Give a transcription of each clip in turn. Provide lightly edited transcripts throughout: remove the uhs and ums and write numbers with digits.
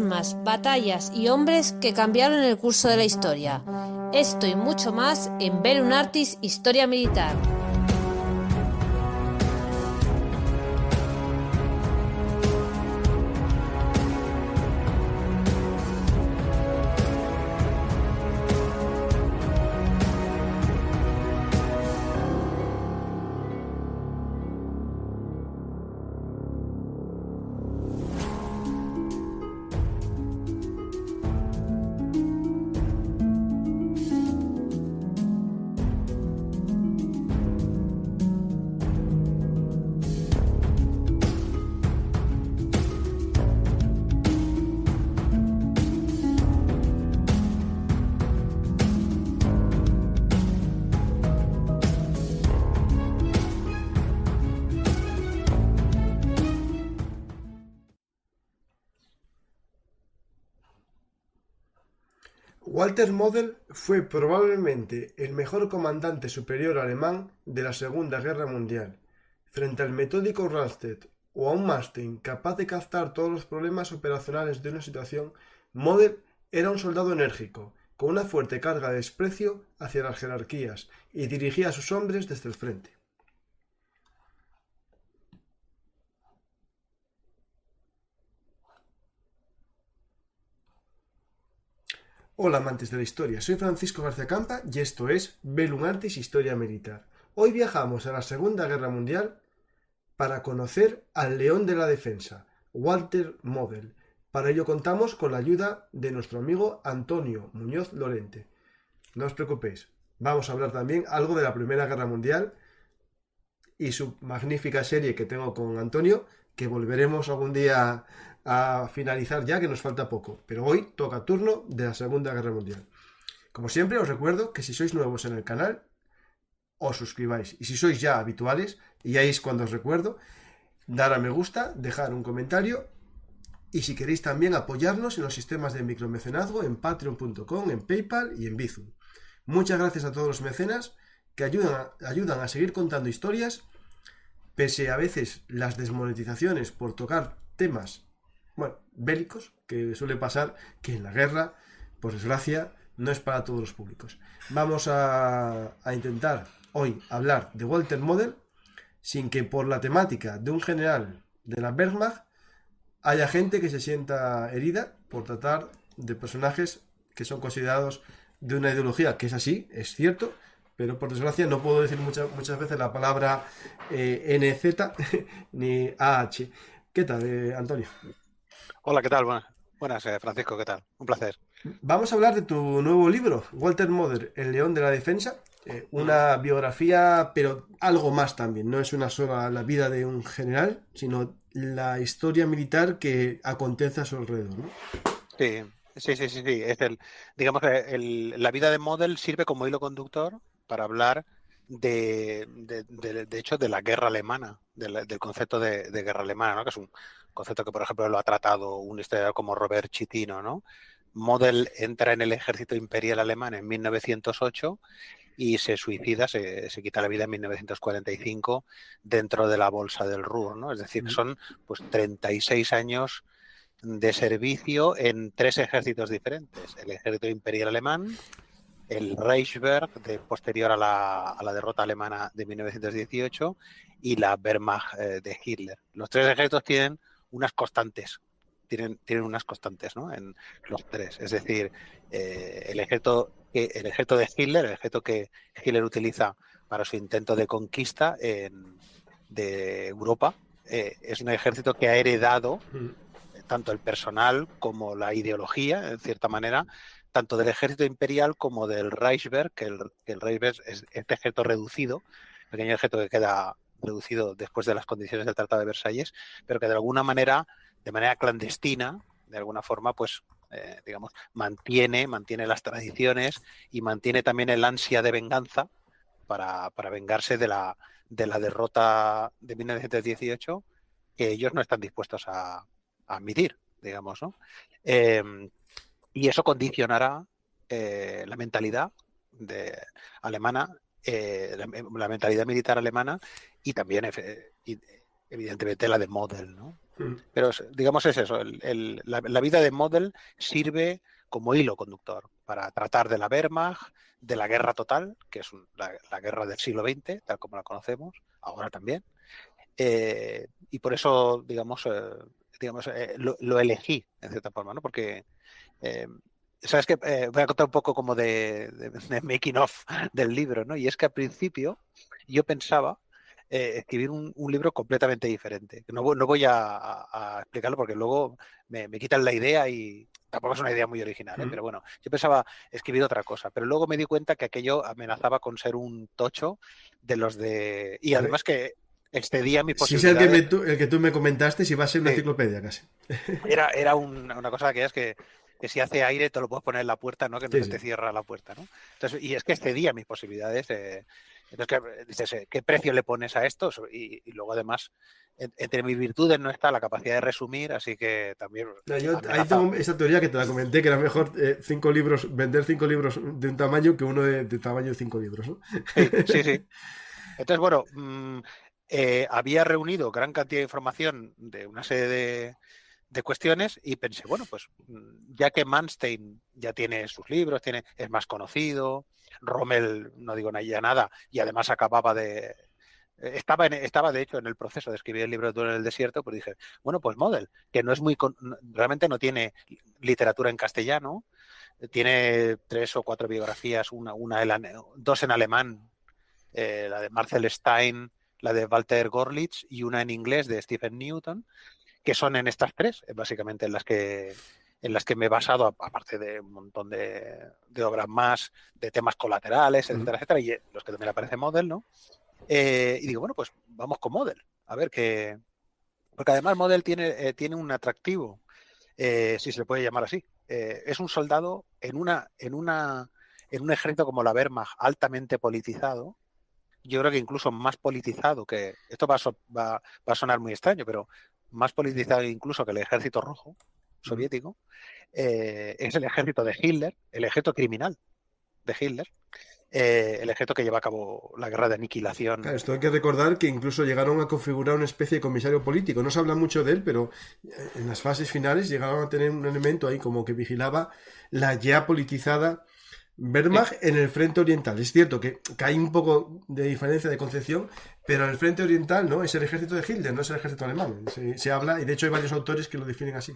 armas, batallas y hombres que cambiaron el curso de la historia. Esto y mucho más en Bellum Artis Historia Militar. Walter Model fue probablemente el mejor comandante superior alemán de la Segunda Guerra Mundial, frente al metódico Rundstedt o a un Manstein capaz de captar todos los problemas operacionales de una situación. Model era un soldado enérgico, con una fuerte carga de desprecio hacia las jerarquías, y dirigía a sus hombres desde el frente. Hola amantes de la historia, soy Francisco García Campa y esto es Bellum Artis Historia Militar. Hoy viajamos a la Segunda Guerra Mundial para conocer al León de la Defensa, Walter Model. Para ello contamos con la ayuda de nuestro amigo Antonio Muñoz Lorente. No os preocupéis, vamos a hablar también algo de la Primera Guerra Mundial y su magnífica serie que tengo con Antonio, que volveremos algún día a finalizar ya, que nos falta poco. Pero hoy toca turno de la Segunda Guerra Mundial. Como siempre, os recuerdo que si sois nuevos en el canal, os suscribáis. Y si sois ya habituales, y ahí es cuando os recuerdo, dar a me gusta, dejar un comentario, y si queréis también apoyarnos en los sistemas de micromecenazgo en patreon.com, en PayPal y en Bizum. Muchas gracias a todos los mecenas que ayudan a seguir contando historias, pese a veces las desmonetizaciones por tocar temas bélicos, que suele pasar que en la guerra, por desgracia, no es para todos los públicos. Vamos a intentar hoy hablar de Walter Model sin que por la temática de un general de la Wehrmacht haya gente que se sienta herida por tratar de personajes que son considerados de una ideología que es así, es cierto, pero por desgracia no puedo decir muchas veces la palabra NZ ni AH. ¿Qué tal, Antonio? Hola, ¿qué tal? Buenas, Francisco, ¿qué tal? Un placer. Vamos a hablar de tu nuevo libro, Walter Model, El León de la Defensa, una biografía, pero algo más también. No es una sola la vida de un general, sino la historia militar que acontece a su alrededor, ¿no? Sí. Digamos que la vida de Model sirve como hilo conductor para hablar de hecho, de la guerra alemana, del concepto de guerra alemana, ¿no? Que es un concepto que, por ejemplo, lo ha tratado un historiador como Robert Chitino, ¿no? Model entra en el ejército imperial alemán en 1908 y se suicida, se quita la vida en 1945 dentro de la bolsa del Ruhr, ¿no? Es decir, son pues 36 años de servicio en 3 ejércitos diferentes: el ejército imperial alemán, el Reichswehr, posterior a la derrota alemana de 1918, y la Wehrmacht de Hitler. Los 3 ejércitos tienen unas constantes, unas constantes, ¿no? En los 3. Es decir, el ejército de Hitler, el ejército que Hitler utiliza para su intento de conquista de Europa, es un ejército que ha heredado tanto el personal como la ideología, en cierta manera, tanto del ejército imperial como del Reichswehr, que el Reichswehr es este ejército reducido, pequeño ejército que queda reducido después de las condiciones del Tratado de Versalles, pero que de alguna manera, de manera clandestina, de alguna forma, pues, digamos, mantiene las tradiciones y mantiene también el ansia de venganza para vengarse de la derrota de 1918, que ellos no están dispuestos a admitir, digamos, ¿no? Y eso condicionará la mentalidad alemana, la mentalidad militar alemana, y también evidentemente la de Model, ¿no? Mm. Pero digamos es eso, la vida de Model sirve como hilo conductor para tratar de la Wehrmacht, de la guerra total, que es la guerra del siglo XX, tal como la conocemos, ahora también. Y por eso, lo elegí, en cierta forma, ¿no? Porque, sabes que voy a contar un poco como de making of del libro, ¿no? Y es que al principio yo pensaba escribir un libro completamente diferente. No voy a explicarlo porque luego me quitan la idea y tampoco es una idea muy original, ¿eh? Pero bueno, yo pensaba escribir otra cosa, pero luego me di cuenta que aquello amenazaba con ser un tocho de los de... Y A ver, además que excedía mis si es el que, posibilidades. el que tú me comentaste, si va a ser una Sí, enciclopedia casi. era una cosa de aquellas que si hace aire te lo puedes poner en la puerta, ¿no? Que no Sí, se te sí. cierra la puerta, ¿no? Entonces, y es que excedía mis posibilidades. Entonces, dices, ¿qué precio le pones a esto? Y luego, además, entre mis virtudes no está la capacidad de resumir, así que también No, yo ahí amenaza. tengo esa teoría que te la comenté, que era mejor 5 libros, vender 5 libros de un tamaño que uno de tamaño de 5 libros, ¿no? Sí, sí, sí. Entonces, bueno, había reunido gran cantidad de información de una serie de cuestiones y pensé, bueno, pues ya que Manstein ya tiene sus libros, es más conocido, Rommel no digo ya nada y además acababa de... Estaba de hecho en el proceso de escribir el libro de Duelo en el desierto, pues dije, bueno, pues Model, que no es realmente no tiene literatura en castellano, tiene 3 o 4 biografías, dos en alemán, la de Marcel Stein, la de Walter Gorlitz y una en inglés de Stephen Newton, que son en estas 3, básicamente en las que me he basado, aparte de un montón de obras más, de temas colaterales, etcétera, etcétera, y los que también aparece Model, ¿no? Y digo, bueno, pues vamos con Model, a ver qué... Porque además Model tiene un atractivo, si se le puede llamar así. Es un soldado en un ejército como la Wehrmacht, altamente politizado. Yo creo que incluso más politizado que... Esto va a sonar muy extraño, pero más politizado incluso que el ejército rojo soviético. Es el ejército de Hitler, el ejército criminal de Hitler, el ejército que lleva a cabo la guerra de aniquilación. Claro, esto hay que recordar que incluso llegaron a configurar una especie de comisario político. No se habla mucho de él, pero en las fases finales llegaron a tener un elemento ahí como que vigilaba la ya politizada Sí. Wehrmacht en el frente oriental. Es cierto que hay un poco de diferencia de concepción, pero en el frente oriental no es el ejército de Hitler, no es el ejército alemán. Se habla, y de hecho hay varios autores que lo definen así.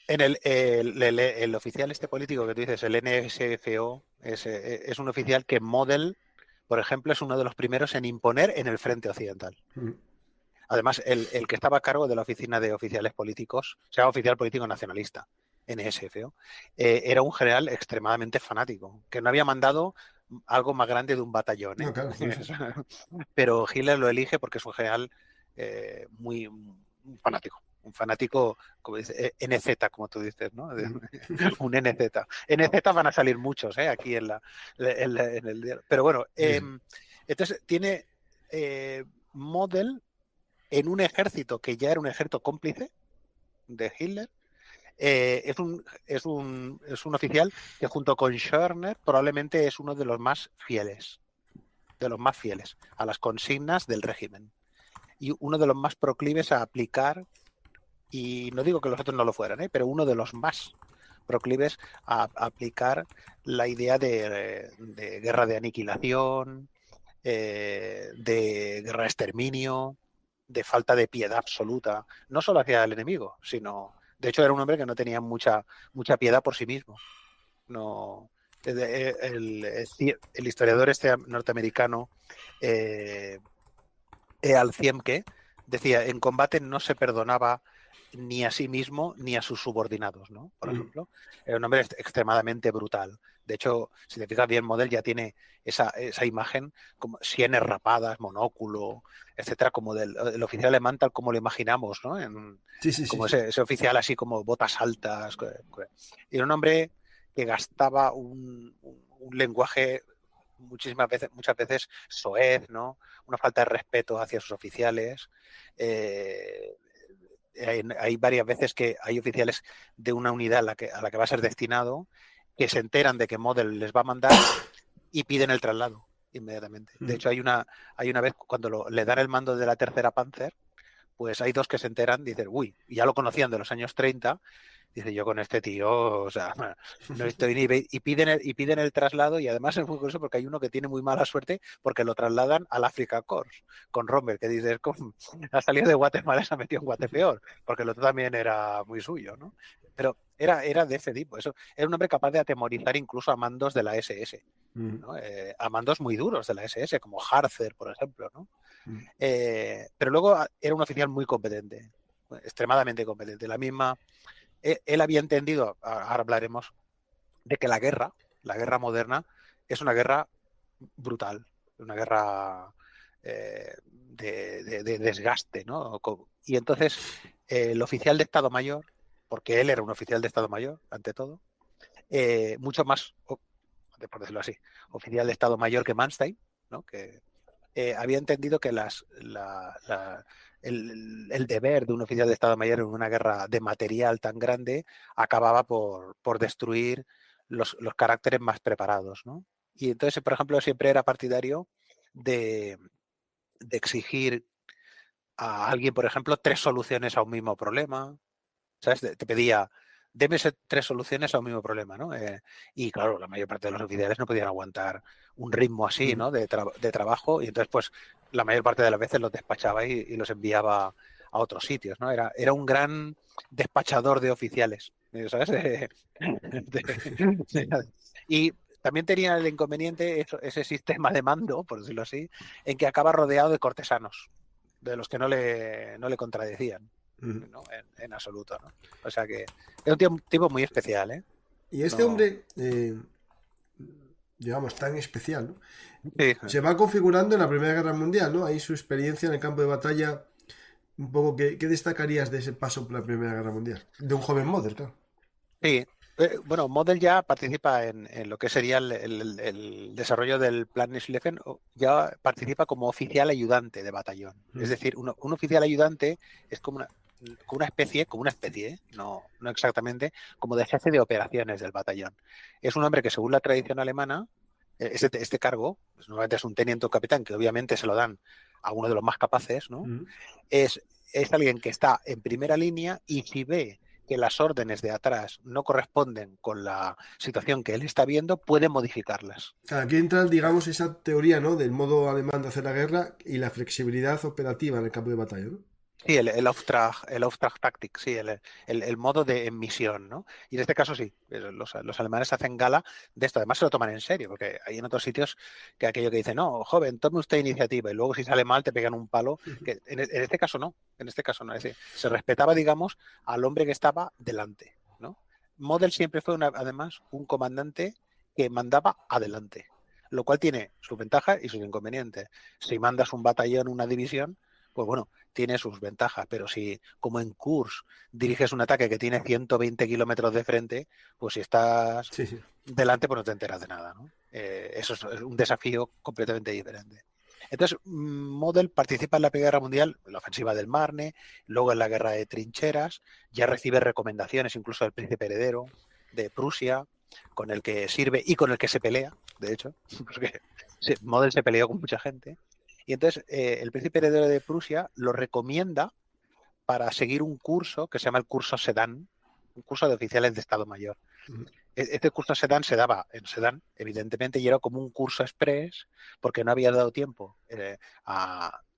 El oficial este político que tú dices, el NSFO, es un oficial que Model, por ejemplo, es uno de los primeros en imponer en el frente occidental. Además, el que estaba a cargo de la oficina de oficiales políticos, se llama oficial político nacionalista, NSFO, era un general extremadamente fanático, que no había mandado algo más grande de un batallón, ¿eh? No, claro, sí, sí. Pero Hitler lo elige porque es un general muy fanático. Un fanático, como dice, NZ, como tú dices, ¿no? Un NZ. NZ van a salir muchos, ¿eh? Aquí en el diario. Pero bueno, entonces tiene Model en un ejército que ya era un ejército cómplice de Hitler. Es un oficial que junto con Schörner probablemente es uno de los más fieles a las consignas del régimen y uno de los más proclives a aplicar, y no digo que los otros no lo fueran, pero uno de los más proclives a aplicar la idea de guerra de aniquilación, de guerra de exterminio, de falta de piedad absoluta, no solo hacia el enemigo, sino, de hecho, era un hombre que no tenía mucha piedad por sí mismo. No, el historiador este norteamericano, Al Ziemke, decía, en combate no se perdonaba ni a sí mismo ni a sus subordinados, ¿no? Por ejemplo, era un hombre extremadamente brutal. De hecho, si te fijas bien, Model ya tiene esa imagen, como sienes rapadas, monóculo, etcétera, como del oficial alemán tal como lo imaginamos, ¿no? Sí, sí, sí, Como sí. ese oficial así como botas altas. Y era un hombre que gastaba un lenguaje muchas veces soez, ¿no? Una falta de respeto hacia sus oficiales. Hay varias veces que hay oficiales de una unidad a la que va a ser destinado que se enteran de que Model les va a mandar y piden el traslado inmediatamente. De hecho, hay una vez cuando le dan el mando de la tercera Panzer, pues hay dos que se enteran, dicen, uy, ya lo conocían de los años 30. Dice, yo con este tío, o sea, no estoy ni... Y piden el traslado, y además es muy curioso porque hay uno que tiene muy mala suerte porque lo trasladan al Africa Corps con Rommel, que dices, ha salido de Guatemala, se ha metido en Guatepeor, porque el otro también era muy suyo, ¿no? Pero era de ese tipo, eso. Era un hombre capaz de atemorizar incluso a mandos de la SS, ¿no? A mandos muy duros de la SS, como Harzer, por ejemplo, ¿no? Pero luego era un oficial muy competente, extremadamente competente. Él había entendido, ahora hablaremos, de que la guerra moderna, es una guerra brutal, una guerra de desgaste, ¿no? Y entonces el oficial de Estado Mayor, porque él era un oficial de Estado Mayor, ante todo, mucho más, por decirlo así, oficial de Estado Mayor que Manstein, ¿no? Que había entendido que el deber de un oficial de Estado Mayor en una guerra de material tan grande acababa por destruir los caracteres más preparados, ¿no? Y entonces, por ejemplo, siempre era partidario de exigir a alguien, por ejemplo, 3 soluciones a un mismo problema. ¿Sabes? Te pedía, deme 3 soluciones a un mismo problema, ¿no? Y claro, la mayor parte de los oficiales no podían aguantar un ritmo así, ¿no? De trabajo, y entonces, pues, la mayor parte de las veces los despachaba y los enviaba a otros sitios, ¿no? Era un gran despachador de oficiales, ¿sabes? Y también tenía el inconveniente, ese sistema de mando, por decirlo así, en que acaba rodeado de cortesanos, de los que no le contradecían. ¿no? En absoluto, ¿no? O sea que es un tipo muy especial, ¿eh? Y este hombre, digamos, tan especial, ¿no? Sí. Se va configurando en la Primera Guerra Mundial, ¿no? Ahí su experiencia en el campo de batalla, un poco, ¿qué destacarías de ese paso por la Primera Guerra Mundial? De un joven Model, claro. Sí. Bueno, Model ya participa en lo que sería el desarrollo del Plan Schlieffen, ya participa como oficial ayudante de batallón. Es decir, un oficial ayudante es como una especie, no exactamente, como de jefe de operaciones del batallón. Es un hombre que, según la tradición alemana, este cargo, pues, normalmente es un teniente o capitán, que obviamente se lo dan a uno de los más capaces, ¿no? Es alguien que está en primera línea, y si ve que las órdenes de atrás no corresponden con la situación que él está viendo, puede modificarlas. Aquí entra, digamos, esa teoría, ¿no? Del modo alemán de hacer la guerra y la flexibilidad operativa en el campo de batalla, ¿no? Sí, el Auftrag-Taktik, sí, el modo de misión, ¿no? Y en este caso sí, los alemanes hacen gala de esto. Además se lo toman en serio, porque hay en otros sitios que aquello que dicen, no, joven, tome usted iniciativa, y luego si sale mal te pegan un palo. Que en este caso no, es decir, se respetaba, digamos, al hombre que estaba delante, ¿no? Model siempre fue, además, un comandante que mandaba adelante, lo cual tiene sus ventajas y sus inconvenientes. Si mandas un batallón, una división, pues bueno, tiene sus ventajas, pero si, como en Kursk, diriges un ataque que tiene 120 kilómetros de frente, pues si estás delante, pues no te enteras de nada, ¿no? Eso es un desafío completamente diferente. Entonces, Model participa en la Primera Guerra Mundial, en la ofensiva del Marne, luego en la guerra de trincheras, ya recibe recomendaciones incluso del príncipe heredero de Prusia, con el que sirve y con el que se pelea, de hecho, porque Model se peleó con mucha gente. Y entonces el príncipe heredero de Prusia lo recomienda para seguir un curso que se llama el curso Sedan, un curso de oficiales de Estado Mayor. Este curso Sedan se daba en Sedan, evidentemente, y era como un curso express, porque no había dado tiempo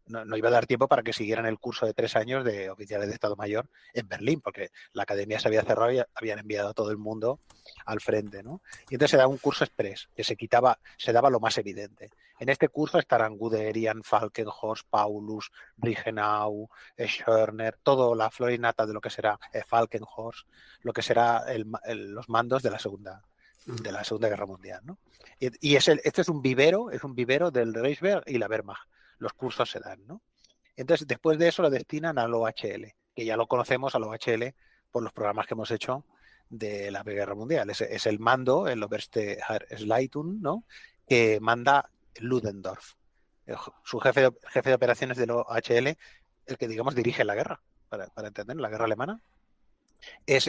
no iba a dar tiempo para que siguieran el curso de 3 años de oficiales de Estado Mayor en Berlín, porque la academia se había cerrado y habían enviado a todo el mundo al frente, ¿no? Y entonces se daba un curso express, que se daba lo más evidente. En este curso estarán Guderian, Falkenhorst, Paulus, Reichenau, Schörner, todo la florinata de lo que será Falkenhorst, lo que será los mandos de la Segunda Guerra Mundial, ¿no? Y este es un vivero del Reichswehr y la Wehrmacht. Los cursos se dan, ¿no? Entonces, después de eso lo destinan al OHL, que ya lo conocemos al OHL por los programas que hemos hecho de la Primera Guerra Mundial. Es el mando, el Oberste Leitung, ¿no? Que manda Ludendorff. Su jefe de operaciones del OHL, el que, digamos, dirige la guerra, para entender, la guerra alemana, es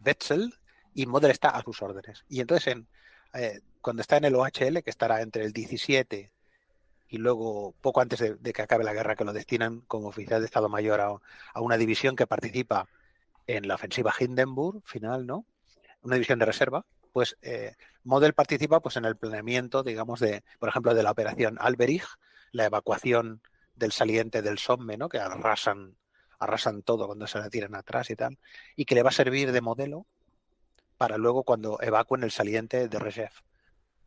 Wetzel, y Model está a sus órdenes. Y entonces, cuando está en el OHL, que estará entre el 17 y luego, poco antes de que acabe la guerra, que lo destinan como oficial de Estado Mayor a una división que participa en la ofensiva Hindenburg final, ¿no? Una división de reserva. Pues Model participa pues en el planeamiento, digamos, por ejemplo, de la operación Alberich, la evacuación del saliente del Somme, ¿no? Que arrasan todo cuando se la tiran atrás y tal, y que le va a servir de modelo para luego cuando evacúen el saliente de Rzhev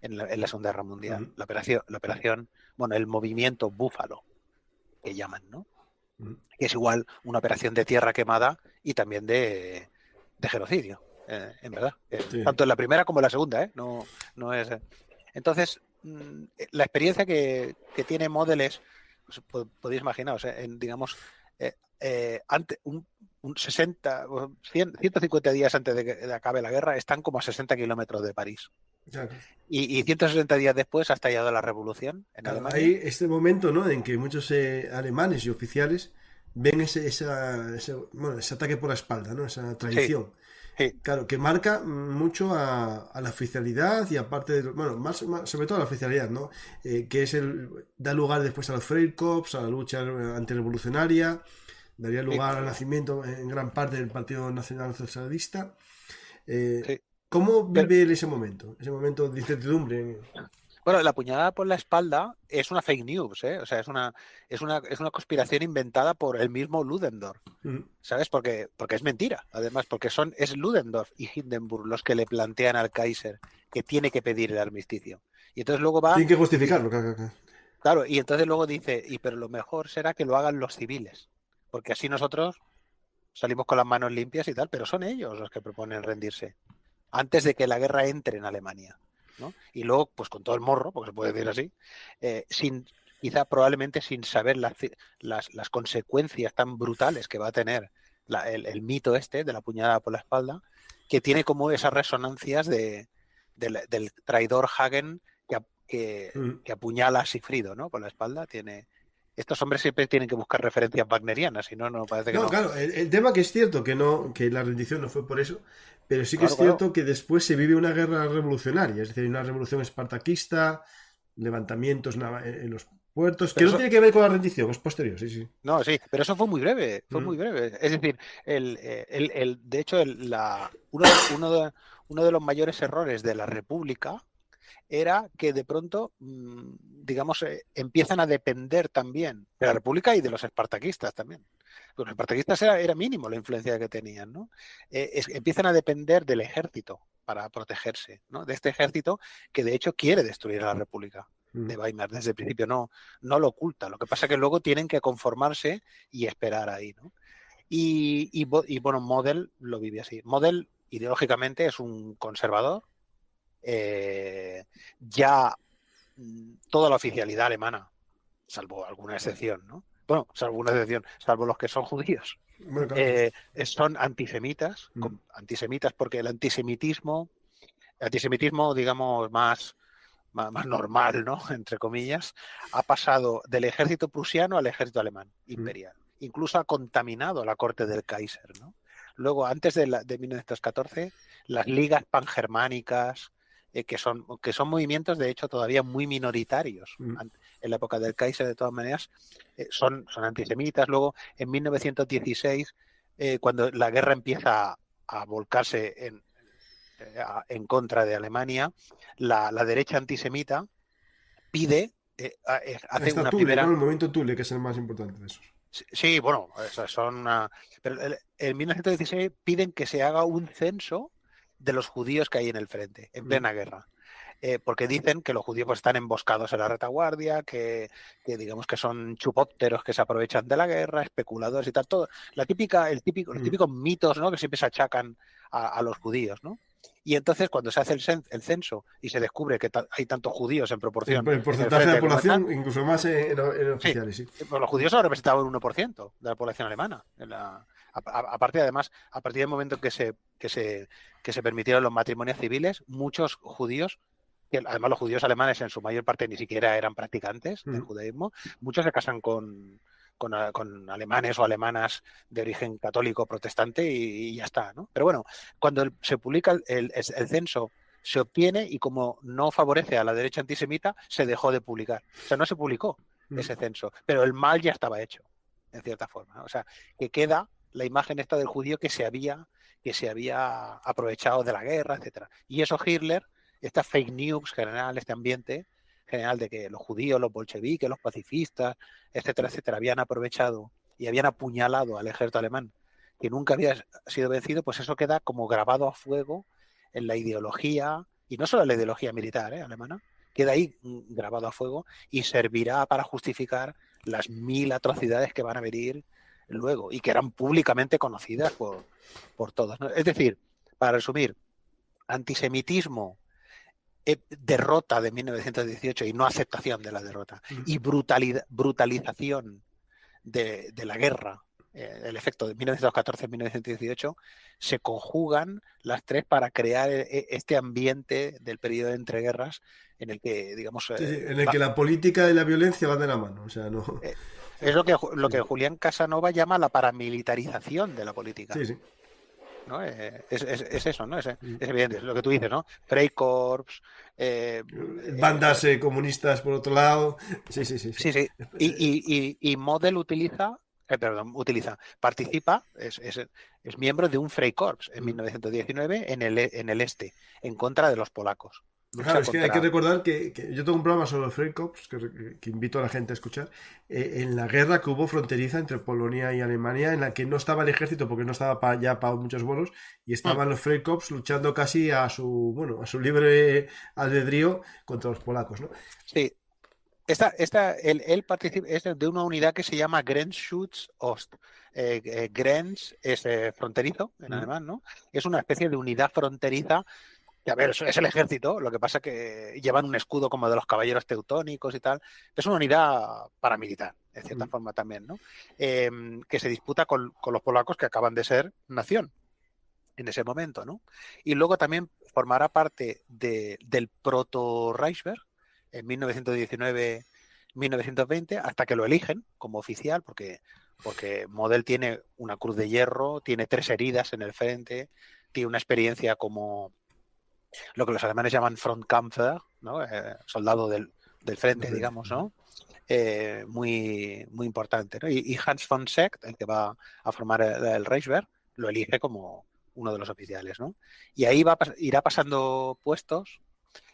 en la Segunda Guerra Mundial. Uh-huh. La operación, bueno, el movimiento Búfalo, que llaman, ¿no? Uh-huh. Que es igual una operación de tierra quemada y también de genocidio, en verdad. Sí. Tanto en la primera como en la segunda, ¿eh? No es... Entonces, la experiencia que tiene Model es, pues, podéis imaginaros, digamos, antes, un 60, 150 días antes de que acabe la guerra, están como a 60 kilómetros de París. Claro. Y 160 días después ha estallado la revolución en Alemania. Hay este momento, ¿no?, en que muchos alemanes y oficiales ven ese ataque por la espalda, ¿no?, esa traición. Sí. Claro, que marca mucho a la oficialidad y aparte, bueno, más sobre todo a la oficialidad, ¿no? Que da lugar después a los Freikorps, a la lucha antirrevolucionaria, daría lugar al nacimiento en gran parte del Partido Nacional Socialista. ¿Cómo vive él ese momento de incertidumbre? Bueno, la puñalada por la espalda es una fake news, ¿eh? O sea, es una conspiración inventada por el mismo Ludendorff, ¿sabes? Porque es mentira, además, porque es Ludendorff y Hindenburg los que le plantean al Kaiser que tiene que pedir el armisticio. Y entonces luego va... Tienen que justificarlo. Claro, y entonces luego dice, pero lo mejor será que lo hagan los civiles, porque así nosotros salimos con las manos limpias y tal, pero son ellos los que proponen rendirse, antes de que la guerra entre en Alemania, ¿no? Y luego, pues con todo el morro, porque se puede decir así, quizá probablemente sin saber las consecuencias tan brutales que va a tener el mito este de la puñalada por la espalda, que tiene como esas resonancias del traidor Hagen que apuñala a Sigfrido, ¿no?, por la espalda. Estos hombres siempre tienen que buscar referencias wagnerianas, si no, no parece que no. Claro, el tema que es cierto que la rendición no fue por eso, pero sí que es cierto que después se vive una guerra revolucionaria, es decir, una revolución espartaquista, levantamientos en los puertos, que no tiene que ver con la rendición, es posterior, sí. No, sí, pero eso fue muy breve, muy breve. Es decir, de hecho, uno de los mayores errores de la República era que de pronto, digamos, empiezan a depender también de la República y de los espartaquistas también. Los espartaquistas era mínimo la influencia que tenían, ¿no? Empiezan a depender del ejército para protegerse, ¿no? De este ejército que de hecho quiere destruir a la República de Weimar desde el principio, no lo oculta. Lo que pasa es que luego tienen que conformarse y esperar ahí, ¿no? Y bueno, Model lo vive así. Model ideológicamente es un conservador. Ya toda la oficialidad alemana, salvo alguna excepción, ¿no? Bueno, salvo los que son judíos, bueno, claro. son antisemitas, porque el antisemitismo, digamos, más normal, ¿no?, entre comillas, ha pasado del ejército prusiano al ejército alemán imperial. Incluso ha contaminado la corte del Kaiser, ¿no? Luego, antes de 1914, las ligas pangermánicas, que son movimientos, de hecho, todavía muy minoritarios en la época del Kaiser, de todas maneras, son antisemitas. Luego, en 1916, cuando la guerra empieza a volcarse en contra de Alemania, la derecha antisemita pide, hace una primera... ¿no? El movimiento Thule, que es el más importante de esos. Sí, bueno, pero en 1916 piden que se haga un censo de los judíos que hay en el frente, en plena guerra. Porque dicen que los judíos pues, están emboscados en la retaguardia, que digamos que son chupópteros que se aprovechan de la guerra, especuladores y tal, todo. Los típicos mitos, ¿no?, que siempre se achacan a los judíos, ¿no? Y entonces cuando se hace el censo y se descubre que hay tantos judíos en proporción... El porcentaje de la población, incluso más en oficiales, sí. Pues los judíos solo representaban un 1% de la población alemana. Aparte, además, a partir del momento que se permitieron los matrimonios civiles, muchos judíos, que además los judíos alemanes en su mayor parte ni siquiera eran practicantes del judaísmo, muchos se casan con alemanes o alemanas de origen católico protestante y ya está, ¿no? Pero bueno, cuando se publica el censo se obtiene y como no favorece a la derecha antisemita, se dejó de publicar. O sea, no se publicó ese censo, pero el mal ya estaba hecho, en cierta forma. O sea, que queda la imagen esta del judío que se había aprovechado de la guerra, etcétera. Y eso Hitler, esta fake news general, este ambiente general de que los judíos, los bolcheviques, los pacifistas, etcétera, etcétera, habían aprovechado y habían apuñalado al ejército alemán que nunca había sido vencido, pues eso queda como grabado a fuego en la ideología, y no solo en la ideología militar alemana, queda ahí grabado a fuego y servirá para justificar las 1000 atrocidades que van a venir luego y que eran públicamente conocidas por todos, ¿no? Es decir, para resumir, antisemitismo, derrota de 1918 y no aceptación de la derrota, y brutalización de la guerra, el efecto de 1914-1918, se conjugan las tres para crear este ambiente del periodo de entreguerras en el que, digamos... en el que la política y la violencia van de la mano, o sea, no... Es lo que Julián Casanova llama la paramilitarización de la política. Sí, sí. ¿No? Es eso, ¿no? Es evidente, es lo que tú dices, ¿no? Freikorps, bandas comunistas por otro lado. Sí. Y Model participa, es miembro de un Freikorps en 1919 en el este, en contra de los polacos. Claro, es que hay que recordar que yo tengo un programa sobre los Freikorps que invito a la gente a escuchar, en la guerra que hubo fronteriza entre Polonia y Alemania, en la que no estaba el ejército porque no estaba ya para muchos bolos, y estaban los Freikorps luchando casi a su libre albedrío contra los polacos, ¿no? Sí. Él participa, es de una unidad que se llama Grenzschutz Ost. Grenz es fronterizo en alemán, ¿no? Es una especie de unidad fronteriza. A ver, es el ejército, lo que pasa es que llevan un escudo como de los caballeros teutónicos y tal. Es una unidad paramilitar, en cierta forma también, ¿no? Que se disputa con los polacos que acaban de ser nación en ese momento, ¿no? Y luego también formará parte del proto-Reichswehr en 1919-1920, hasta que lo eligen como oficial, porque Model tiene una cruz de hierro, tiene 3 heridas en el frente, tiene una experiencia como lo que los alemanes llaman Frontkämpfer, ¿no? Soldado del frente, digamos, ¿no? Muy, muy importante, ¿no? Y Hans von Seeckt, el que va a formar el Reichswehr, lo elige como uno de los oficiales, ¿no? Y ahí irá pasando puestos.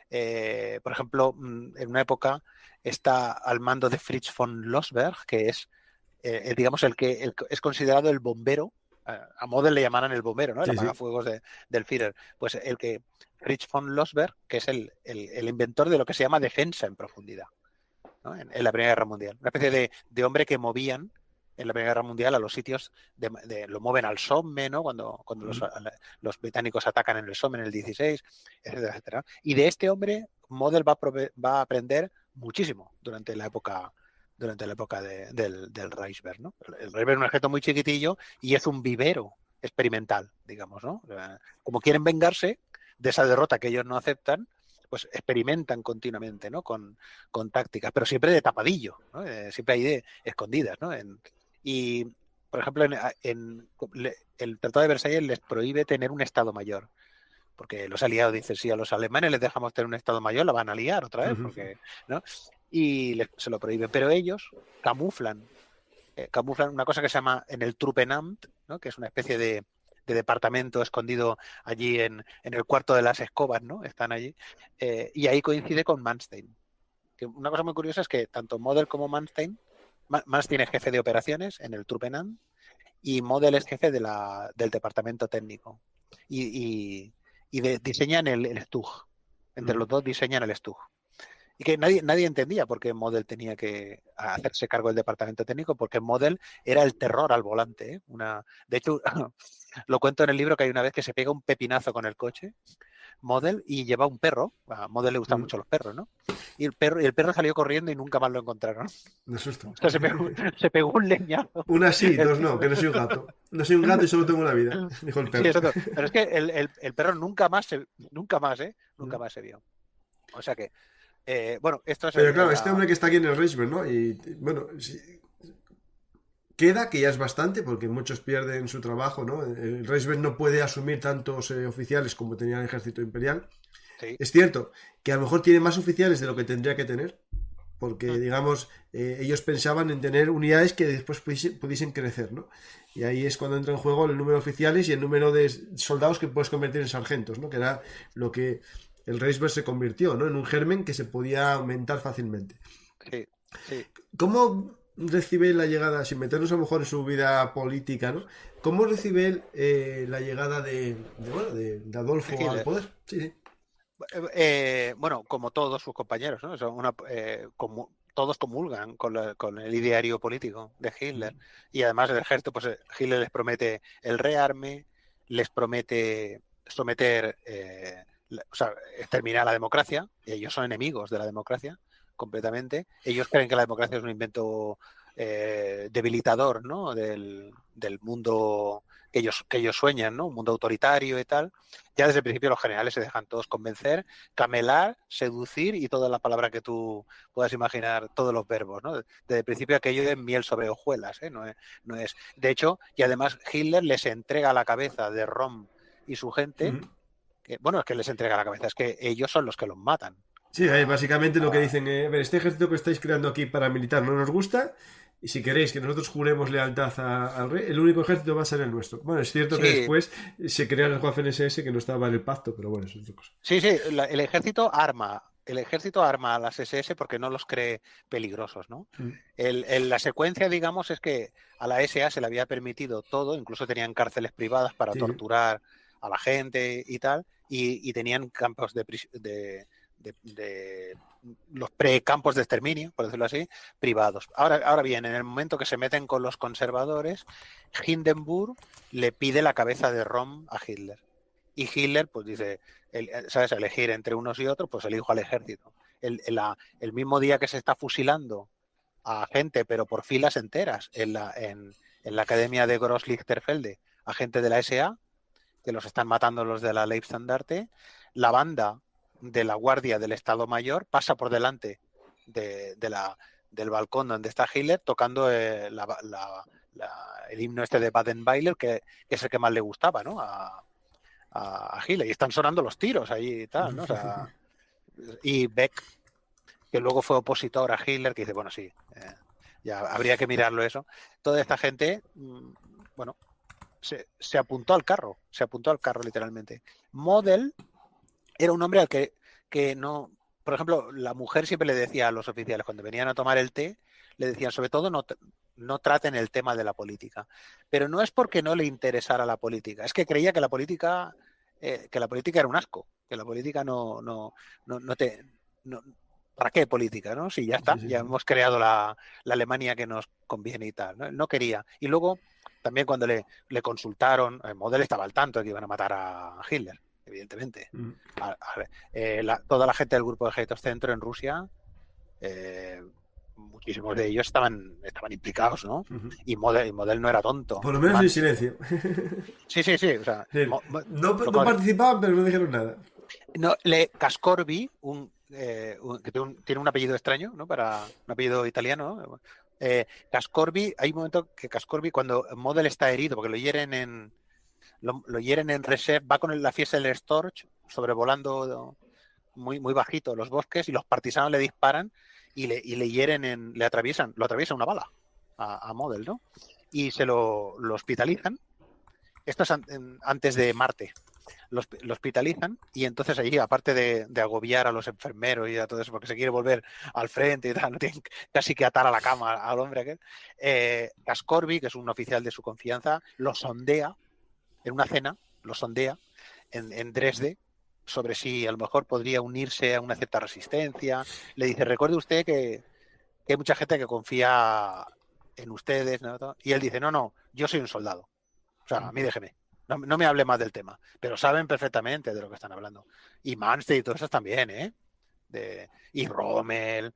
Por ejemplo, en una época está al mando de Fritz von Lossberg, que es, digamos, el que es considerado el bombero. A Model le llamarán el bombero, ¿no? El apagafuegos del Führer. Pues Fritz von Lossberg, que es el inventor de lo que se llama defensa en profundidad, ¿no? En la Primera Guerra Mundial. Una especie de hombre que movían en la Primera Guerra Mundial a los sitios, lo mueven al Somme, ¿no? Cuando los británicos atacan en el Somme en el 16, etcétera, etcétera. Y de este hombre, Model va a aprender muchísimo durante la época del Reichswehr, ¿no? El Reichswehr es un ejército muy chiquitillo y es un vivero experimental, digamos, ¿no? Como quieren vengarse de esa derrota que ellos no aceptan, pues experimentan continuamente, ¿no? Con tácticas, pero siempre de tapadillo, ¿no? Siempre hay de escondidas, ¿no? Y, por ejemplo, el Tratado de Versalles les prohíbe tener un Estado Mayor, porque los aliados dicen, si a los alemanes les dejamos tener un Estado Mayor, la van a liar otra vez, porque, ¿no? Y se lo prohíben, pero ellos camuflan una cosa que se llama en el Truppenamt, ¿no? Que es una especie de departamento escondido allí en el cuarto de las escobas, ¿no? Están allí, y ahí coincide con Manstein. Que una cosa muy curiosa es que tanto Model como Manstein es jefe de operaciones en el Truppenamt y Model es jefe del departamento técnico y diseñan el Stug. Entre los dos diseñan el Stug. Y que nadie entendía por qué Model tenía que hacerse cargo del departamento técnico, porque Model era el terror al volante, ¿eh? De hecho, lo cuento en el libro que hay una vez que se pega un pepinazo con el coche, Model, y lleva un perro. A Model le gustan mucho los perros, ¿no? Y el perro salió corriendo y nunca más lo encontraron. De susto. O sea, se pegó un leñazo. Una sí, dos no, que no soy un gato. No soy un gato y solo tengo una vida, dijo el perro. Sí, exacto. Pero es que el perro nunca más se vio. O sea que bueno, esto es... Pero claro, este hombre que está aquí en el Reichswehr, ¿no? Y bueno, queda que ya es bastante, porque muchos pierden su trabajo, ¿no? El Reichswehr no puede asumir tantos oficiales como tenía el ejército imperial. Sí. Es cierto que a lo mejor tiene más oficiales de lo que tendría que tener, porque, digamos, ellos pensaban en tener unidades que después pudiesen crecer, ¿no? Y ahí es cuando entra en juego el número de oficiales y el número de soldados que puedes convertir en sargentos, ¿no? Que era lo que el Reichswehr se convirtió, ¿no? En un germen que se podía aumentar fácilmente. Sí, sí. ¿Cómo recibe la llegada, sin meternos a lo mejor en su vida política, ¿no? ¿Cómo recibe él la llegada de Adolfo al poder? Sí, sí. Bueno, como todos sus compañeros, ¿no? Todos comulgan con el ideario político de Hitler. Y además el ejército, pues Hitler les promete el rearme, les promete someter, o sea, exterminar la democracia. Ellos son enemigos de la democracia completamente. Ellos creen que la democracia es un invento debilitador, ¿no? Del mundo que ellos sueñan, ¿no? Un mundo autoritario y tal. Ya desde el principio los generales se dejan todos convencer, camelar, seducir y toda la palabra que tú puedas imaginar, todos los verbos, ¿no? Desde el principio aquello es miel sobre hojuelas, ¿eh? No es. De hecho, y además Hitler les entrega la cabeza de Rom y su gente, bueno, es que les entrega la cabeza, es que ellos son los que los matan. Sí, básicamente lo que dicen, este ejército que estáis creando aquí paramilitar no nos gusta, y si queréis que nosotros juremos lealtad al rey, el único ejército va a ser el nuestro. Bueno, es cierto que después se crea el Waffen-SS que no estaba en el pacto, pero bueno, eso es otra cosa. Sí, el ejército arma a las SS porque no los cree peligrosos, ¿no? La secuencia, digamos, es que a la SA se le había permitido todo, incluso tenían cárceles privadas para torturar a la gente y tal, y tenían campos de los precampos de exterminio, por decirlo así, privados. Ahora bien, en el momento que se meten con los conservadores, Hindenburg le pide la cabeza de Rom a Hitler. Y Hitler, pues dice, ¿sabes? Elegir entre unos y otros, pues elijo al ejército. El mismo día que se está fusilando a gente, pero por filas enteras, en la academia de Gross-Lichterfelde, a gente de la SA, que los están matando los de la Leibstandarte, la banda de la Guardia del Estado Mayor pasa por delante del balcón donde está Hitler tocando el himno este de Baden-Württemberg, que es el que más le gustaba, ¿no? A Hitler, y están sonando los tiros ahí y tal, ¿no? O sea, y Beck, que luego fue opositor a Hitler, que dice, bueno, sí, ya habría que mirarlo eso. Toda esta gente, bueno, se apuntó al carro literalmente. Model era un hombre al que no, por ejemplo, la mujer siempre le decía a los oficiales cuando venían a tomar el té, le decían, sobre todo no traten el tema de la política. Pero no es porque no le interesara la política, es que creía que la política era un asco, que la política ¿para qué política, no? Si ya está, ya hemos creado la Alemania que nos conviene y tal, ¿no? Él no quería. Y luego, también cuando le consultaron, Model estaba al tanto de que iban a matar a Hitler, evidentemente. Toda la gente del grupo de ejércitos centro en Rusia, muchísimos de ellos estaban implicados, ¿no? Y Model no era tonto. Por lo menos en silencio. Sí. O sea, no participaban, pero no dijeron nada. No, Cascorbi, que tiene un apellido extraño, ¿no? Para un apellido italiano, ¿no? Cascorbi, hay un momento que Cascorbi, cuando Model está herido, porque lo hieren en Reserve, va con la fiesta del Storch sobrevolando muy, muy bajito los bosques, y los partisanos le disparan y le hieren, lo atraviesa una bala a Model, ¿no? Y lo hospitalizan. Esto es antes de Marte. Lo hospitalizan, y entonces allí, aparte de agobiar a los enfermeros y a todo eso, porque se quiere volver al frente y tal, no tienen casi que atar a la cama al hombre aquel, Cascorbi, que es un oficial de su confianza, lo sondea en una cena, en Dresde, sobre si a lo mejor podría unirse a una cierta resistencia. Le dice, recuerde usted que hay mucha gente que confía en ustedes, ¿no? Y él dice, no, yo soy un soldado. O sea, a mí déjeme. No me hable más del tema. Pero saben perfectamente de lo que están hablando. Y Manstein y todos esos también, ¿eh? Y Rommel.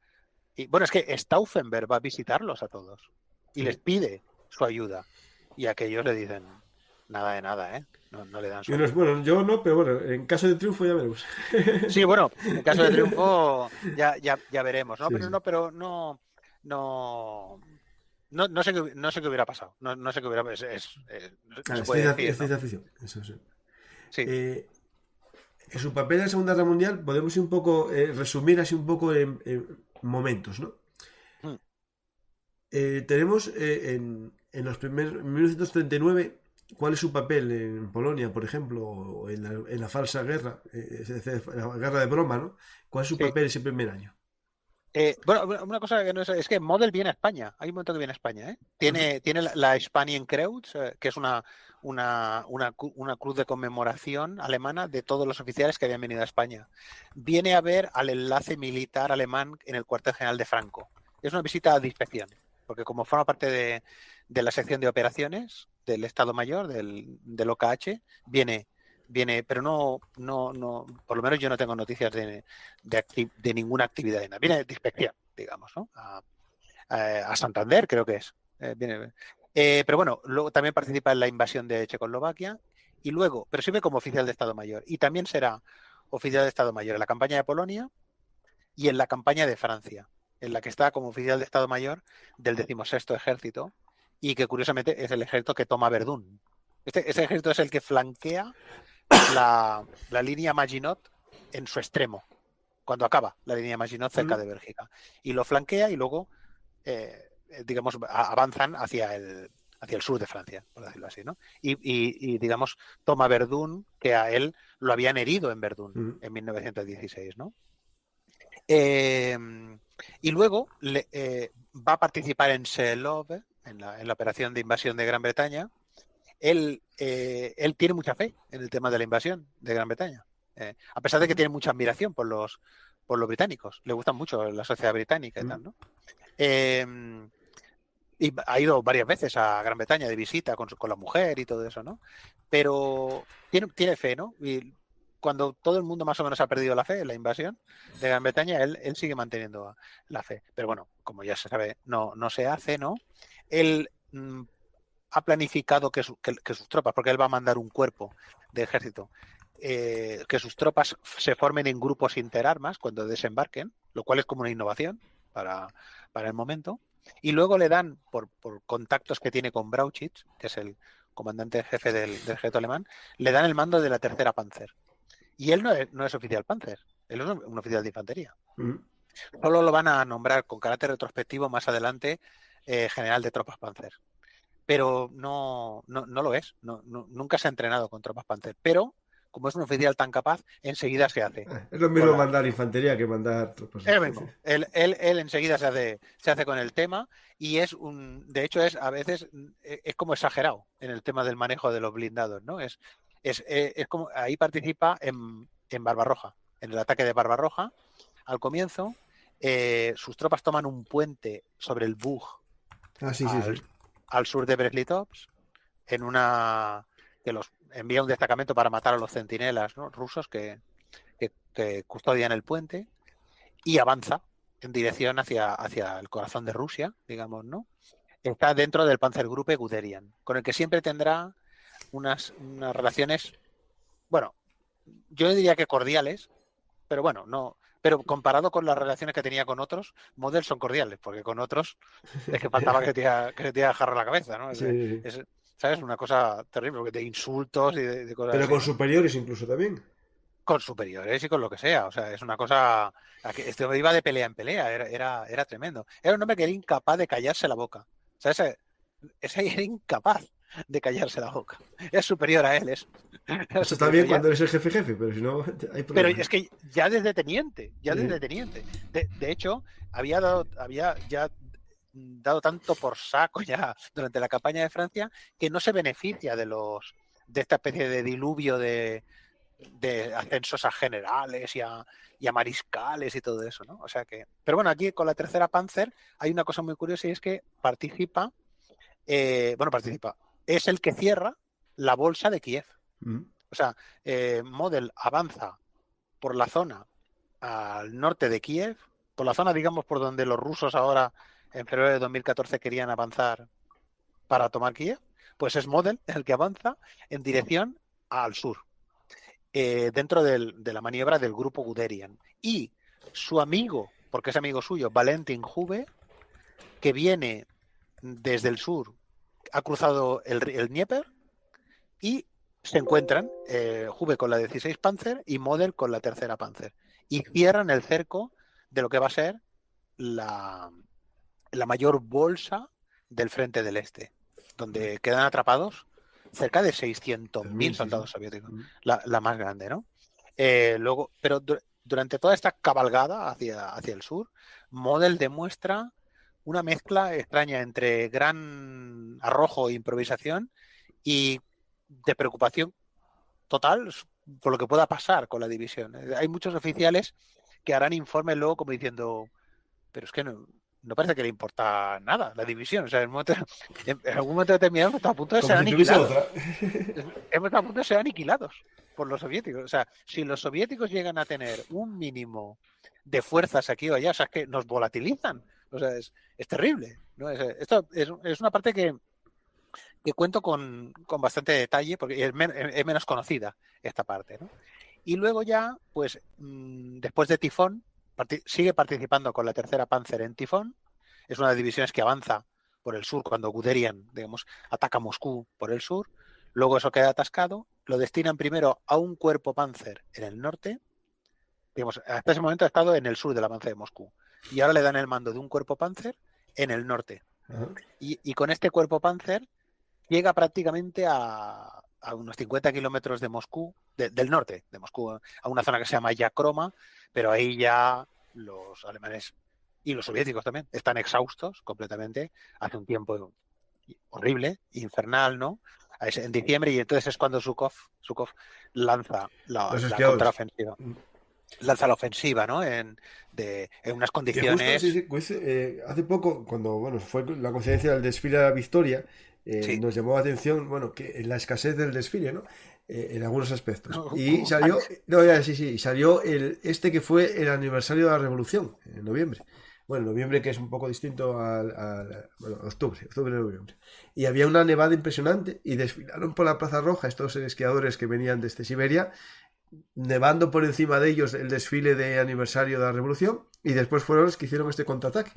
Y bueno, es que Stauffenberg va a visitarlos a todos. Y les pide su ayuda. Y aquellos le dicen, nada de nada, ¿eh? No le dan su ayuda. Bueno, yo no, pero bueno, en caso de triunfo ya veremos. Sí, bueno, en caso de triunfo ya veremos, ¿no? Sí, pero no sé qué hubiera pasado. No sé qué hubiera pasado. Es ciencia ficción, eso sí. Sí. su papel en la Segunda Guerra Mundial podemos un poco resumir así un poco en momentos, ¿no? Mm. Tenemos en los primeros 1939 cuál es su papel en Polonia, por ejemplo, o en la falsa guerra, es decir, la guerra de broma, ¿no? ¿Cuál es su Sí. papel ese primer año? Bueno, una cosa que no es que Model viene a España. Hay un momento que viene a España, ¿eh? Tiene la Spanien-Kreuz, que es una cruz de conmemoración alemana de todos los oficiales que habían venido a España. Viene a ver al enlace militar alemán en el cuartel general de Franco. Es una visita de inspección, porque como forma parte de la sección de operaciones del Estado Mayor, del OKH, viene, pero no, por lo menos yo no tengo noticias de ninguna actividad. Viene de inspección, digamos, ¿no? A Santander, creo que es. Pero bueno, luego también participa en la invasión de Checoslovaquia y luego, pero sirve como oficial de Estado Mayor. Y también será oficial de Estado Mayor en la campaña de Polonia y en la campaña de Francia, en la que está como oficial de Estado Mayor del 16º Ejército y que curiosamente es el ejército que toma Verdún. Ese ejército es el que flanquea la línea Maginot en su extremo, cuando acaba la línea Maginot cerca de Bélgica. Y lo flanquea y luego, digamos, avanzan hacia el sur de Francia, por decirlo así, ¿no? Y digamos, toma Verdún, que a él lo habían herido en Verdún en 1916, ¿no? Y luego va a participar en Seelove, en la operación de invasión de Gran Bretaña. Él tiene mucha fe en el tema de la invasión de Gran Bretaña, a pesar de que tiene mucha admiración por los británicos. Le gustan mucho la sociedad británica y tal, ¿no? Y ha ido varias veces a Gran Bretaña de visita con la mujer y todo eso, ¿no? Pero tiene fe, ¿no? Y cuando todo el mundo más o menos ha perdido la fe en la invasión de Gran Bretaña, él sigue manteniendo la fe. Pero bueno, como ya se sabe, no se hace, ¿no? Él ha planificado que sus tropas, porque él va a mandar un cuerpo de ejército, que sus tropas se formen en grupos interarmas cuando desembarquen, lo cual es como una innovación para el momento. Y luego le dan, por contactos que tiene con Brauchitsch, que es el comandante jefe del ejército alemán, le dan el mando de la tercera Panzer. Y él no es oficial Panzer, él es un oficial de infantería. Solo lo van a nombrar con carácter retrospectivo más adelante general de tropas Panzer. Pero no lo es, nunca se ha entrenado con tropas Panzer. Pero, como es un oficial tan capaz, enseguida se hace. Es lo mismo mandar infantería que mandar tropas. Es lo mismo. Él enseguida se hace con el tema y de hecho a veces es como exagerado en el tema del manejo de los blindados, ¿no? Es como ahí participa en Barbarroja, en el ataque de Barbarroja. Al comienzo, sus tropas toman un puente sobre el Bug al sur de Brest-Litovsk, que los envía un destacamento para matar a los centinelas, ¿no?, rusos que custodian el puente, y avanza en dirección hacia el corazón de Rusia, digamos, ¿no? Está dentro del Panzergruppe Guderian, con el que siempre tendrá unas relaciones, bueno, yo diría que cordiales, pero bueno, no. Pero comparado con las relaciones que tenía con otros, Model son cordiales, porque con otros es que faltaba que se te jarra la cabeza, ¿no? Sí. ¿Sabes? Una cosa terrible, porque de insultos y de cosas Pero así, con ¿no? superiores incluso también. Con superiores y con lo que sea. O sea, es una cosa. Este hombre iba de pelea en pelea, era tremendo. Era un hombre que era incapaz de callarse la boca. O sea, ese era incapaz de callarse la boca. Es superior a él. Eso está bien cuando eres el jefe, pero si no, hay pero problemas. es que ya desde teniente. De hecho, había ya dado tanto por saco ya durante la campaña de Francia que no se beneficia de esta especie de diluvio de ascensos a generales y a mariscales y todo eso, ¿no? O sea que, pero bueno, aquí con la tercera Panzer hay una cosa muy curiosa y es que participa, es el que cierra la bolsa de Kiev. O sea, Model avanza por la zona al norte de Kiev, por la zona, digamos, por donde los rusos ahora en febrero de 2014 querían avanzar para tomar Kiev, pues es Model el que avanza en dirección al sur, dentro de la maniobra del grupo Guderian. Y su amigo, porque es amigo suyo, Valentin Hube, que viene desde el sur, ha cruzado el Dnieper y se encuentran Hube con la 16 Panzer y Model con la tercera Panzer. Y cierran el cerco de lo que va a ser la mayor bolsa del frente del este, donde quedan atrapados cerca de 600.000 soldados soviéticos, la más grande, ¿no? Luego, pero durante toda esta cabalgada hacia el sur, Model demuestra una mezcla extraña entre gran arrojo e improvisación y de preocupación total por lo que pueda pasar con la división. Hay muchos oficiales que harán informes luego como diciendo, pero es que no parece que le importa nada la división. O sea, en algún momento determinado hemos estado a punto de ser aniquilados. Hemos estado a punto de ser aniquilados por los soviéticos. O sea, si los soviéticos llegan a tener un mínimo de fuerzas aquí o allá, o sea, es que nos volatilizan. O sea, es terrible, ¿no? Esto es una parte que cuento con bastante detalle porque es menos conocida esta parte, ¿no? Y luego ya, pues, después de Tifón, sigue participando con la tercera Panzer en Tifón. Es una de las divisiones que avanza por el sur cuando Guderian, digamos, ataca Moscú por el sur. Luego eso queda atascado. Lo destinan primero a un cuerpo Panzer en el norte. Digamos, hasta ese momento ha estado en el sur del avance de Moscú. Y ahora le dan el mando de un cuerpo Panzer en el norte. Y con este cuerpo Panzer llega prácticamente a unos 50 kilómetros de Moscú, del norte de Moscú, a una zona que se llama Yakroma, pero ahí ya los alemanes y los soviéticos también están exhaustos completamente. Hace un tiempo horrible, infernal, ¿no? En diciembre, y entonces es cuando Zhukov lanza la contraofensiva. Lanza la ofensiva, ¿no? En unas condiciones. Justo, hace poco, cuando fue la coincidencia del desfile de la Victoria, nos llamó la atención, que la escasez del desfile, ¿no? En algunos aspectos. Y salió, salió este que fue el aniversario de la Revolución, en noviembre. Bueno, noviembre, que es un poco distinto octubre, noviembre. Y había una nevada impresionante y desfilaron por la Plaza Roja estos esquiadores que venían desde Siberia, nevando por encima de ellos el desfile de aniversario de la Revolución, y después fueron los que hicieron este contraataque.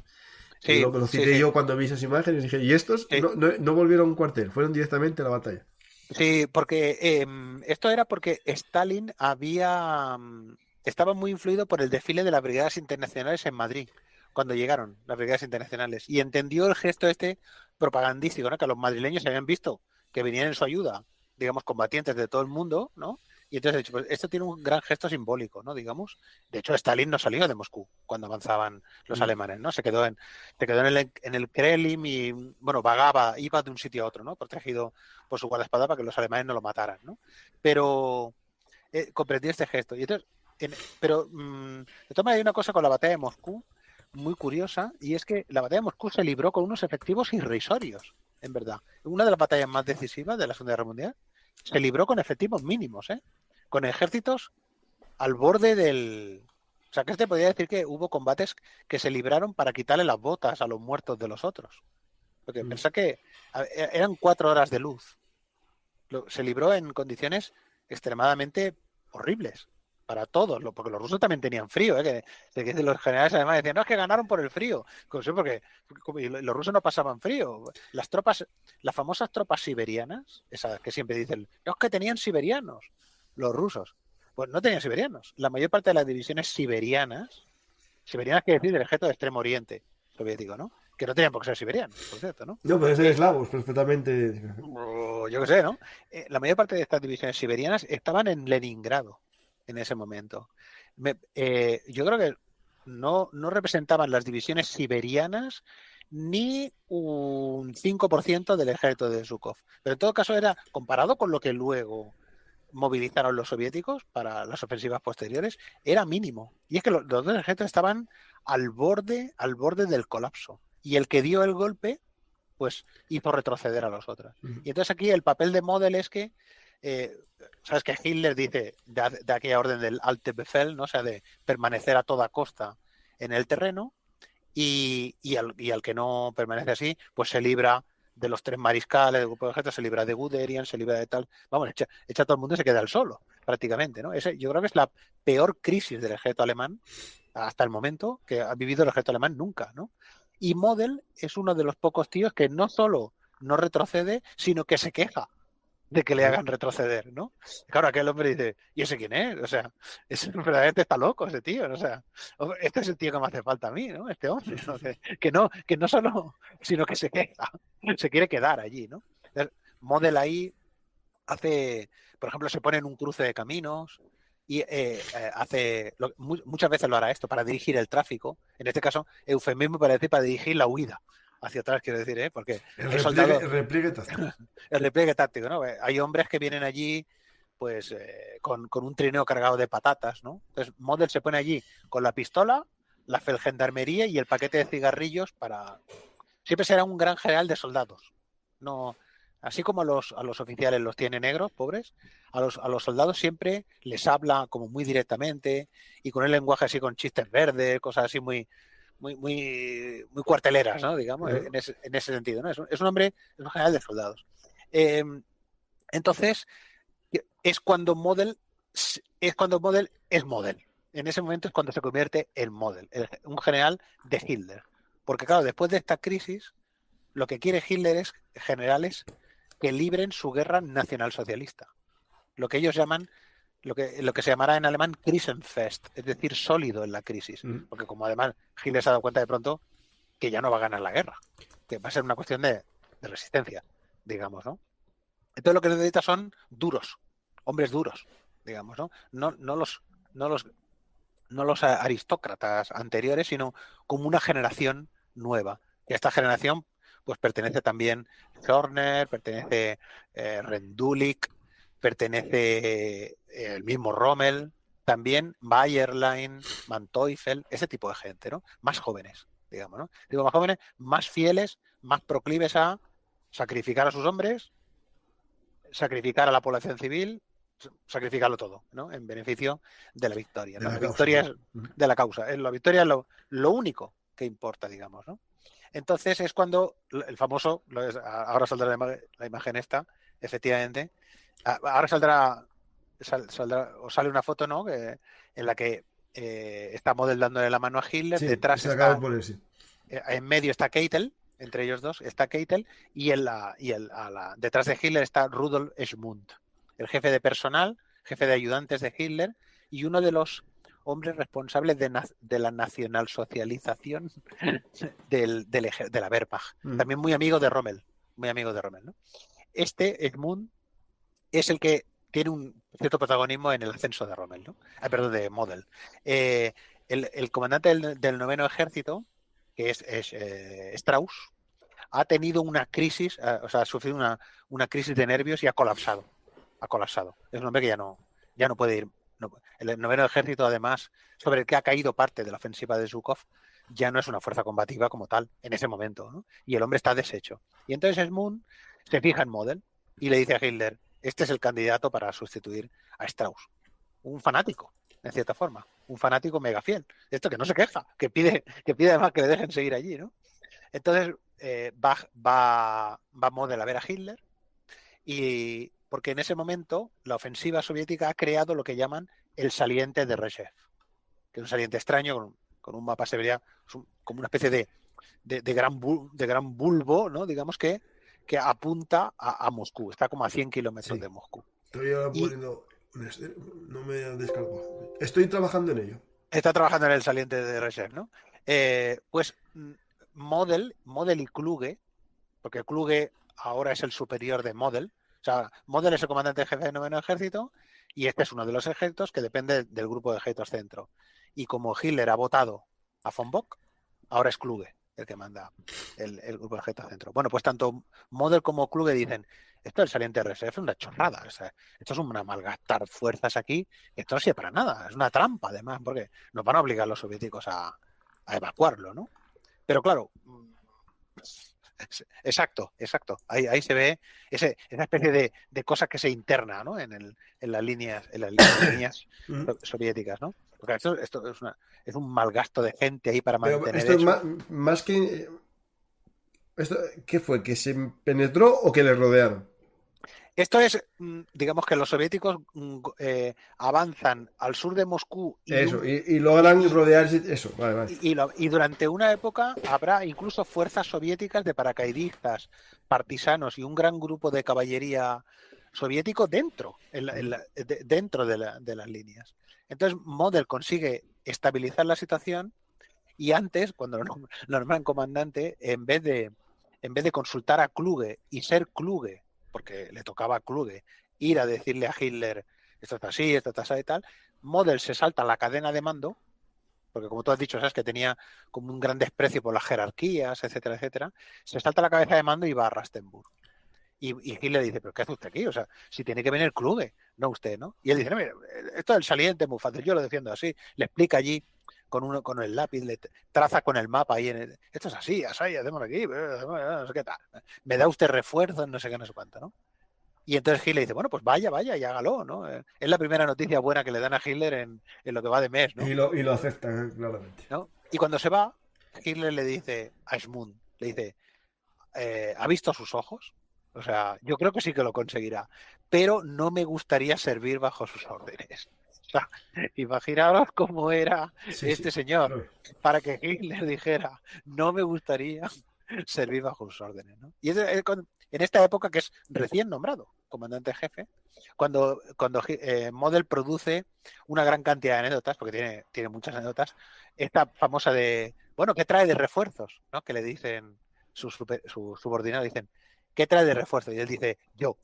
Sí, lo cité yo cuando vi esas imágenes y dije, y estos no volvieron a un cuartel, fueron directamente a la batalla. Sí, porque esto era porque Stalin estaba muy influido por el desfile de las brigadas internacionales en Madrid, cuando llegaron las brigadas internacionales, y entendió el gesto propagandístico, ¿no? Que los madrileños se habían visto que venían en su ayuda, digamos, combatientes de todo el mundo, ¿no? Y entonces he dicho, pues esto tiene un gran gesto simbólico, ¿no? Digamos. De hecho, Stalin no salió de Moscú cuando avanzaban los alemanes, ¿no? Se quedó en el Kremlin y, vagaba, iba de un sitio a otro, ¿no? Protegido por su guardaespaldas para que los alemanes no lo mataran, ¿no? Pero comprendió este gesto. Y entonces, de todas maneras, hay una cosa con la batalla de Moscú muy curiosa, y es que la batalla de Moscú se libró con unos efectivos irrisorios, en verdad. Una de las batallas más decisivas de la Segunda Guerra Mundial se libró con efectivos mínimos, con ejércitos al borde del... O sea, que podría decir que hubo combates que se libraron para quitarle las botas a los muertos de los otros. Porque pensá que eran 4 horas de luz. Se libró en condiciones extremadamente horribles para todos, porque los rusos también tenían frío, que los generales además decían, no, es que ganaron por el frío, porque los rusos no pasaban frío. Las famosas tropas siberianas, esas que siempre dicen, no, es que tenían siberianos, los rusos, pues no tenían siberianos. La mayor parte de las divisiones siberianas quiere decir del ejército de Extremo Oriente soviético, ¿no? Que no tenían por qué ser siberianos, por cierto, ¿no? No, pueden ser eslavos, perfectamente. Yo qué sé, ¿no? La mayor parte de estas divisiones siberianas estaban en Leningrado en ese momento. Yo creo que no representaban las divisiones siberianas ni un 5% del ejército de Zhukov. Pero en todo caso era, comparado con lo que luego movilizaron los soviéticos para las ofensivas posteriores, era mínimo. Y es que los dos ejércitos estaban al borde del colapso. Y el que dio el golpe, pues hizo retroceder a los otros. Y entonces aquí el papel de Model es que sabes que Hitler dice de aquella orden del Alte Befehl, ¿no? O sea, de permanecer a toda costa en el terreno, y al que no permanece así, pues se libra de los 3 mariscales del grupo de ejército, se libra de Guderian, se libra de tal, vamos, echa a todo el mundo y se queda al solo, prácticamente, ¿no? Yo creo que es la peor crisis del ejército alemán hasta el momento que ha vivido el ejército alemán nunca, ¿no? Y Model es uno de los pocos tíos que no solo no retrocede, sino que se queja de que le hagan retroceder, ¿no? Claro, aquel hombre dice, ¿y ese quién es? O sea, verdaderamente está loco ese tío, ¿no? O sea, este es el tío que me hace falta a mí, ¿no? Este hombre, ¿no? Que no solo, sino que se queda, se quiere quedar allí, ¿no? Entonces, Model ahí hace, por ejemplo, se pone en un cruce de caminos y muchas veces lo hará esto para dirigir el tráfico, en este caso, eufemismo para decir para dirigir la huida hacia atrás, quiero decir, ¿eh? Porque el repliegue táctico. El repliegue táctico, ¿no? Hay hombres que vienen allí pues con un trineo cargado de patatas, ¿no? Entonces Model se pone allí con la pistola, la felgendarmería y el paquete de cigarrillos para... Siempre será un gran general de soldados. No, así como a los oficiales los tiene negros, pobres, a los soldados siempre les habla como muy directamente y con el lenguaje así con chistes verdes, cosas así muy cuarteleras, ¿no? Digamos, en ese sentido, ¿no? Es un hombre, es un general de soldados. Entonces, es cuando Model es Model. En ese momento es cuando se convierte en Model, un general de Hitler. Porque claro, después de esta crisis, lo que quiere Hitler es generales que libren su guerra nacionalsocialista. Lo que ellos llaman, lo que se llamará en alemán Krisenfest, es decir, sólido en la crisis. Porque como además Hitler se ha dado cuenta de pronto que ya no va a ganar la guerra, que va a ser una cuestión de resistencia, digamos, ¿no? Entonces lo que necesita son duros, hombres duros, digamos, ¿no? No los aristócratas anteriores, sino como una generación nueva. Y a esta generación pues pertenece también Zorner, pertenece Rendulic, pertenece el mismo Rommel, también Bayerlein, Manteuffel, ese tipo de gente, ¿no? Más jóvenes, digamos, ¿no? Digo, más jóvenes, más fieles, más proclives a sacrificar a sus hombres, sacrificar a la población civil, sacrificarlo todo, ¿no? En beneficio de la victoria, ¿no? La victoria es de la causa. La victoria es lo único que importa, digamos, ¿no? Entonces es cuando el famoso, ahora saldrá la imagen esta, efectivamente, ahora saldrá o sale una foto, ¿no? En la que está Model dándole la mano a Hitler, sí, detrás está, en medio está Keitel, entre ellos dos está Keitel, y detrás de Hitler está Rudolf Schmund, el jefe de personal, jefe de ayudantes de Hitler y uno de los hombres responsables de la nacionalsocialización de la Wehrmacht. También muy amigo de Rommel, ¿no? Este Schmund es el que tiene un cierto protagonismo en el ascenso de Rommel, ¿no? Perdón, de Model. El comandante del 9º ejército, que es Strauss, ha tenido una crisis, o sea, ha sufrido una crisis de nervios y ha colapsado. Es un hombre que ya no puede ir. El 9º ejército, además, sobre el que ha caído parte de la ofensiva de Zhukov, ya no es una fuerza combativa como tal en ese momento, ¿no? Y el hombre está deshecho. Y entonces Schmund se fija en Model y le dice a Hitler, este es el candidato para sustituir a Strauss. Un fanático, en cierta forma. Un fanático mega fiel. Esto que no se queja, que pide además que le dejen seguir allí, ¿no? Entonces va Model a ver a Hitler y porque en ese momento la ofensiva soviética ha creado lo que llaman el saliente de Reshchev, que es un saliente extraño con un mapa, se vería como una especie de gran bulbo, ¿no? Digamos que apunta a Moscú, está como a 100 kilómetros de Moscú. Estoy ahora poniendo... No me descargo. Estoy trabajando en ello. Está trabajando en el saliente de Reshchev, ¿no? Pues Model y Kluge, porque Kluge ahora es el superior de Model. O sea, Model es el comandante jefe del 9º ejército y este es uno de los ejércitos que depende del grupo de ejércitos centro. Y como Hitler ha votado a von Bock, ahora es Kluge el que manda el grupo de ejércitos centro. Bueno, pues tanto Model como Kluge dicen, esto del saliente de reserva es una chorrada, o sea, esto es una malgastar fuerzas aquí, esto no sirve para nada, es una trampa además, porque nos van a obligar los soviéticos a evacuarlo, ¿no? Pero claro, exacto. Ahí se ve esa especie de cosa que se interna, ¿no? En las líneas soviéticas, ¿no? Porque esto es un malgasto de gente ahí para mantener. Pero esto es más que esto, ¿qué fue? ¿Que se penetró o que le rodearon? Esto es, digamos que los soviéticos avanzan al sur de Moscú y logran rodearse eso. Vale. Y durante una época habrá incluso fuerzas soviéticas de paracaidistas, partisanos y un gran grupo de caballería soviético dentro, dentro de las líneas. Entonces Model consigue estabilizar la situación y antes, cuando lo nombran comandante, en vez de consultar a Kluge y ser Kluge, porque le tocaba a Kluge ir a decirle a Hitler esto está así, esto está así y tal, Model se salta la cadena de mando, porque como tú has dicho, sabes que tenía como un gran desprecio por las jerarquías, etcétera, etcétera, se salta la cabeza de mando y va a Rastenburg. Y Hitler dice, ¿pero qué hace usted aquí? O sea, si tiene que venir Kluge, no usted, ¿no? Y él dice, no, mire, esto del saliente es muy fácil, yo lo defiendo así. Le explica allí con el lápiz, le traza con el mapa ahí. Esto es así, hacemos aquí, no sé qué tal. Me da usted refuerzos, no sé qué, no sé cuánto, ¿no? Y entonces Hitler dice, bueno, pues vaya y hágalo, ¿no? Es la primera noticia buena que le dan a Hitler en lo que va de mes, ¿no? Y lo acepta, claramente. ¿No? Y cuando se va, Hitler le dice a Schmund, le dice, ¿ha visto sus ojos? O sea, yo creo que sí que lo conseguirá, pero no me gustaría servir bajo sus órdenes. O sea, imaginaros cómo era este señor para que Hitler dijera, no me gustaría servir bajo sus órdenes, ¿no? Y en esta época que es recién nombrado comandante jefe, cuando Model produce una gran cantidad de anécdotas, porque tiene muchas anécdotas, esta famosa de, bueno, ¿qué trae de refuerzos? ¿No? Que le dicen sus subordinados, dicen, ¿qué trae de refuerzo? Y él dice, yo,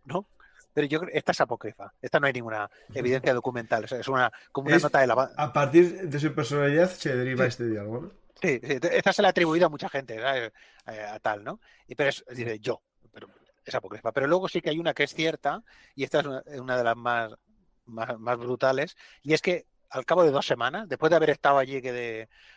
¿no? Pero yo creo esta es apócrifa. Esta no hay ninguna evidencia documental. Es como una nota de la... A partir de su personalidad se deriva este diálogo, ¿no? Sí, esta se le ha atribuido a mucha gente, a tal, ¿no? Pero dice yo, pero es apócrifa. Pero luego sí que hay una que es cierta, y esta es una de las más brutales, y es que al cabo de 2 semanas, después de haber estado allí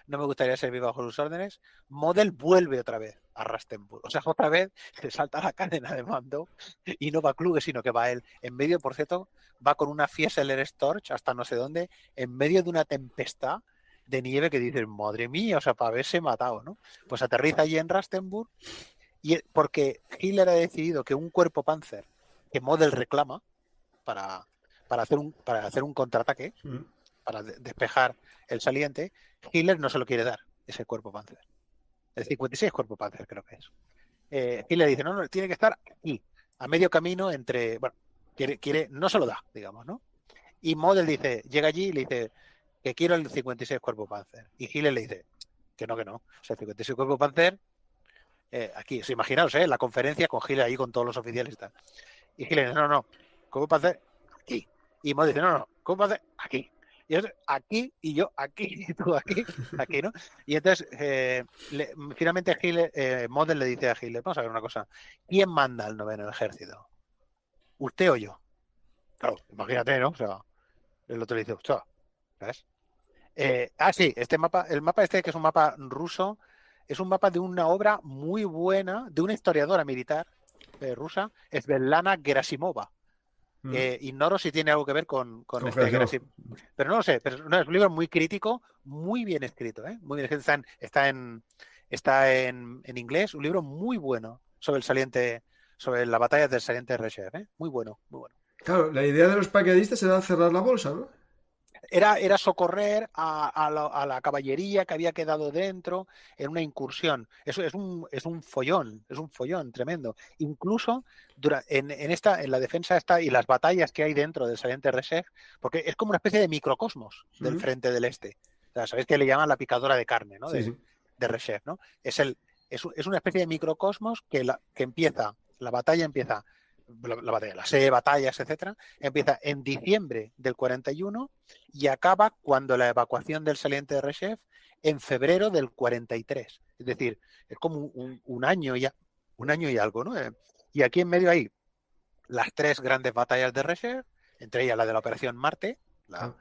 no me gustaría servir bajo sus órdenes, Model vuelve otra vez a Rastenburg. O sea, otra vez se salta la cadena de mando y no va Kluge, sino que va él. En medio, por cierto, va con una Fieseler Storch hasta no sé dónde, en medio de una tempestad de nieve que dices, madre mía, o sea, para haberse matado, ¿no? Pues aterriza allí en Rastenburg porque Hitler ha decidido que un cuerpo Panzer que Model reclama para hacer un contraataque, para despejar el saliente, Hitler no se lo quiere dar, ese cuerpo Panzer. El 56 cuerpo Panzer creo que es. Hitler dice, no, tiene que estar aquí, a medio camino entre, bueno, quiere, no se lo da, digamos, ¿no? Y Model llega allí y le dice que quiero el 56 cuerpo Panzer. Y Hitler le dice que no. O sea, el 56 cuerpo Panzer, aquí, o sea, imaginaos, la conferencia con Hitler ahí con todos los oficiales y tal. Y Hitler dice, no, cuerpo Panzer, aquí. Y Model dice, no, cuerpo Panzer, aquí. Y yo aquí, y yo aquí, y tú aquí, ¿no? Y entonces, finalmente Model le dice a Hitler, vamos a ver una cosa, ¿quién manda el 9º ejército? ¿Usted o yo? Claro, imagínate, ¿no? O sea, el otro le dice, ostras, ¿sabes? Sí, el mapa que es un mapa ruso, es un mapa de una obra muy buena, de una historiadora militar rusa, Svetlana Gerasimova. Ignoro si tiene algo que ver con este Gerasimov. Pero no lo sé, pero no, es un libro muy crítico, muy bien escrito, muy bien escrito. Está en inglés, un libro muy bueno sobre la batalla del saliente de Reshev, muy bueno, muy bueno. Claro, la idea de los paracaidistas era cerrar la bolsa, ¿no? Era socorrer a la caballería que había quedado dentro en una incursión. Eso es un follón tremendo. Incluso en la defensa y las batallas que hay dentro del saliente Reshev, porque es como una especie de microcosmos del frente del este. O sea, sabéis que le llaman la picadora de carne, ¿no? Sí. De Reshev, ¿no? Es una especie de microcosmos que la batalla empieza. Las 6 batallas, etcétera, empieza en diciembre del 41 y acaba cuando la evacuación del saliente de Reshev en febrero del 43. Es decir, es como un año y algo, ¿no? Y aquí en medio hay las 3 grandes batallas de Reshev, entre ellas la de la Operación Marte, la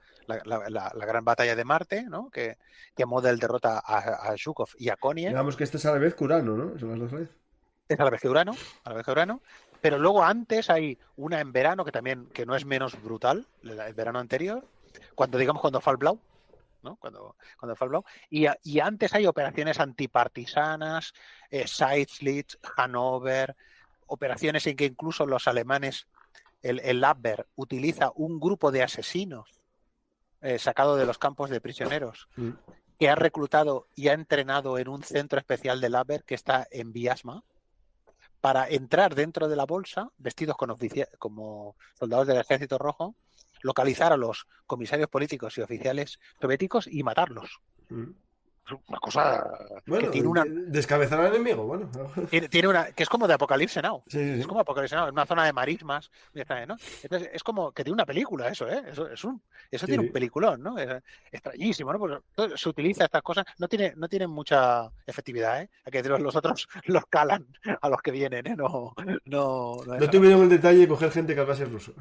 gran batalla de Marte, ¿no? Que Model derrota a Zhukov y a Koniev. Digamos que esta es a la vez Curano, ¿no? Son las dos veces. Es a la vez que Urano, pero luego antes hay una en verano que no es menos brutal, el verano anterior, cuando fue al Blau, ¿no? Cuando fue al Blau, y antes hay operaciones antipartisanas, Seydlitz, Hannover, operaciones en que incluso los alemanes, el Abwehr, utiliza un grupo de asesinos sacado de los campos de prisioneros, que ha reclutado y ha entrenado en un centro especial del Abwehr que está en Biasma, para entrar dentro de la bolsa, vestidos como soldados del Ejército Rojo, localizar a los comisarios políticos y oficiales soviéticos y matarlos. Mm. Es una cosa que Bueno, tiene una, descabezar al enemigo, bueno. tiene una, que es como de Apocalipse Now. Sí, sí, Es sí. como Apocalipse Now, en una zona de marismas, ¿no? Entonces es como que tiene una película eso, ¿eh? Eso Sí, tiene un sí. peliculón, ¿no? Es extrañísimo, ¿no? Porque se utiliza estas cosas, no tienen mucha efectividad, ¿eh? Hay que decirlo, los otros los calan a los que vienen, ¿eh? No No dejan, ¿no? tuvieron el detalle de coger gente que hablase ruso.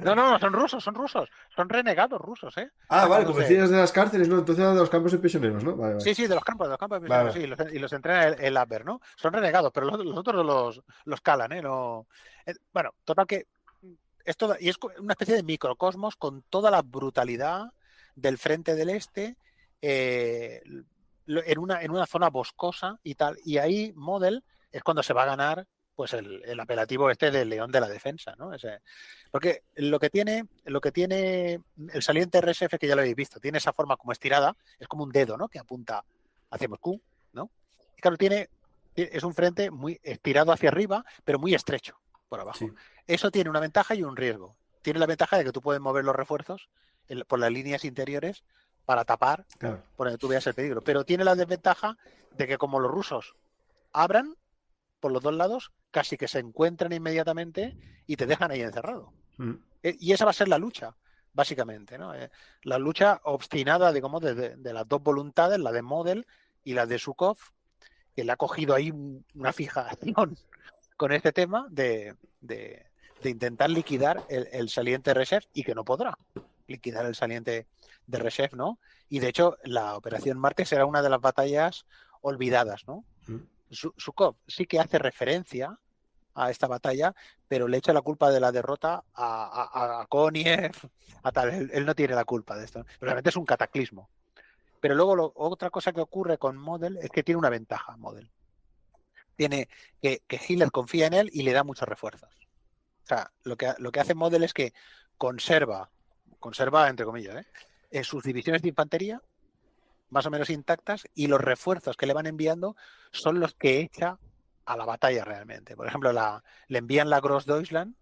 No, son renegados rusos, ¿eh? Ah, vale, Sacados como de, decías de las cárceles, ¿no? Entonces era de los campos de prisioneros, ¿no? Vale, vale. sí, de los campos de Vale, prisioneros, sí, vale. y los entrena el Abwehr, ¿no? Son renegados, pero los otros los calan, ¿eh? No, bueno, total que y es una especie de microcosmos con toda la brutalidad del frente del este eh, en una zona boscosa y tal. Y ahí Model es cuando se va a ganar pues el apelativo este del León de la Defensa, ¿no? Porque lo que tiene el saliente RSF, que ya lo habéis visto, tiene esa forma como estirada, es como un dedo, ¿no? Que apunta hacia Moscú, ¿no? Y claro, es un frente muy estirado hacia arriba, pero muy estrecho por abajo. Sí, Eso tiene una ventaja y un riesgo. Tiene la ventaja de que tú puedes mover los refuerzos por las líneas interiores para tapar claro. por donde tú veas el peligro. Pero tiene la desventaja de que como los rusos abran por los dos lados, casi que se encuentran inmediatamente y te dejan ahí encerrado. Mm. Y esa va a ser la lucha, básicamente, ¿no? La lucha obstinada, digamos, de las dos voluntades, la de Model y la de Zhukov, que le ha cogido ahí una fijación con este tema de intentar liquidar el saliente Reserve y que no podrá liquidar el saliente de Reserve, ¿no? Y de hecho, la Operación Marte será una de las batallas olvidadas, ¿no? Mm. Zhukov sí que hace referencia a esta batalla, pero le echa la culpa de la derrota a Koniev, a tal. Él no tiene la culpa de esto. Realmente es un cataclismo. Pero luego otra cosa que ocurre con Model es que tiene una ventaja, Model. Tiene que Hitler confía en él y le da muchos refuerzos. O sea, lo que hace Model es que conserva entre comillas, sus divisiones de infantería más o menos intactas y los refuerzos que le van enviando son los que echa a la batalla realmente. Por ejemplo, le envían la Großdeutschland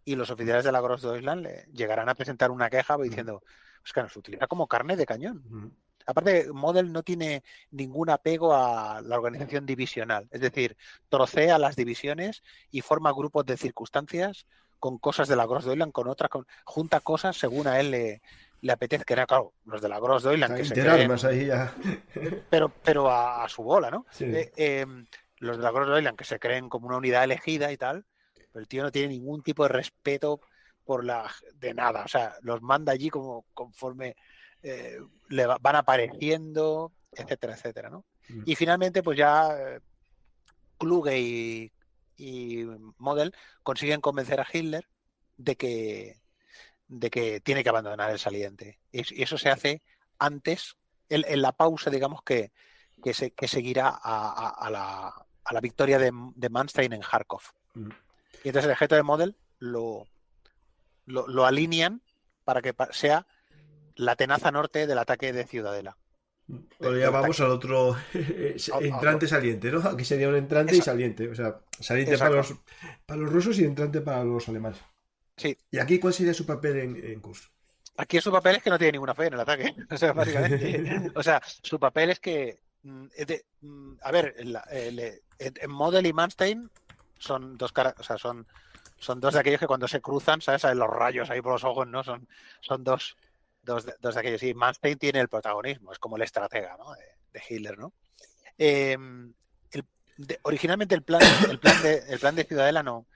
y los oficiales de la Großdeutschland le llegarán a presentar una queja diciendo es que nos utiliza como carne de cañón. Aparte, Model no tiene ningún apego a la organización divisional, es decir, trocea las divisiones y forma grupos de circunstancias con cosas de la Großdeutschland, con otras, junta cosas según a él le apetezca. Claro, los de la Großdeutschland que se Interarmas creen, ahí ya. pero a su bola, ¿no? Sí. Los de la Großdeutschland que se creen como una unidad elegida y tal, pero el tío no tiene ningún tipo de respeto de nada, o sea, los manda allí como conforme van apareciendo, etcétera, etcétera, ¿no? Y finalmente, pues ya Kluge y Model consiguen convencer a Hitler de que tiene que abandonar el saliente. Y eso se hace antes, en la pausa, digamos, que seguirá a la victoria de Manstein en Kharkov. Y entonces el ejército de Model lo alinean para que sea la tenaza norte del ataque de Ciudadela. Pero ya vamos al otro entrante-saliente, ¿no? Aquí sería un entrante y saliente. O sea, saliente para los rusos y entrante para los alemanes. Sí. ¿Y aquí cuál sería su papel en Kursk? Aquí su papel es que no tiene ninguna fe en el ataque. O sea, básicamente. O sea, su papel es que. A ver, en Model y Manstein son dos caras. O sea, son dos de aquellos que cuando se cruzan, ¿sabes? Los rayos ahí por los ojos, ¿no? Son dos de aquellos. Y Manstein tiene el protagonismo, es como el estratega, ¿no? De Hitler, ¿no? Originalmente el plan de Ciudadela no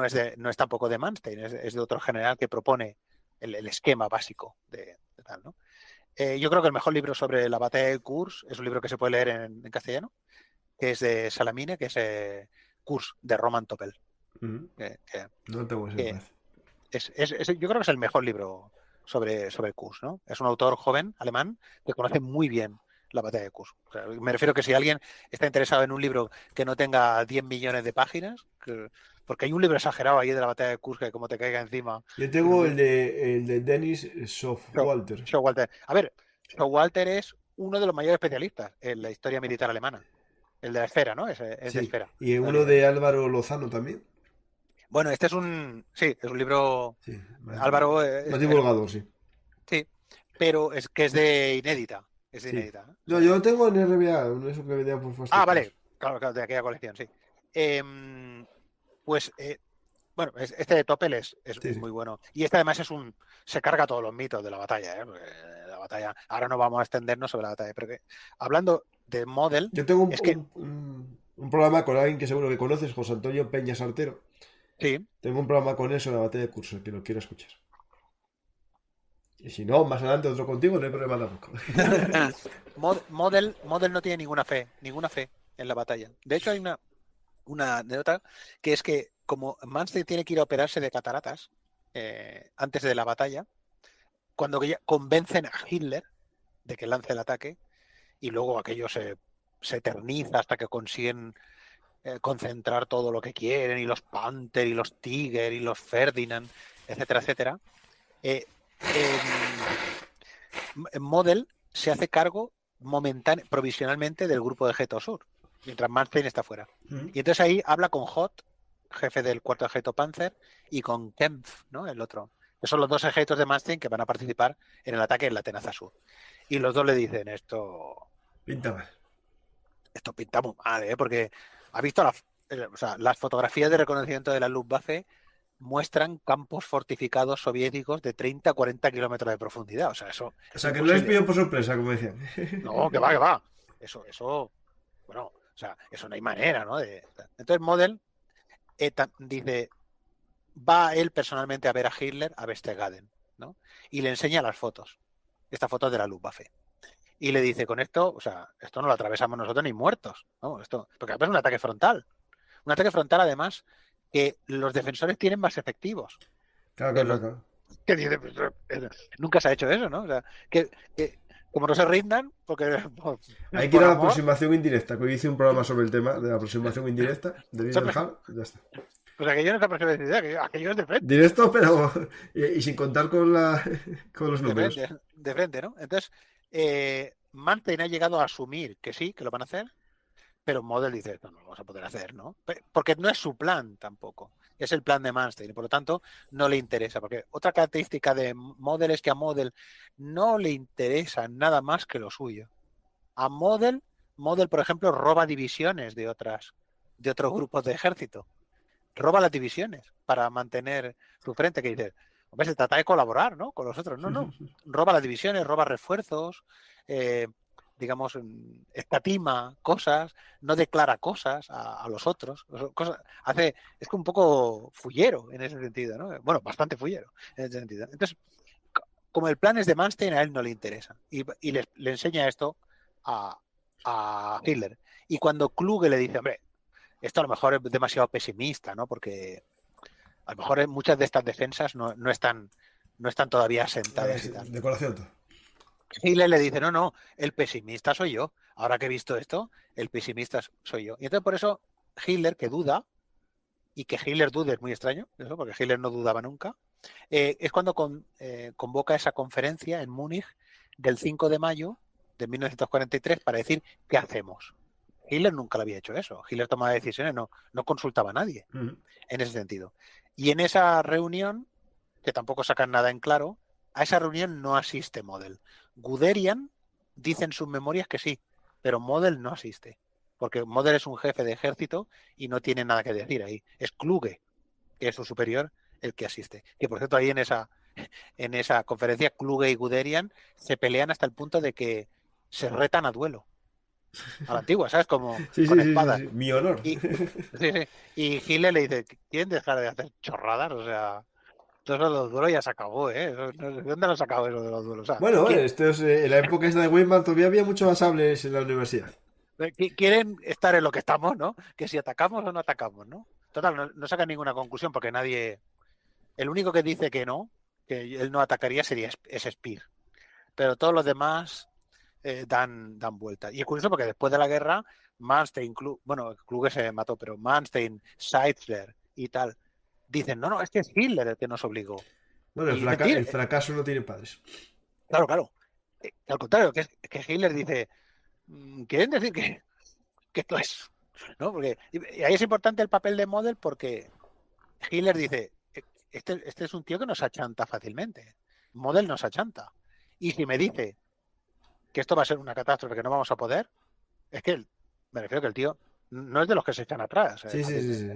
es tampoco de Manstein, es de otro general que propone el esquema básico de tal, ¿no? Yo creo que el mejor libro sobre la batalla de Kursk es un libro que se puede leer en castellano, que es de Salamine, que es Kursk, de Roman Topel. No tengo ese yo creo que es el mejor libro sobre Kursk, ¿no? Es un autor joven, alemán, que conoce muy bien la batalla de Kursk. O sea, me refiero que si alguien está interesado en un libro que no tenga 10 millones de páginas, porque hay un libro exagerado ahí de la batalla de Kursk que como te caiga encima. Yo tengo el de Dennis Showalter. Showalter. A ver, Showalter es uno de los mayores especialistas en la historia militar alemana. El de la esfera, ¿no? Es de Sí. esfera. Y Vale, uno vale. de Álvaro Lozano también. Bueno, este es un... Sí, es un libro... Sí, Álvaro, más divulgador, sí. sí, pero es que es de inédita. Es de Sí. inédita, ¿eh? O No, sea, yo lo tengo en RBA, eso que vendía por Faster Press. vale. Claro, claro, de aquella colección, sí. Pues, bueno, este de Topel es Sí, sí. muy bueno. Y este además se carga todos los mitos de la batalla, ¿eh? Porque la batalla, ahora no vamos a extendernos sobre la batalla, pero hablando de Model, Yo tengo es que, un programa con alguien que seguro que conoces, José Antonio Peña Sartero. sí, Tengo un programa con eso en la batalla de curso, que lo quiero escuchar. Y si no, más adelante otro contigo, no hay problema tampoco. Model no tiene ninguna fe en la batalla. De hecho, hay una anécdota que es que como Manstein tiene que ir a operarse de cataratas antes de la batalla, cuando ya convencen a Hitler de que lance el ataque y luego aquello se eterniza hasta que consiguen concentrar todo lo que quieren y los Panther y los Tiger y los Ferdinand, etcétera, etcétera. Eh, Model se hace cargo provisionalmente del grupo de Geto Sur, mientras Manstein está fuera. Y entonces ahí habla con Hot, jefe del cuarto ejército Panzer, y con Kempf, ¿no? El otro. Que son los dos ejércitos de Manstein que van a participar en el ataque en la Tenaza Sur. Y los dos le dicen, Pinta mal. esto pinta muy mal, ¿eh? Porque ha visto o sea, las fotografías de reconocimiento de la Luftwaffe muestran campos fortificados soviéticos de 30 a 40 kilómetros de profundidad. O sea, eso O es sea, que no les imposible. pillo por sorpresa, como decían. No, que va, que va. Bueno, o sea, eso no hay manera, ¿no? Entonces Model dice, va él personalmente a ver a Hitler a Westergaden, ¿no? Y le enseña las fotos, estas fotos de la Luftwaffe. Y le dice, con esto, o sea, esto no lo atravesamos nosotros ni muertos, ¿no? Porque es un ataque frontal. Un ataque frontal, además, que los defensores tienen más efectivos. Claro, Que, claro, los, claro. que dice, pues, nunca se ha hecho eso, ¿no? O sea, que como no se rindan, porque Hay que ir por a la amor, aproximación indirecta, que hoy hice un programa sobre el tema de la aproximación indirecta de Lidenhall, ya está. pues aquello no es aproximación, aquello es de frente. Directo, pero y sin contar con con los números. De frente, ¿no? Entonces, Manstein ha llegado a asumir que sí, que lo van a hacer, pero Model dice, no, no lo vamos a poder hacer, ¿no? Porque no es su plan tampoco, es el plan de Manstein y por lo tanto no le interesa, porque otra característica de Model es que a Model no le interesa nada más que lo suyo. A Model, por ejemplo, roba divisiones de otros grupos de ejército, roba las divisiones para mantener su frente, que dice, hombre, se trata de colaborar, ¿no? Con los otros, no, roba las divisiones, roba refuerzos, digamos, escatima cosas, no declara cosas a los otros, es que un poco fullero en ese sentido, ¿no? Bueno, bastante fullero en ese sentido. Entonces, como el plan es de Manstein, a él no le interesa y le enseña esto a Hitler. Y cuando Kluge le dice, hombre, esto a lo mejor es demasiado pesimista, ¿no? Porque a lo mejor muchas de estas defensas no están todavía asentadas y tal. Decoración todo. Hitler le dice, no, el pesimista soy yo. Ahora que he visto esto, el pesimista soy yo. Y entonces por eso Hitler, que duda, y que Hitler dude es muy extraño, eso, porque Hitler no dudaba nunca, es cuando convoca esa conferencia en Múnich del 5 de mayo de 1943 para decir qué hacemos. Hitler nunca lo había hecho eso. Hitler tomaba decisiones, no consultaba a nadie en ese sentido. Y en esa reunión, que tampoco sacan nada en claro, a esa reunión no asiste Model. Guderian dice en sus memorias que sí, pero Model no asiste, porque Model es un jefe de ejército y no tiene nada que decir ahí. Es Kluge, que es su superior, el que asiste. Que por cierto, ahí en esa conferencia, Kluge y Guderian se pelean hasta el punto de que se retan a duelo. A la antigua, ¿sabes? Como sí, con sí, espadas. sí. Mi honor. Y Hitler le dice, ¿quieren dejar de hacer chorradas? O sea, todos los duelos ya se acabó, ¿eh? ¿De dónde lo sacado eso de los duelos? O sea, Bueno, esto es, en la época esta de Weimar todavía había muchos sables en la universidad. quieren estar en lo que estamos, ¿no? Que si atacamos o no atacamos, ¿no? Total, no sacan ninguna conclusión porque nadie... El único que dice que no, que él no atacaría es Speer. Pero todos los demás dan vueltas. Y es curioso porque después de la guerra, Manstein, Kluge se mató, pero Manstein, Seidler y tal, dicen, no, es que es Hitler el que nos obligó. Bueno, Y el fracaso no tiene padres. Claro. Al contrario, que Hitler dice, ¿quieren decir que esto es, ¿no? Porque y ahí es importante el papel de Model porque Hitler dice, este es un tío que nos achanta fácilmente. Model nos achanta. Y si me dice que esto va a ser una catástrofe, que no vamos a poder, es que me refiero que el tío no es de los que se echan atrás. Sí, sí, sí, sí.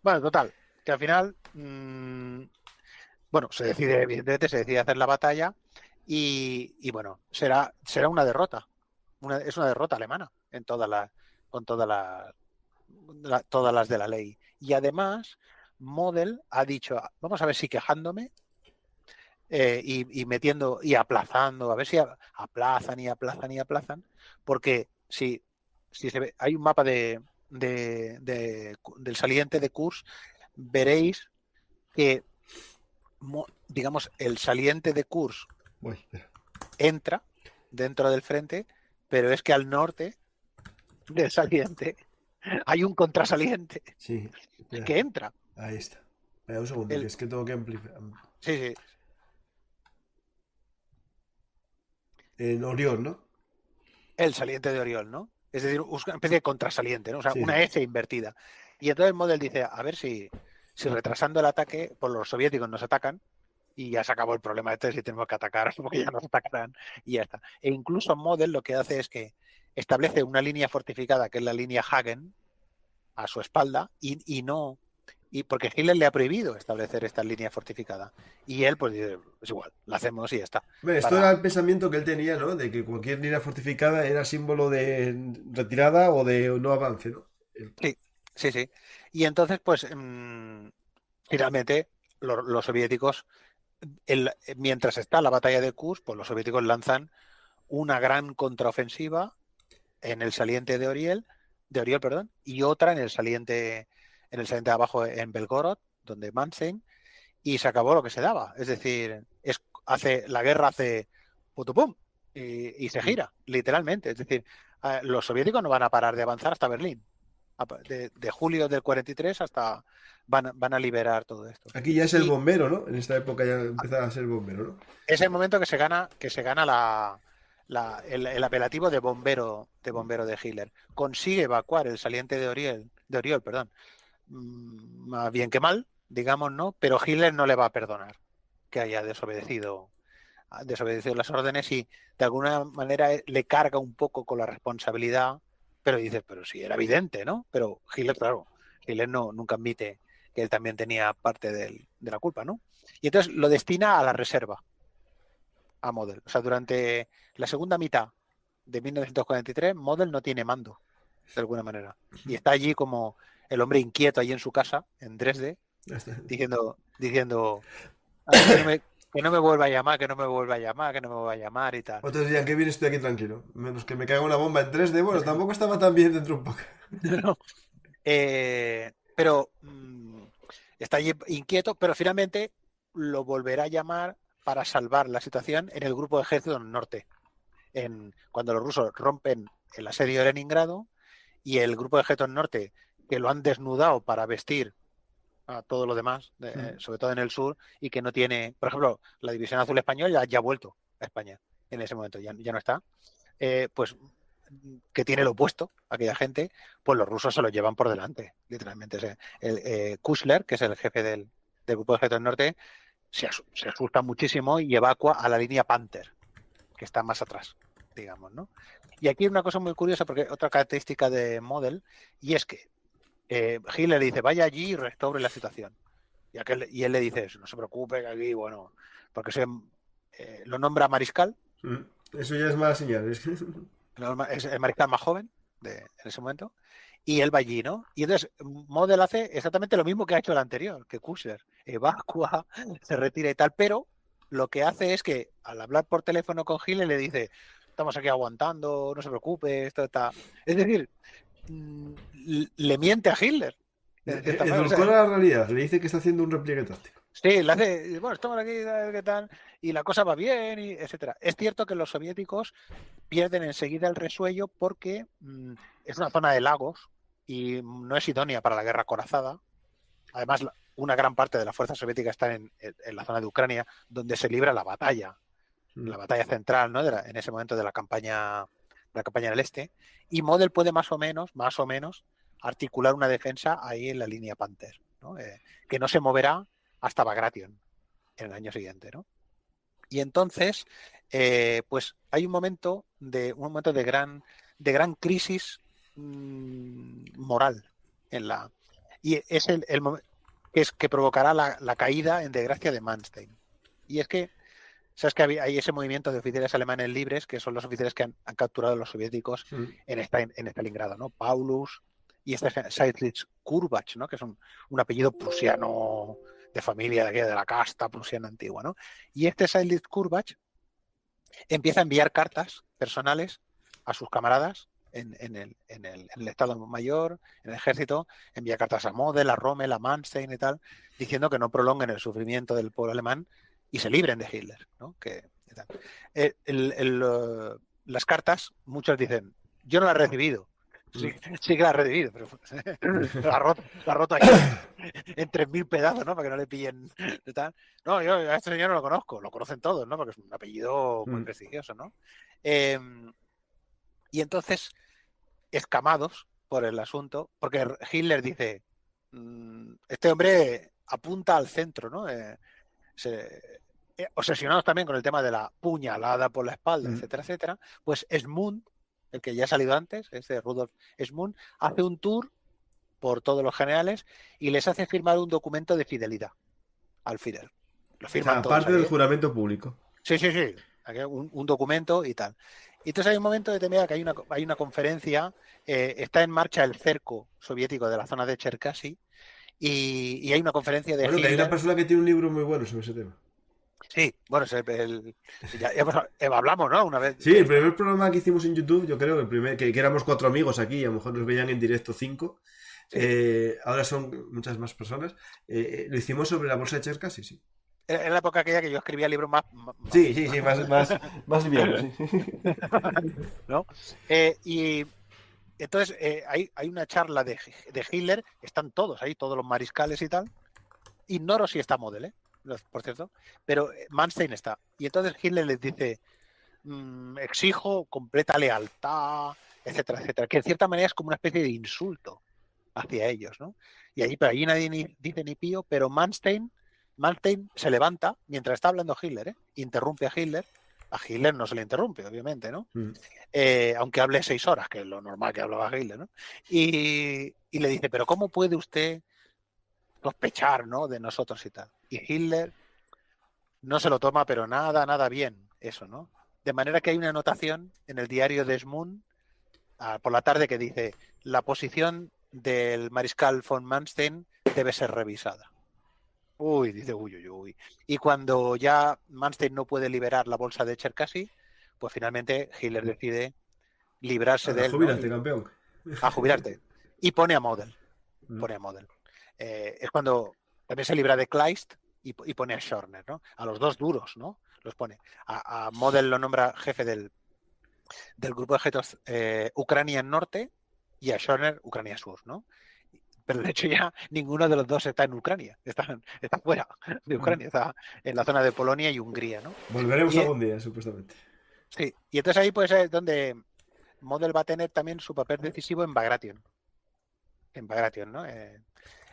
Bueno, total, que al final, bueno, evidentemente se decide hacer la batalla y bueno, será una derrota. Es una derrota alemana con todas las de la ley. Y además, Model ha dicho, vamos a ver si quejándome y metiendo y aplazando, a ver si aplazan y aplazan y aplazan, porque si se ve, hay un mapa del saliente de Kursk, veréis que, digamos, el saliente de Kursk entra dentro del frente, pero es que al norte del saliente hay un contrasaliente que entra. Ahí está. Espera un segundo, que es que tengo que amplificar. Sí, sí. En Orión, ¿no? El saliente de Oriol, ¿no? Es decir, una especie de contrasaliente, ¿no? O sea, Sí. una S invertida. Y entonces Model dice, a ver si retrasando el ataque, por los soviéticos nos atacan y ya se acabó el problema este si tenemos que atacar, porque ya nos atacarán y ya está. E incluso Model lo que hace es que establece una línea fortificada, que es la línea Hagen, a su espalda, y porque Hitler le ha prohibido establecer esta línea fortificada. Y él, pues dice, es igual, la hacemos y ya está. Bueno, esto era el pensamiento que él tenía, ¿no? De que cualquier línea fortificada era símbolo de retirada o de no avance, ¿no? Sí, sí, sí. Y entonces, pues, finalmente, los soviéticos, mientras está la batalla de Kursk, pues los soviéticos lanzan una gran contraofensiva en el saliente de Oriol, perdón, y otra en el saliente de abajo en Belgorod, donde Manstein, y se acabó lo que se daba. Es decir, la guerra hace putupum y se gira, literalmente. Es decir, los soviéticos no van a parar de avanzar hasta Berlín. De julio del 43 hasta van a liberar todo esto. Aquí ya es el bombero, ¿no? En esta época ya empieza a ser bombero, ¿no? Es el momento que se gana el apelativo de bombero de Hitler. Consigue evacuar el saliente de Oriol, perdón, más bien que mal, digamos, ¿no? Pero Hitler no le va a perdonar que haya desobedecido las órdenes y de alguna manera le carga un poco con la responsabilidad, pero dices, pero sí, era evidente, ¿no? Pero Hitler, claro, Hitler nunca admite que él también tenía parte de la culpa, ¿no? Y entonces lo destina a la reserva, a Model. O sea, durante la segunda mitad de 1943, Model no tiene mando, de alguna manera. Y está allí como el hombre inquieto allí en su casa, en Dresde, diciendo que no me vuelva a llamar, que no me vuelva a llamar, que no me vuelva a llamar y tal. Otros dirían que bien estoy aquí tranquilo. Menos que me caiga una bomba en 3D. Bueno, tampoco estaba tan bien dentro un poco. No. Pero está allí inquieto, pero finalmente lo volverá a llamar para salvar la situación en el grupo de ejército del norte. Cuando los rusos rompen el asedio de Leningrado y el grupo de ejército del norte, que lo han desnudado para vestir a todo lo demás, sobre todo en el sur, y que no tiene, por ejemplo, la División Azul Española ya ha vuelto a España en ese momento, ya no está, pues que tiene lo opuesto, aquella gente, pues los rusos se lo llevan por delante, literalmente. Kushler, que es el jefe del grupo de ejército del norte, se asusta muchísimo y evacua a la línea Panther, que está más atrás, digamos, ¿no? Y aquí hay una cosa muy curiosa, porque otra característica de Model, y es que Hitler le dice, vaya allí y restaure la situación. Y él le dice, no se preocupe, que aquí, bueno, porque lo nombra mariscal. Eso ya es mala señal. Es el mariscal más joven en ese momento. Y él va allí, ¿no? Y entonces Model hace exactamente lo mismo que ha hecho el anterior, que Kushner. Evacua, se retira y tal, pero lo que hace es que al hablar por teléfono con Hitler le dice, estamos aquí aguantando, no se preocupe, esto está... Es decir, le miente a Hitler. Edulcora la realidad, le dice que está haciendo un repliegue táctico. Sí, le hace, bueno, estamos aquí, ¿qué tal? Y la cosa va bien, y etcétera. Es cierto que los soviéticos pierden enseguida el resuello porque es una zona de lagos y no es idónea para la guerra acorazada. Además, una gran parte de la fuerza soviética está en la zona de Ucrania, donde se libra la batalla central, ¿no? En ese momento de la campaña la campaña en el este, y Model puede más o menos, articular una defensa ahí en la línea Panther, ¿no? Que no se moverá hasta Bagration en el año siguiente, ¿no? Y entonces, pues hay un momento de gran crisis moral y es el momento que provocará la caída en desgracia de Manstein. Y es que sabes que hay ese movimiento de oficiales alemanes libres, que son los oficiales que han capturado a los soviéticos en Stalingrado, ¿no? Paulus y Seydlitz Kurbach, ¿no? Que es un apellido prusiano de familia de la casta prusiana antigua, ¿no? Y Seydlitz Kurbach empieza a enviar cartas personales a sus camaradas en el Estado Mayor, en el ejército, envía cartas a Model, a Rommel, a Manstein y tal, diciendo que no prolonguen el sufrimiento del pueblo alemán y se libren de Hitler, ¿no? Las cartas, muchos dicen, yo no las he recibido. Sí que la has recibido, pero la ha roto ahí en 3.000 pedazos, ¿no? Para que no le pillen. Tal. No, yo a este señor no lo conozco, lo conocen todos, ¿no? Porque es un apellido muy prestigioso, ¿no? Y entonces, escamados por el asunto, porque Hitler dice, este hombre apunta al centro, ¿no? Obsesionados también con el tema de la puñalada por la espalda, etcétera, etcétera, pues Esmund, el que ya ha salido antes, Rudolf Esmund, hace un tour por todos los generales y les hace firmar un documento de fidelidad al Führer. Lo firman todos. Aparte del juramento público. Sí. Un documento y tal. Y entonces hay un momento determinado que hay una conferencia, está en marcha el cerco soviético de la zona de Cherkasy y hay una conferencia de Hitler. Que hay una persona que tiene un libro muy bueno sobre ese tema. Sí, bueno, ya hablamos, ¿no? Una vez. Sí, el primer programa que hicimos en YouTube, yo creo, que éramos 4 amigos aquí, y a lo mejor nos veían en directo 5. Sí. Ahora son muchas más personas. Lo hicimos sobre la bolsa de Cherkasy, sí. En la época aquella que yo escribía libros más... Sí, más bien, sí. ¿No? Y entonces hay una charla de Hitler, están todos ahí, todos los mariscales y tal. Ignoro si está Model, por cierto, pero Manstein está. Y entonces Hitler les dice, exijo completa lealtad, etcétera, etcétera, que en cierta manera es como una especie de insulto hacia ellos, ¿no? Pero allí nadie dice ni pío, pero Manstein se levanta mientras está hablando Hitler, interrumpe a Hitler. A Hitler no se le interrumpe, obviamente, ¿no? Aunque hable 6 horas, que es lo normal que hablaba Hitler, ¿no? Y le dice, pero ¿cómo puede usted sospechar, ¿no? De nosotros y tal? Y Hitler no se lo toma, pero nada bien, eso, ¿no? De manera que hay una anotación en el diario de Esmund por la tarde que dice, la posición del mariscal von Manstein debe ser revisada. Dice, uy. Y cuando ya Manstein no puede liberar la bolsa de Cherkasy, pues finalmente Hitler decide librarse de él. Jubírate, ¿no? Campeón. A jubilarte. Y pone a Model. Es cuando también se libra de Kleist y pone a Schörner, ¿no? A los dos duros, ¿no? Los pone. A Model lo nombra jefe del grupo de objetos Ucrania Norte y a Schörner Ucrania Sur, ¿no? Pero de hecho ya ninguno de los dos está en Ucrania, está fuera de Ucrania, está en la zona de Polonia y Hungría, ¿no? Volveremos algún día, supuestamente. Sí, y entonces ahí pues es donde Model va a tener también su papel decisivo en Bagration. ¿No?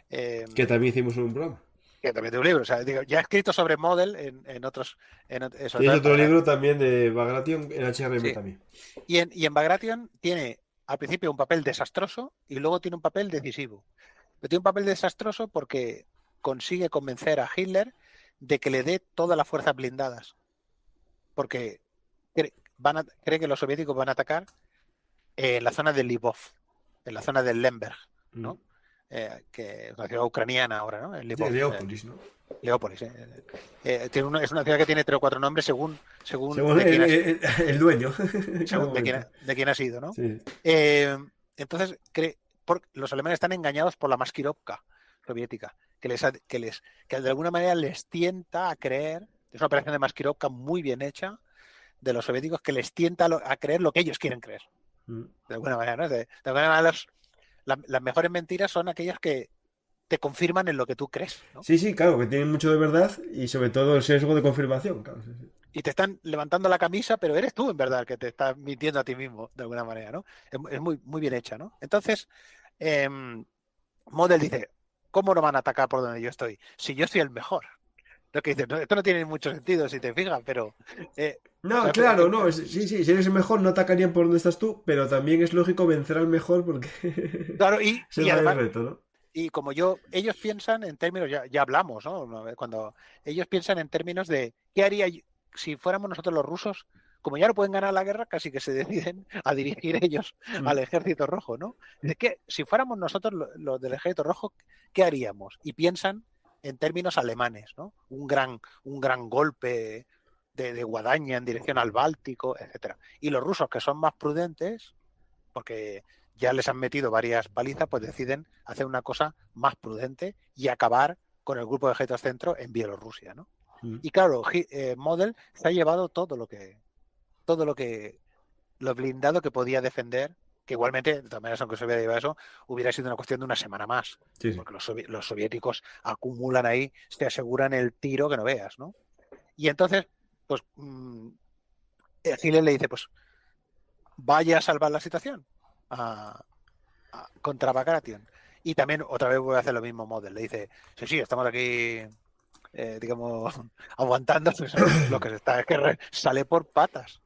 Que también hicimos un programa. Que también de un libro, o sea, digo, ya he escrito sobre Model en otros... Tienes otro libro también de Bagration en HRM también. Y en Bagration tiene al principio un papel desastroso y luego tiene un papel decisivo. Pero tiene un papel desastroso porque consigue convencer a Hitler de que le dé todas las fuerzas blindadas. Porque cree que los soviéticos van a atacar en la zona de Lvov, en la zona de Lemberg, ¿no? Que es una ciudad ucraniana ahora, ¿no? Leópolis, ¿no? Leópolis. Es una ciudad que tiene 3 o 4 nombres según el dueño. Según de quién ha sido, ¿no? Sí. Entonces, los alemanes están engañados por la Maskirovka soviética, que de alguna manera les tienta a creer, es una operación de Maskirovka muy bien hecha, de los soviéticos, que les tienta a creer lo que ellos quieren creer. De alguna manera, ¿no? De alguna manera las mejores mentiras son aquellas que te confirman en lo que tú crees, ¿no? Sí, claro, que tienen mucho de verdad y sobre todo el sesgo de confirmación, claro. Sí. y te están levantando la camisa, pero eres tú en verdad el que te estás mintiendo a ti mismo, de alguna manera, ¿no? Es muy, muy bien hecha, ¿no? Entonces, Model dice, ¿cómo no van a atacar por donde yo estoy? Si yo soy el mejor. Lo que dice, no, esto no tiene mucho sentido si te fijas, pero... No, ¿sabes? claro, no, sí, sí, si eres el mejor no atacarían por donde estás tú, pero también es lógico vencer al mejor porque Claro, es el y mayor además, reto, ¿no? y como ellos piensan en términos, ya hablamos, ¿no? Una vez, cuando ellos piensan en términos de ¿qué haría si fuéramos nosotros los rusos? Como ya no pueden ganar la guerra, casi que se deciden a dirigir ellos al Mm, ejército rojo, ¿no? De que si fuéramos nosotros los del ejército rojo, ¿qué haríamos? Y piensan en términos alemanes, ¿no? Un gran golpe de guadaña en dirección al Báltico, etcétera. Y los rusos, que son más prudentes, porque ya les han metido varias palizas, pues deciden hacer una cosa más prudente y acabar con el grupo de ejércitos centro en Bielorrusia, ¿no? mm. Y claro, Model se ha llevado todo lo blindado que podía defender, que igualmente, de todas maneras, aunque se hubiera llevado eso, hubiera sido una cuestión de una semana más, Sí, sí. porque los soviéticos acumulan ahí, se aseguran el tiro que no veas, ¿no? Y entonces, pues, Hitler le dice, pues, vaya a salvar la situación contra Bagration. Y también otra vez voy a hacer lo mismo Model. Le dice, sí, sí, estamos aquí, digamos, aguantando. Pues, lo que se está es que sale por patas.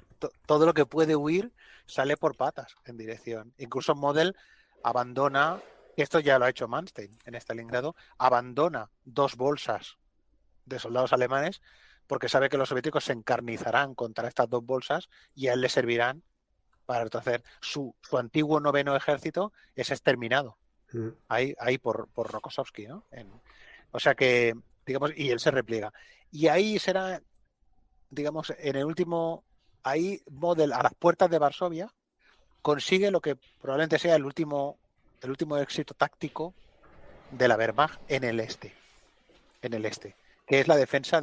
Todo lo que puede huir sale por patas en dirección. Incluso Model abandona, esto ya lo ha hecho Manstein en Stalingrado, abandona 2 bolsas de soldados alemanes porque sabe que los soviéticos se encarnizarán contra estas 2 bolsas y a él le servirán para hacer su antiguo noveno ejército es exterminado Mm. ahí por Rokossovsky, ¿no? O sea que, digamos, y él se repliega. Y ahí será, digamos, en el último, ahí Model a las puertas de Varsovia consigue lo que probablemente sea el último éxito táctico de la Wehrmacht en el este, que es la defensa a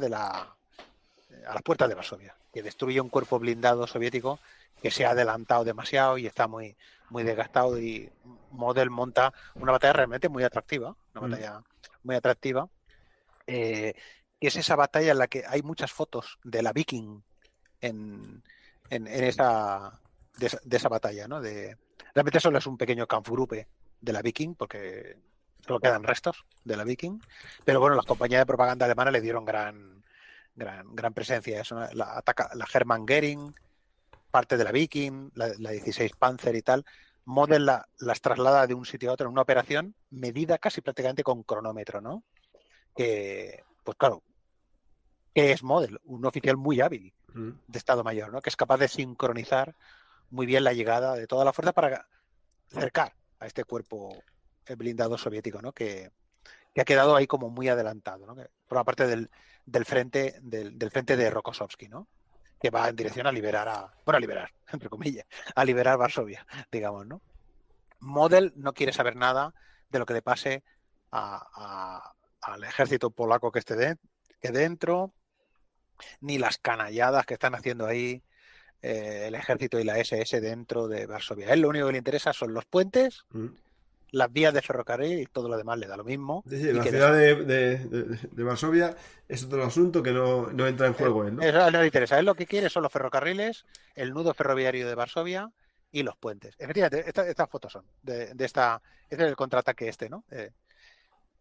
las puertas de Varsovia, que destruye un cuerpo blindado soviético que se ha adelantado demasiado y está muy, muy desgastado, y Model monta una batalla realmente muy atractiva, eh, que es esa batalla en la que hay muchas fotos de la Viking en esa batalla, ¿no? Realmente solo es un pequeño Kampfgruppe de la Viking, porque solo quedan restos de la Viking, pero bueno, las compañías de propaganda alemanas le dieron gran presencia. Es la Hermann Göring, parte de la Viking, la 16 Panzer y tal. Model las traslada de un sitio a otro en una operación medida casi prácticamente con cronómetro, ¿no? Que, pues claro, ¿qué es Model? Un oficial muy hábil Mm. de Estado Mayor, ¿no? Que es capaz de sincronizar muy bien la llegada de toda la fuerza para acercar a este cuerpo blindado soviético, ¿no? Que ha quedado ahí como muy adelantado, ¿no? Por la parte del frente de Rokossovsky, ¿no? Que va en dirección a liberar, entre comillas, a liberar Varsovia, digamos, ¿no? Model no quiere saber nada de lo que le pase al ejército polaco que esté que dentro, ni las canalladas que están haciendo ahí el ejército y la SS dentro de Varsovia. A él lo único que le interesa son los puentes, Mm. las vías de ferrocarril, y todo lo demás le da lo mismo. Sí, sí, Y la que ciudad de Varsovia es otro asunto que no entra en juego él, ¿no? eso no le interesa. Él lo que quiere son los ferrocarriles, el nudo ferroviario de Varsovia y los puentes. Efectivamente, estas fotos son de esta. Este es el contraataque ¿no?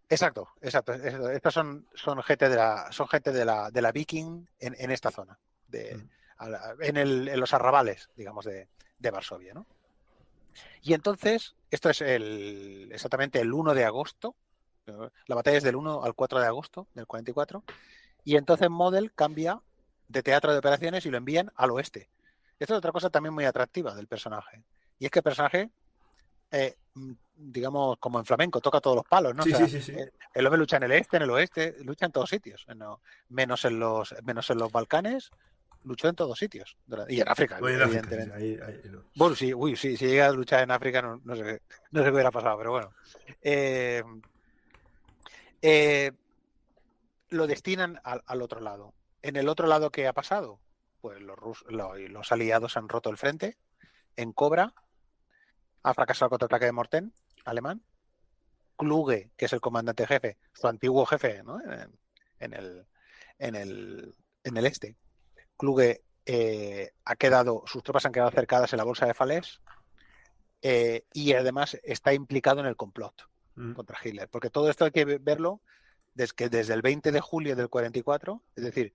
Exacto. Estas son gente de la Viking en esta zona, Mm. en los arrabales, digamos, de Varsovia, ¿no? Y entonces, esto es exactamente el 1 de agosto. La batalla es del 1 al 4 de agosto del 44. Y entonces Model cambia de teatro de operaciones y lo envían al oeste. Esto es otra cosa también muy atractiva del personaje. Y es que el personaje, digamos, como en flamenco, toca todos los palos, ¿no? O Sí, sí, sea, sí, sí. el hombre lucha en el este, en el oeste, lucha en todos sitios. No, menos en los Balcanes, luchó en todos sitios. Y en África, Oye, en África, sí, sí, evidentemente. ahí no. Bueno, sí, si llega a luchar en África, no sé qué hubiera pasado, pero bueno. Eh, eh, lo destinan al otro lado. En el otro lado, ¿qué ha pasado? Pues los aliados han roto el frente. En Cobra ha fracasado el contraataque de Morten, alemán. Kluge, que es el comandante jefe, su antiguo jefe, ¿no? en el este, Kluge sus tropas han quedado cercadas en la bolsa de Falaise y además está implicado en el complot contra Hitler. Porque todo esto hay que verlo desde el 20 de julio del 44, es decir,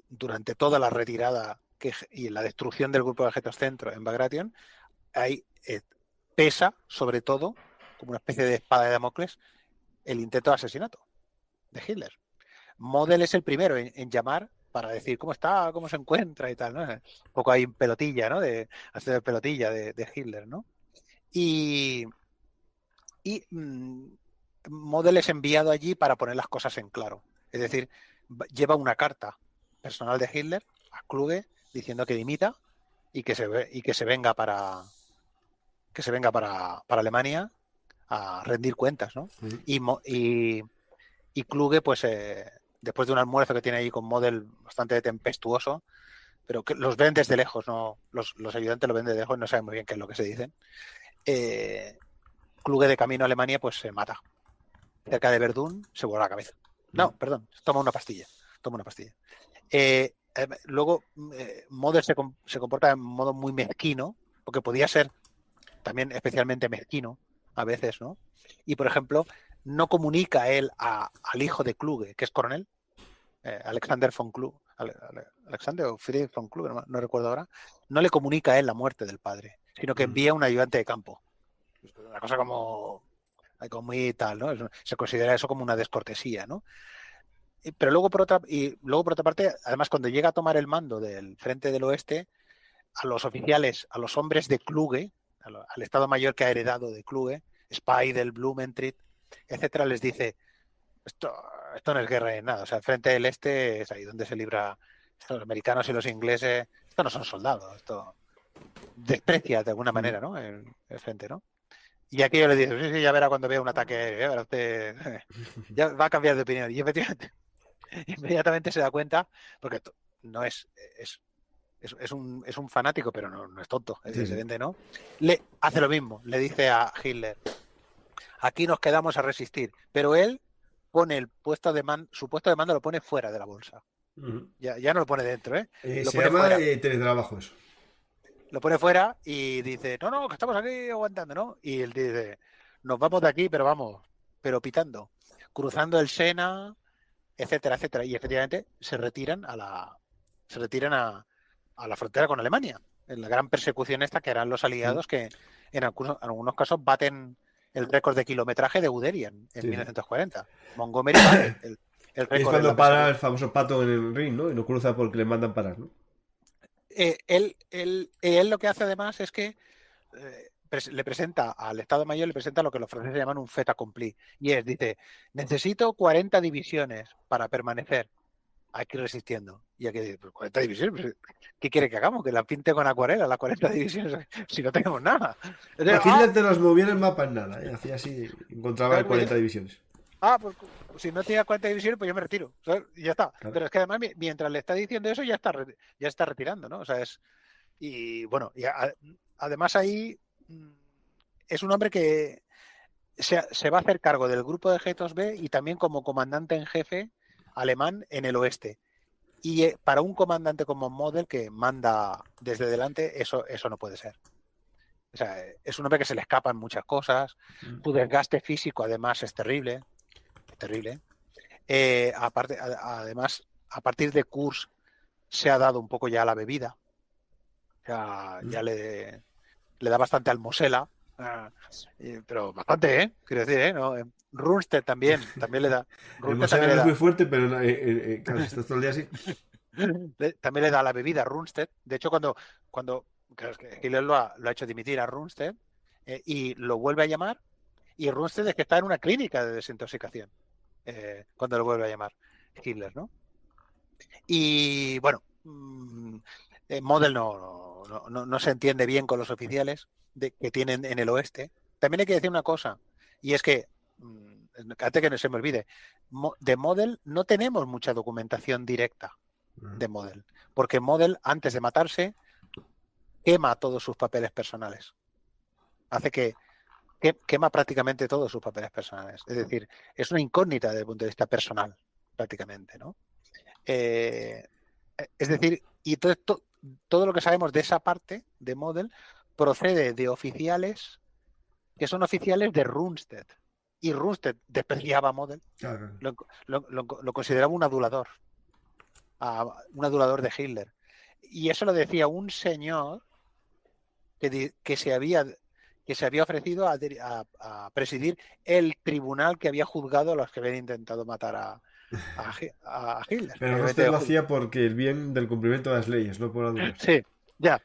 durante toda la retirada y la destrucción del grupo de Agentes Centro en Bagration, pesa sobre todo, como una especie de espada de Damocles, el intento de asesinato de Hitler. Model es el primero en llamar para decir cómo está, cómo se encuentra y tal, ¿no? Un poco ahí pelotilla, ¿no? De hacer pelotilla de Hitler, ¿no? Y Model es enviado allí para poner las cosas en claro. Es decir, lleva una carta personal de Hitler a Kluge diciendo que dimita y que se venga para Alemania a rendir cuentas, ¿no? Y Kluge, pues después de un almuerzo que tiene ahí con Model bastante tempestuoso, pero que los ven desde lejos, ¿no? Los ayudantes lo ven desde lejos y no saben muy bien qué es lo que se dicen. Kluge de camino a Alemania pues se mata. Cerca de Verdún se vuela la cabeza. No, perdón, toma una pastilla. Luego Model se comporta de modo muy mezquino, porque podía ser también especialmente mezquino a veces, ¿no? Y por ejemplo, no comunica él al hijo de Kluge, que es coronel, Alexander von Kluge, Alexander o Friedrich von Kluge, no recuerdo ahora, no le comunica a él la muerte del padre, sino que envía un ayudante de campo. Una cosa como muy tal, ¿no? Se considera eso como una descortesía, ¿no? Pero luego por otra parte, además, cuando llega a tomar el mando del frente del oeste, a los oficiales, a los hombres de Kluge, al Estado Mayor que ha heredado de Kluge, Speidel, Blumentritt, etcétera, les dice: esto no es guerra ni nada. O sea, el frente del este es ahí donde se libra. Los americanos y los ingleses, esto no son soldados, esto desprecia de alguna manera, ¿no? El frente, ¿no? Y aquello le dice: sí, ya verá cuando vea un ataque aéreo, ya verá usted, ya va a cambiar de opinión. Y efectivamente, inmediatamente se da cuenta, porque no es un fanático, pero no es tonto, evidentemente, ¿no? Le hace lo mismo, le dice a Hitler: aquí nos quedamos a resistir, pero él pone su puesto de mando lo pone fuera de la bolsa. Ya no lo pone dentro, ¿eh? Lo Se pone llama fuera. teletrabajo eso. Lo pone fuera y dice: no, que estamos aquí aguantando, ¿no? Y él dice: nos vamos de aquí, pero pitando, cruzando el Sena, etcétera, etcétera. Y efectivamente se retiran a la frontera con Alemania, en la gran persecución esta que eran los aliados que en algunos casos baten el récord de kilometraje de Guderian en 1940. Montgomery bate el récord. Es cuando para el famoso pato en el ring, ¿no? Y no cruza porque le mandan parar, ¿no? Él lo que hace además es que le presenta al Estado Mayor, le presenta lo que los franceses llaman un fait accompli. Y dice: necesito 40 divisiones para permanecer aquí resistiendo. Y aquí dice: 40 divisiones, ¿qué quiere que hagamos? Que las pinte con acuarela, las 40 divisiones, si no tenemos nada. Entonces, Hitler te los movía en el mapa en nada, ¿eh? Hacía así, encontraba 40 divisiones. Pues si no tenía 40 divisiones, pues yo me retiro, ¿sabes? Y ya está. Claro. Pero es que además, mientras le está diciendo eso, ya está retirando, ¿no? O sea, y bueno, además ahí es un hombre que se va a hacer cargo del grupo de G2 B y también como comandante en jefe alemán en el oeste. Y para un comandante como Model que manda desde delante, eso no puede ser. O sea, es un hombre que se le escapan muchas cosas. Su desgaste físico además es terrible. Además, a partir de Kursk se ha dado un poco ya la bebida. O sea, ya le da bastante almosela, pero bastante, ¿eh? Quiero decir, ¿no? Rundstedt también le da. Almosela no es muy fuerte, pero claro, si estás todo el día así. También le da la bebida a Rundstedt. De hecho, cuando claro, es que Hitler lo ha hecho dimitir a Rundstedt y lo vuelve a llamar, y Rundstedt es que está en una clínica de desintoxicación cuando lo vuelve a llamar Hitler, ¿no? Y bueno, Model no se entiende bien con los oficiales que tienen en el oeste. También hay que decir una cosa, y es que, antes que no se me olvide, de Model no tenemos mucha documentación directa de Model, porque Model, antes de matarse, quema todos sus papeles personales. Hace que quema prácticamente todos sus papeles personales. Es decir, es una incógnita desde el punto de vista personal, prácticamente, ¿no? Es decir, y entonces todo lo que sabemos de esa parte de Model procede de oficiales que son oficiales de Rundstedt. Y Rundstedt despreciaba a Model, Claro. lo consideraba un adulador de Hitler. Y eso lo decía un señor que se había ofrecido a presidir el tribunal que había juzgado a los que habían intentado matar a Hitler. Pero usted lo hacía porque el bien del cumplimiento de las leyes, no por adular. Sí, ya.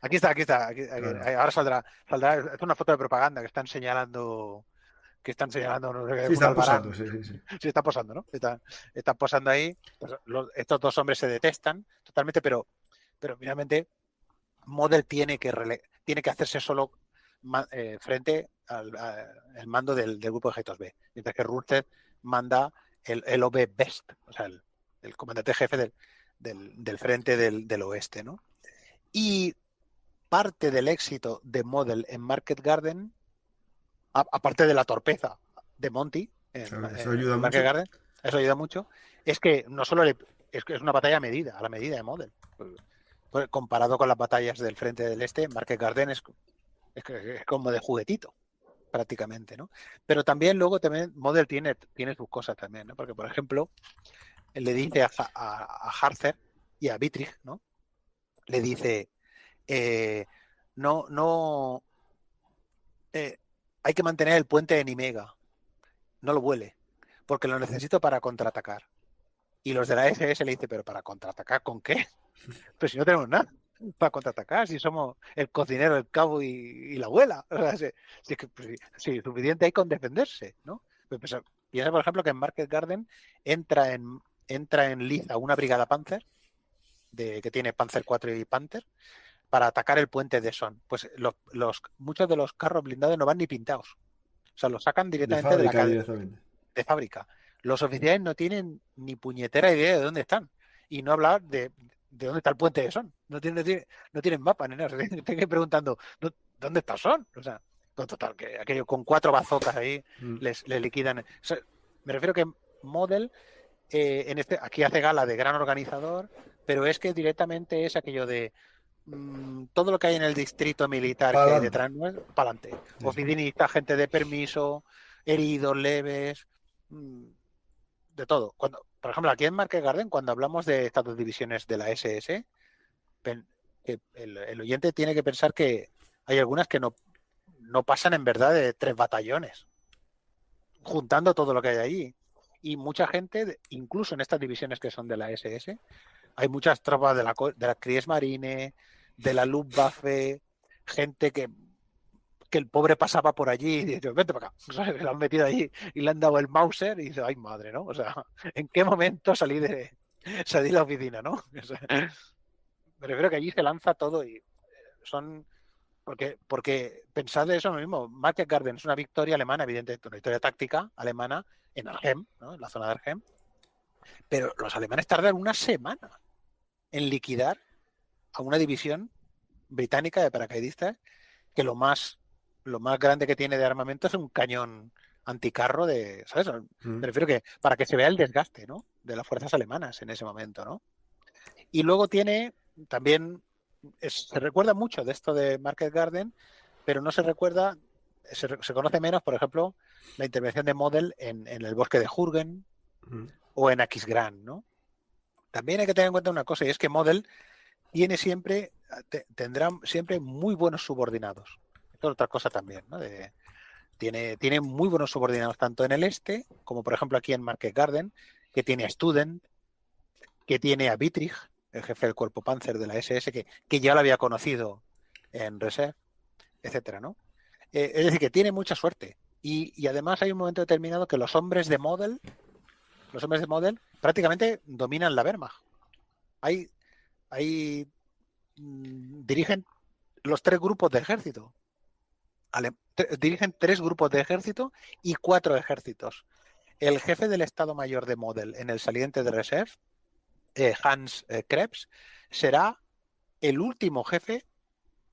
Aquí está. Claro. Ahora saldrá. Es una foto de propaganda que están señalando. No sé, Sí, un están albarán. posando, sí. Sí, están posando, ¿no? Están posando ahí. Pues estos dos hombres se detestan totalmente, pero finalmente Model tiene que hacerse solo frente al mando del grupo de Ejércitos B, mientras que Rundstedt manda el OB Best, o sea, el comandante jefe del frente del oeste, ¿no? Y parte del éxito de Model en Market Garden, aparte de la torpeza de Monty Claro, eso ayuda en Market mucho. Garden, eso ayuda mucho, es que no solo es que es una batalla a la medida de Model. Pues, comparado con las batallas del frente del este, Market Garden es como de juguetito, prácticamente, ¿no? Pero también Model tiene sus cosas también, ¿no? Porque, por ejemplo, él le dice a Harzer y a Dietrich, ¿no? Le dice, no, hay que mantener el puente de Nimega, no lo vuele, porque lo necesito para contraatacar. Y los de la SS le dicen, ¿pero para contraatacar con qué? Pues si no tenemos nada para contraatacar, si somos el cocinero, el cabo y la abuela. O sea, si es que, pues, sí, suficiente hay con defenderse, ¿no? Pues, piensa, por ejemplo, que en Market Garden entra en liza una brigada Panzer, que tiene Panzer 4 y Panther, para atacar el puente de Son. Pues muchos de los carros blindados no van ni pintados. O sea, los sacan De directamente fábrica directamente. de fábrica. Los oficiales no tienen ni puñetera idea de dónde están. Y no hablar de dónde está el puente de Son. No tienen mapa ni nada. Estoy preguntando, ¿dónde está Son? O sea, total, que aquello con 4 bazocas ahí les liquidan. O sea, me refiero que Model aquí hace gala de gran organizador, pero es que directamente es aquello de todo lo que hay en el distrito militar que hay detrás, para adelante. Oficinista, gente de permiso, heridos leves, de todo. Por ejemplo, aquí en Market Garden, cuando hablamos de estas dos divisiones de la SS, el oyente tiene que pensar que hay algunas que no pasan en verdad de 3 batallones, juntando todo lo que hay allí. Y mucha gente, incluso en estas divisiones que son de la SS, hay muchas tropas de la Kriegsmarine, de la Luftwaffe, gente que el pobre pasaba por allí y dice, vente para acá. ¿Sabes? Lo han metido allí y le han dado el Mauser y dice, ay madre, ¿no? O sea, ¿en qué momento salí de la oficina, ¿no? O sea, me refiero que allí se lanza todo y son... Porque pensad de eso mismo, Market Garden es una victoria alemana, evidentemente, una victoria táctica alemana en Arnhem, ¿no? En la zona de Arnhem, pero los alemanes tardan una semana en liquidar a una división británica de paracaidistas que lo más grande que tiene de armamento es un cañón anticarro ¿sabes? Me refiero que para que se vea el desgaste, ¿no? De las fuerzas alemanas en ese momento, ¿no? Y luego tiene también, se recuerda mucho de esto de Market Garden, pero no se recuerda, se conoce menos, por ejemplo, la intervención de Model en el bosque de Jürgen o en Aquisgrán, ¿no? También hay que tener en cuenta una cosa, y es que Model tendrá siempre muy buenos subordinados. Esto es otra cosa también, ¿no? Tiene muy buenos subordinados tanto en el este, como por ejemplo aquí en Market Garden, que tiene a Student, que tiene a Dietrich, el jefe del cuerpo Panzer de la SS, que ya lo había conocido en Reserve, etcétera, ¿no? Es decir, que tiene mucha suerte. Y además hay un momento determinado que los hombres de Model prácticamente dominan la Wehrmacht. Dirigen los 3 grupos de ejército. Dirigen 3 grupos de ejército y 4 ejércitos. El jefe del Estado Mayor de Model en el saliente de Reserve, Hans Krebs, será el último jefe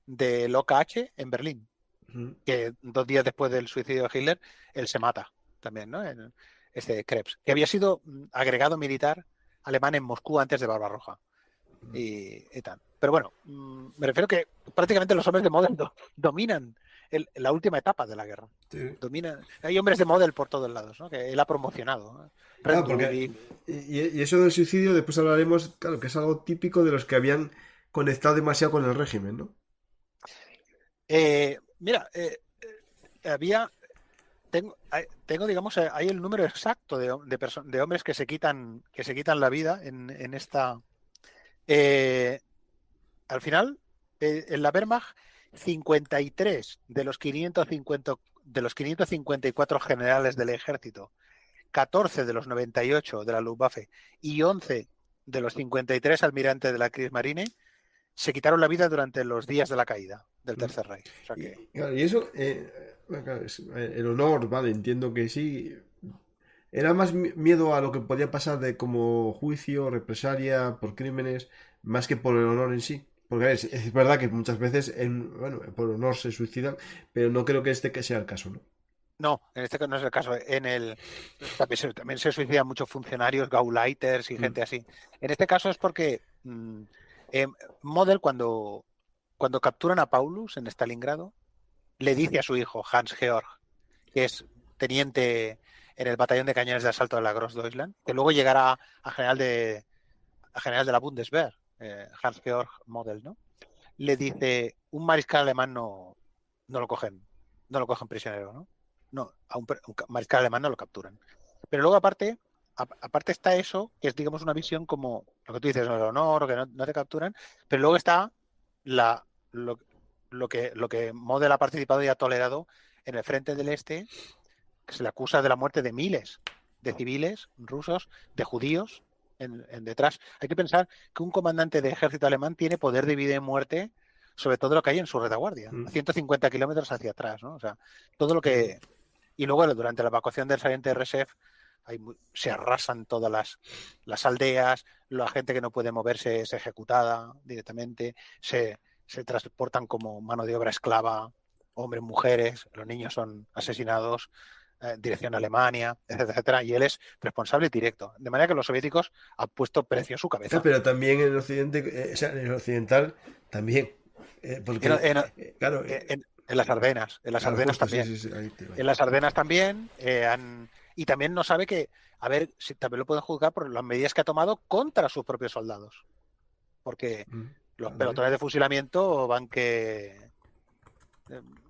del OKH en Berlín, que 2 días después del suicidio de Hitler, él se mata también, ¿no? Este Krebs, que había sido agregado militar alemán en Moscú antes de Barbarroja. y tal. Pero bueno, me refiero que prácticamente los hombres de Model dominan la última etapa de la guerra. Sí. Hay hombres de Model por todos lados, ¿no? Que él ha promocionado, ¿no? Red Porque, Ruby. y eso del suicidio, después hablaremos, claro, que es algo típico de los que habían conectado demasiado con el régimen, ¿no? Mira, había tengo, digamos, hay el número exacto de hombres que se quitan la vida en esta. Al final, en la Wehrmacht, 53 de los 554 generales del ejército, 14 de los 98 de la Luftwaffe y 11 de los 53 almirantes de la Kriegsmarine se quitaron la vida durante los días de la caída del Tercer Reich. O sea que... Claro, y eso, bueno, claro, el honor, vale, entiendo que sí. Era más miedo a lo que podía pasar de como juicio, represalia por crímenes, más que por el honor en sí. Porque a ver, es verdad que muchas veces, bueno, por honor se suicidan, pero no creo que este que sea el caso, ¿no? No, en este caso no es el caso. También se suicidan muchos funcionarios, gauleiters y gente así. En este caso es porque Model, cuando capturan a Paulus en Stalingrado, le dice a su hijo, Hans Georg, que es teniente en el batallón de cañones de asalto de la Großdeutschland, que luego llegará a general de la Bundeswehr, Hans Georg Model, ¿no? Le dice, un mariscal alemán no lo cogen prisionero, ¿no? No, a un mariscal alemán no lo capturan. Pero luego aparte está eso, que es, digamos, una visión como lo que tú dices, el honor, que no te capturan, pero luego está lo que Model ha participado y ha tolerado en el frente del Este, que se le acusa de la muerte de miles de civiles rusos, de judíos en detrás. Hay que pensar que un comandante de ejército alemán tiene poder de vida y muerte sobre todo lo que hay en su retaguardia, a 150 kilómetros hacia atrás, ¿no? O sea, todo lo que... Y luego durante la evacuación del saliente de Rzeszów se arrasan todas las aldeas, la gente que no puede moverse es ejecutada directamente, se transportan como mano de obra esclava, hombres, mujeres, los niños son asesinados, dirección a Alemania, etcétera, etcétera, y él es responsable directo. De manera que los soviéticos han puesto precio a su cabeza. Pero también en el occidente, o sea, en el occidental también. Porque, claro. En las Ardenas, claro, Ardenas justo, también. sí, En las Ardenas también y también no sabe que, a ver, si también lo pueden juzgar por las medidas que ha tomado contra sus propios soldados. Porque los pelotones de fusilamiento van que...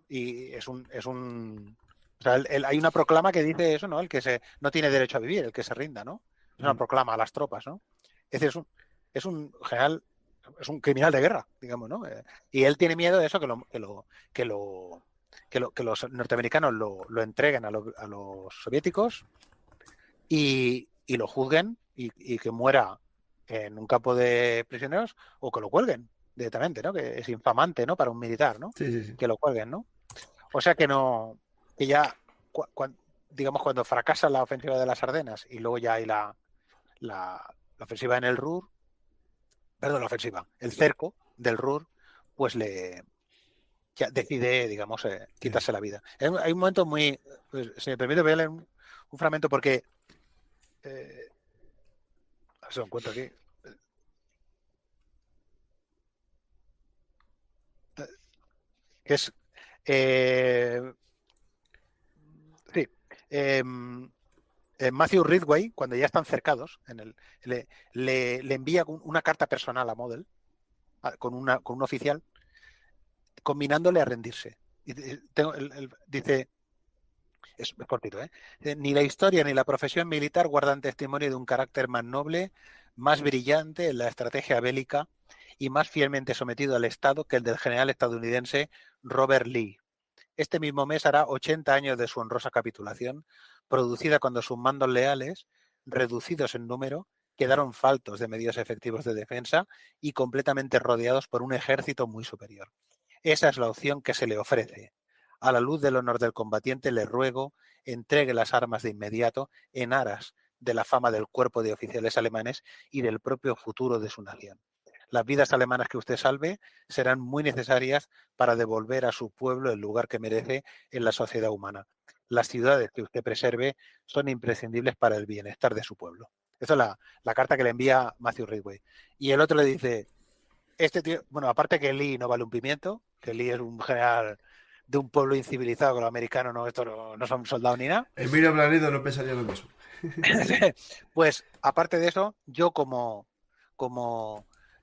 y es un o sea, hay una proclama que dice eso, ¿no? El que no tiene derecho a vivir, el que se rinda, ¿no? Es una proclama a las tropas, ¿no? Es decir, es un general, es un criminal de guerra, digamos, ¿no? Y él tiene miedo de eso, que los norteamericanos lo entreguen a los soviéticos y lo juzguen y que muera en un campo de prisioneros o que lo cuelguen directamente, ¿no? Que es infamante, ¿no? Para un militar, ¿no? Sí. Que lo cuelguen, ¿no? O sea que no, que ya, digamos, cuando fracasa la ofensiva de las Ardenas y luego ya hay la ofensiva en el Ruhr, perdón, la ofensiva, el cerco del Ruhr, pues ya decide, digamos, quitarse la vida. Hay un momento muy, pues, si me permite, voy a leer un fragmento porque a ver si lo encuentro aquí. Que es sí, Matthew Ridgway, cuando ya están cercados, le envía una carta personal a Model con un oficial, combinándole a rendirse. Dice, es cortito, ¿eh? Ni la historia ni la profesión militar guardan testimonio de un carácter más noble, más brillante en la estrategia bélica y más fielmente sometido al Estado que el del general estadounidense Robert Lee. Este mismo mes hará 80 años de su honrosa capitulación, producida cuando sus mandos leales, reducidos en número, quedaron faltos de medios efectivos de defensa y completamente rodeados por un ejército muy superior. Esa es la opción que se le ofrece. A la luz del honor del combatiente le ruego entregue las armas de inmediato en aras de la fama del cuerpo de oficiales alemanes y del propio futuro de su nación. Las vidas alemanas que usted salve serán muy necesarias para devolver a su pueblo el lugar que merece en la sociedad humana. Las ciudades que usted preserve son imprescindibles para el bienestar de su pueblo. Esa es la carta que le envía Matthew Ridgway. Y el otro le dice, este tío, bueno, aparte que Lee no vale un pimiento, que Lee es un general de un pueblo incivilizado, que los americanos no son soldados ni nada. Emilio Blanedo no pensaría lo mismo. Pues, aparte de eso, yo como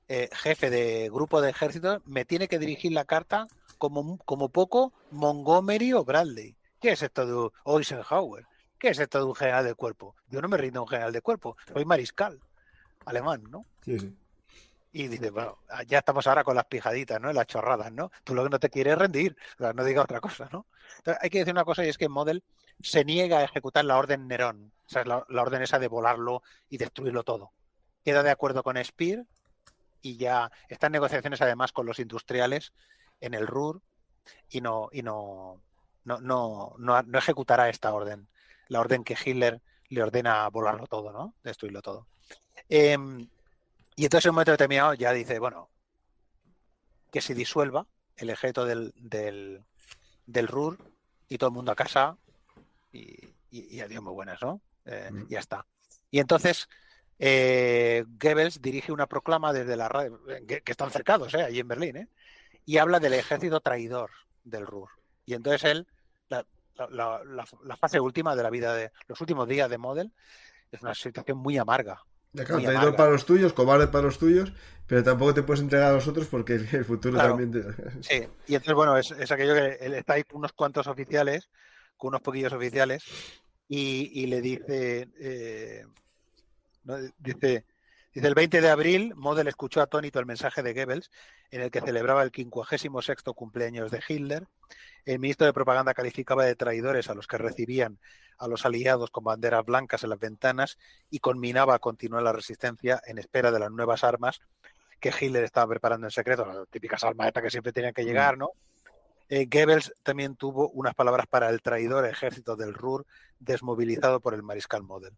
jefe de grupo de ejércitos, me tiene que dirigir la carta como poco Montgomery o Bradley. ¿Qué es esto de Eisenhower? ¿Qué es esto de un general de cuerpo? Yo no me rindo a un general de cuerpo, soy mariscal alemán, ¿no? Sí, sí. Y dice, bueno, ya estamos ahora con las pijaditas, ¿no? Las chorradas, ¿no? Tú lo que no te quieres es rendir, o sea, no digas otra cosa, ¿no? Entonces, hay que decir una cosa, y es que Model se niega a ejecutar la orden Nerón, o sea, la orden esa de volarlo y destruirlo todo. Queda de acuerdo con Speer y ya está en negociaciones además con los industriales en el Ruhr y no ejecutará esta orden, la orden que Hitler le ordena volarlo todo, ¿no? Destruirlo todo. Y entonces en un momento determinado ya dice, bueno, que se disuelva el ejército del Ruhr y todo el mundo a casa y adiós muy buenas, ¿no? Ya está. Y entonces Goebbels dirige una proclama desde la radio, que están cercados, allí en Berlín, y habla del ejército traidor del Ruhr. Y entonces él, la fase última de la vida de los últimos días de Model, es una situación muy amarga. Claro, traidor para los tuyos, cobarde para los tuyos, pero tampoco te puedes entregar a los otros porque el futuro también te... Sí, y entonces, bueno, es aquello que él está ahí con unos cuantos oficiales, con unos poquillos oficiales, y le dice, ¿no? Dice, el 20 de abril, Model escuchó atónito el mensaje de Goebbels, en el que celebraba el 56º cumpleaños de Hitler. El ministro de Propaganda calificaba de traidores a los que recibían a los aliados con banderas blancas en las ventanas y conminaba a continuar la resistencia en espera de las nuevas armas que Hitler estaba preparando en secreto, las típicas armas estas que siempre tenían que llegar, ¿no? Goebbels también tuvo unas palabras para el traidor ejército del Ruhr desmovilizado por el mariscal Model.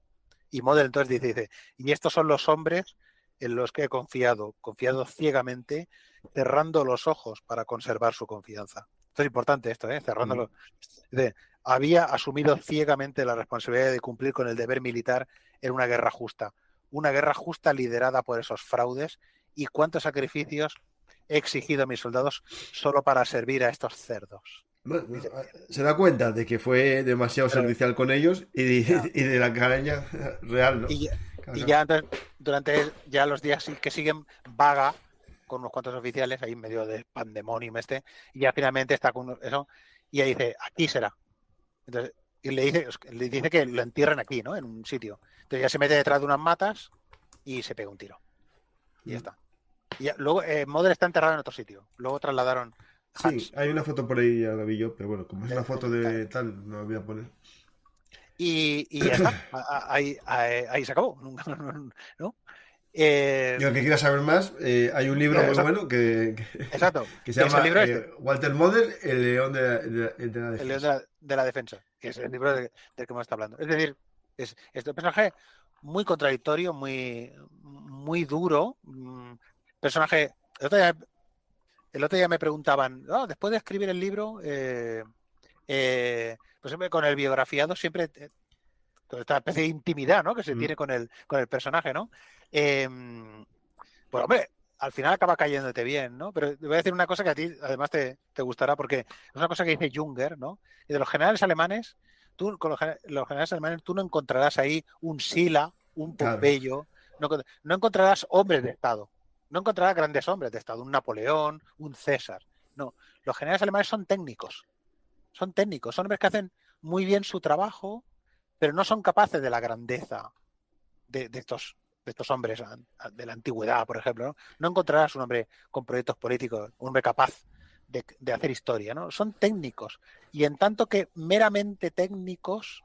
Y Model entonces dice, y estos son los hombres en los que he confiado ciegamente, cerrando los ojos para conservar su confianza. Esto es importante esto, cerrándolo. Había asumido ciegamente la responsabilidad de cumplir con el deber militar en una guerra justa liderada por esos fraudes, y cuántos sacrificios he exigido a mis soldados solo para servir a estos cerdos. Bueno, se da cuenta de que fue demasiado servicial con ellos y de la caraña real, ¿no? Y ya entonces, durante ya los días que siguen, vaga con unos cuantos oficiales ahí en medio del pandemonium y ya finalmente está con eso, y ahí dice, aquí será. Entonces, y le dice que lo entierren aquí, ¿no? En un sitio. Entonces ya se mete detrás de unas matas y se pega un tiro. Y ya está. Y ya, luego Model está enterrado en otro sitio. Luego trasladaron Hans. Sí, hay una foto por ahí, ya la vi yo, pero bueno, como es una foto de tal, no la voy a poner. Y ya está. Ahí se acabó. ¿No? Y el que quiera saber más, hay un libro muy bueno que se llama Walter Model, El León de la Defensa. El León de la Defensa, que es el libro del que hemos estado hablando. Es decir, es este personaje muy contradictorio, muy duro. Personaje. El otro día me preguntaban, después de escribir el libro, pues siempre con el biografiado, siempre toda esta especie de intimidad, ¿no? Que se tiene con el personaje, ¿no? Pues hombre, al final acaba cayéndote bien, ¿no? Pero te voy a decir una cosa que a ti además te gustará, porque es una cosa que dice Junger, ¿no? Y de los generales alemanes, con los generales alemanes tú no encontrarás ahí un Sila, un Pompeyo, no encontrarás hombres de Estado, no encontrarás grandes hombres de Estado, un Napoleón, un César. No, los generales alemanes son técnicos, son hombres que hacen muy bien su trabajo, pero no son capaces de la grandeza de estos hombres de la antigüedad, por ejemplo, ¿no? No encontrarás un hombre con proyectos políticos, un hombre capaz de hacer historia, ¿no? Son técnicos. Y en tanto que meramente técnicos,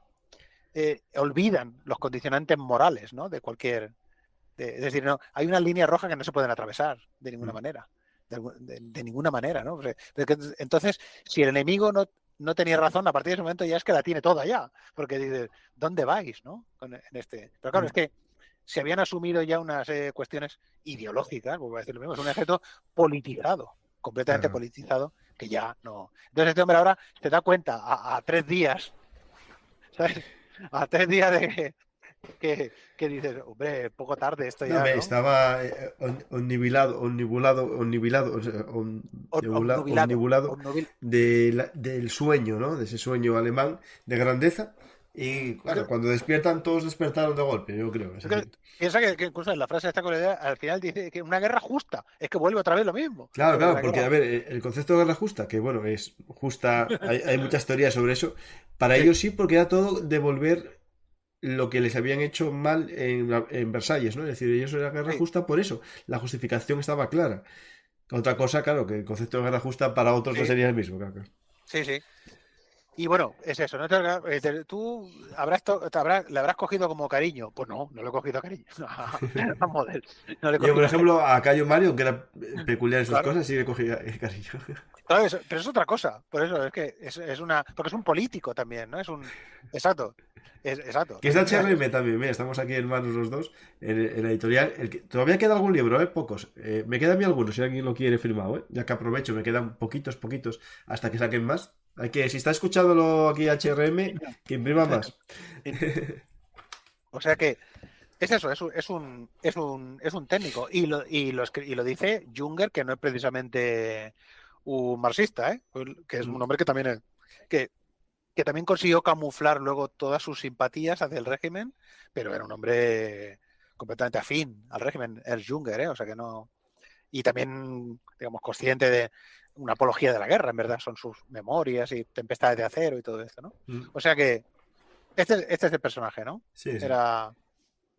olvidan los condicionantes morales, ¿no? De cualquier... es decir, no, hay una línea roja que no se pueden atravesar de ninguna manera. De ninguna manera, ¿no? Entonces, si el enemigo no tenía razón, a partir de ese momento ya es que la tiene toda ya. Porque dices, ¿dónde vais, no? Pero claro, es que se habían asumido ya unas cuestiones ideológicas, vuelvo a decir lo mismo, es un ejército politizado, completamente politizado, que ya no. Entonces este hombre ahora se da cuenta a 3 días, ¿sabes? A 3 días que dices, hombre, poco tarde esto No, ya, ¿no? estaba omnibilado, o sea, Obnubilado, omnibulado del sueño, ¿no? De ese sueño alemán de grandeza. Y Es que, claro, cuando despiertan, todos despertaron de golpe, yo creo. Es es que decir, piensa que incluso en la frase esta con la idea, al final dice que una guerra justa, es que vuelve otra vez lo mismo, claro, lo de claro, la porque guerra. a ver, el concepto de guerra justa, que bueno, es justa, hay muchas teorías sobre eso. Para Sí, ellos sí, porque era todo devolver lo que les habían hecho mal en Versalles, ¿no? Es decir, ellos era guerra sí, justa por eso. La justificación estaba clara. Otra cosa, claro, que el concepto de guerra justa para otros no sí, sería el mismo, claro, claro. sí, sí. Y bueno, es eso, ¿no? Tú le habrás cogido como cariño. Pues no, no le he cogido cariño a Model. No le he Yo, por cogido ejemplo, cariño. a Cayo Mario, que era peculiar en sus Claro, cosas, sí le cogí cariño. claro, pero es otra cosa. Por eso es que es una. Porque es un político también, ¿no? Exacto. Exacto. Que es de HRM también, mira, estamos aquí hermanos los dos, en la editorial. Todavía queda algún libro, pocos. Me quedan a mí algunos, si alguien lo quiere firmado, ya que aprovecho, me quedan poquitos, poquitos, hasta que saquen más. Hay que, si está escuchándolo aquí HRM, que imprima más. O sea que es eso, es un técnico. Y lo dice Junger, que no es precisamente un marxista, ¿eh? Que es un hombre que también que, que también consiguió camuflar luego todas sus simpatías hacia el régimen, pero era un hombre completamente afín al régimen, es Junger, ¿eh? O sea que no. Y también, digamos, consciente de una apología de la guerra, en verdad, son sus memorias y tempestades de acero y todo esto, ¿no? O sea que este es el personaje, ¿no? Sí, sí. Era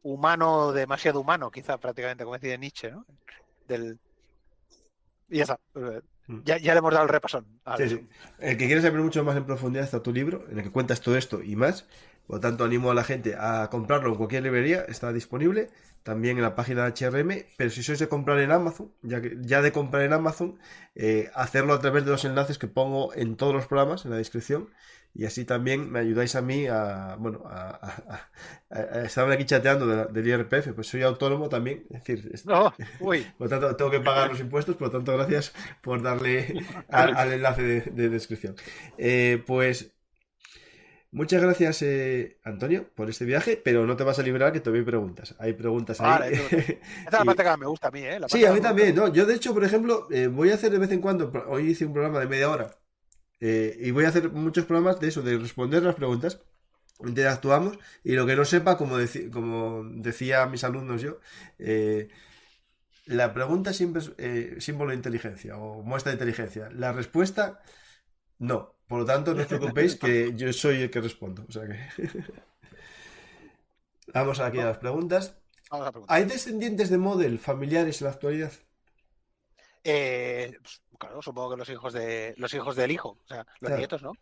humano, demasiado humano, quizá prácticamente, como decía Nietzsche, ¿no? Del, y ya está. Ya le hemos dado el repasón. Sí, sí. El que quiere saber mucho más en profundidad está tu libro, en el que cuentas todo esto y más. Por lo tanto, animo a la gente a comprarlo en cualquier librería, está disponible. También en la página de HRM, pero si sois de comprar en Amazon, ya de comprar en Amazon, hacerlo a través de los enlaces que pongo en todos los programas, en la descripción. Y así también me ayudáis a mí a estar aquí chateando del IRPF, pues soy autónomo también, es decir, No, uy. por lo tanto tengo que pagar los impuestos, por lo tanto gracias por darle al enlace de descripción. Pues muchas gracias, Antonio, por este viaje, pero no te vas a librar que todavía hay preguntas. Hay preguntas ahí. Vale, esta es la parte que me gusta a mí, ¿eh? La Sí, parte a que mí me gusta a también, mí. ¿no? Yo de hecho, por ejemplo, voy a hacer de vez en cuando, hoy hice un programa de media hora, y voy a hacer muchos programas de eso, de responder las preguntas. Interactuamos y lo que no sepa, como decía a mis alumnos yo, la pregunta siempre es símbolo de inteligencia o muestra de inteligencia. La respuesta, no. Por lo tanto, no os preocupéis que yo soy el que respondo. O sea que vamos aquí a No, las preguntas. vamos a preguntar. ¿Hay descendientes de Model familiares en la actualidad? Pues, claro, supongo que los hijos del hijo, o sea, los Claro. nietos, ¿no?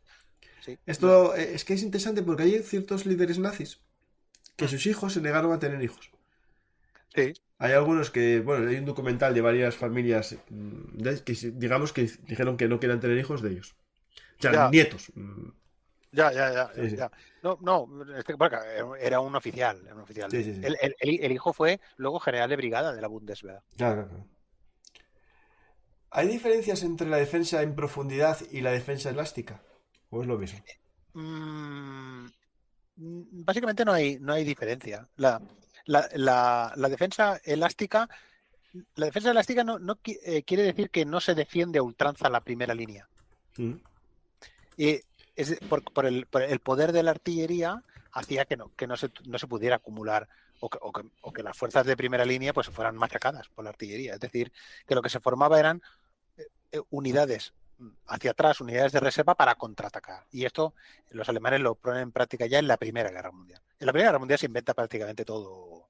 Sí. Esto es que es interesante porque hay ciertos líderes nazis que Mm, sus hijos se negaron a tener hijos. sí, Hay algunos que, bueno, hay un documental de varias familias que digamos que dijeron que no querían tener hijos de ellos. O sea, ya, nietos. ya, Sí, sí. ya. No, no, bueno, era un oficial, era un oficial. Sí, sí, sí. El hijo fue luego general de brigada de la Bundeswehr. Claro, claro, claro. ¿Hay diferencias entre la defensa en profundidad y la defensa elástica? ¿O es lo mismo? Mm, Básicamente no hay diferencia. La defensa elástica no quiere decir que no se defiende a ultranza la primera línea. Mm, Y por el poder de la artillería hacía que no se pudiera acumular o que las fuerzas de primera línea pues fueran machacadas por la artillería. Es decir, que lo que se formaba eran unidades hacia atrás, unidades de reserva para contraatacar. Y esto los alemanes lo ponen en práctica ya en la Primera Guerra Mundial. En la Primera Guerra Mundial se inventa prácticamente todo,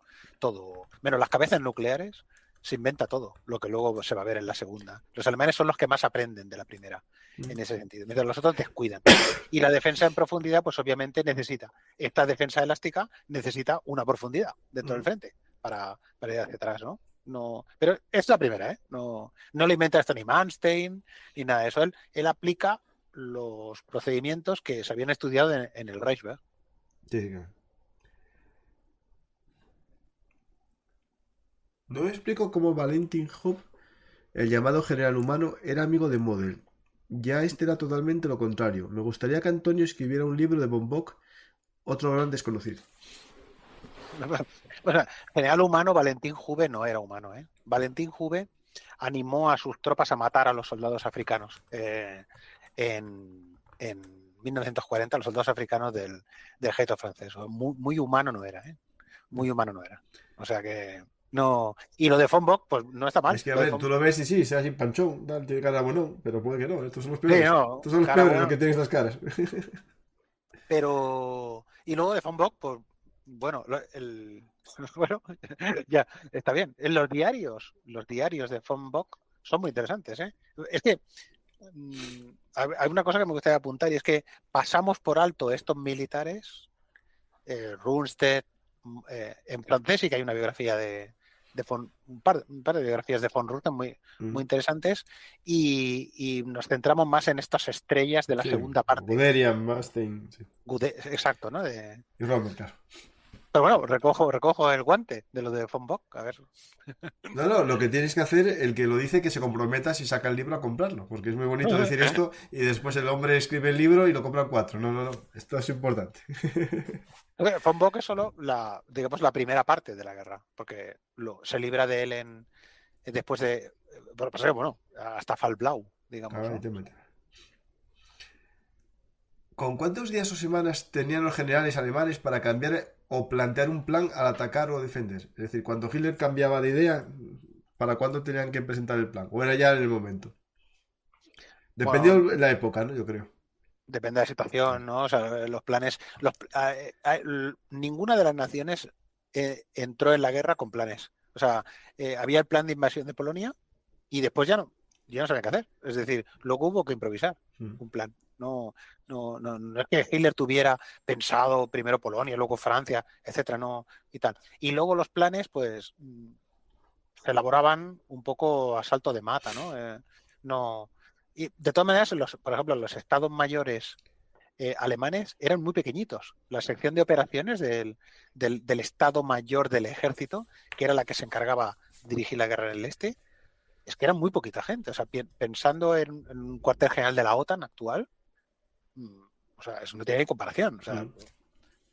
menos las cabezas nucleares, se inventa todo, lo que luego se va a ver en la segunda. Los alemanes son los que más aprenden de la primera, mm, en ese sentido, mientras los otros descuidan. Y la defensa en profundidad, pues obviamente esta defensa elástica necesita una profundidad dentro del mm. frente para ir hacia atrás, ¿no? No, pero es la primera, ¿eh? No lo inventa esto ni Manstein ni nada de eso. Él aplica los procedimientos que se habían estudiado en el Reichswehr. Sí, sí, claro. No me explico cómo Valentin Job, el llamado general humano, era amigo de Model. Ya este era totalmente lo contrario. Me gustaría que Antonio escribiera un libro de von Bock, otro gran desconocido. Bueno, general humano, Valentín Juve no era humano, ¿eh? Valentín Juve animó a sus tropas a matar a los soldados africanos en 1940, los soldados africanos del ejército francés. Muy, muy humano no era, ¿eh? Muy humano no era. O sea que no. Y lo de Von Bock, pues no está mal. Es que, a ver, tú lo ves y sí, sea así panchón, tal, tiene cara de bonón, pero puede que no. Estos son los Sí, peores. no, Estos son los cara peores, buena. los que tienen estas caras. Pero. Y luego de Von Bock, pues bueno, bueno, ya, está bien. En los diarios de Von Bock son muy interesantes, ¿eh? Es que hay una cosa que me gustaría apuntar y es que pasamos por alto estos militares, Rundstedt, en francés sí que hay una biografía un par de biografías de von Rundstedt muy interesantes y nos centramos más en estas estrellas de la Sí, segunda parte. Guderian, Bastein, sí. Exacto, ¿no? Y Rommel, claro. Pero bueno, recojo el guante de lo de Von Bock, a ver. No, lo que tienes que hacer, el que lo dice, que se comprometa si saca el libro a comprarlo, porque es muy bonito decir esto y después el hombre escribe el libro y lo compran 4. No, esto es importante. Von Bock es solo digamos, la primera parte de la guerra, porque se libra de él después de, bueno, hasta Fall Blau, digamos. Ahora, ¿no? ¿Con cuántos días o semanas tenían los generales alemanes para cambiar o plantear un plan al atacar o defender? Es decir, cuando Hitler cambiaba de idea, ¿para cuándo tenían que presentar el plan? ¿O era ya en el momento? Dependió Bueno, de la época, ¿no? Yo creo. depende de la situación, ¿no? O sea, los planes, ninguna de las naciones entró en la guerra con planes. O sea, había el plan de invasión de Polonia y después ya no sabía qué hacer. Es decir, luego hubo que improvisar un plan. No es que Hitler tuviera pensado primero Polonia, luego Francia, etcétera, no, y tal. Y luego los planes, pues, se elaboraban un poco a salto de mata, ¿no? No. Y de todas maneras, por ejemplo, los estados mayores alemanes eran muy pequeñitos. La sección de operaciones del Estado Mayor del Ejército, que era la que se encargaba de dirigir la guerra en el este, es que eran muy poquita gente. O sea, pensando en un cuartel general de la OTAN actual, o sea, eso no tiene comparación. O sea,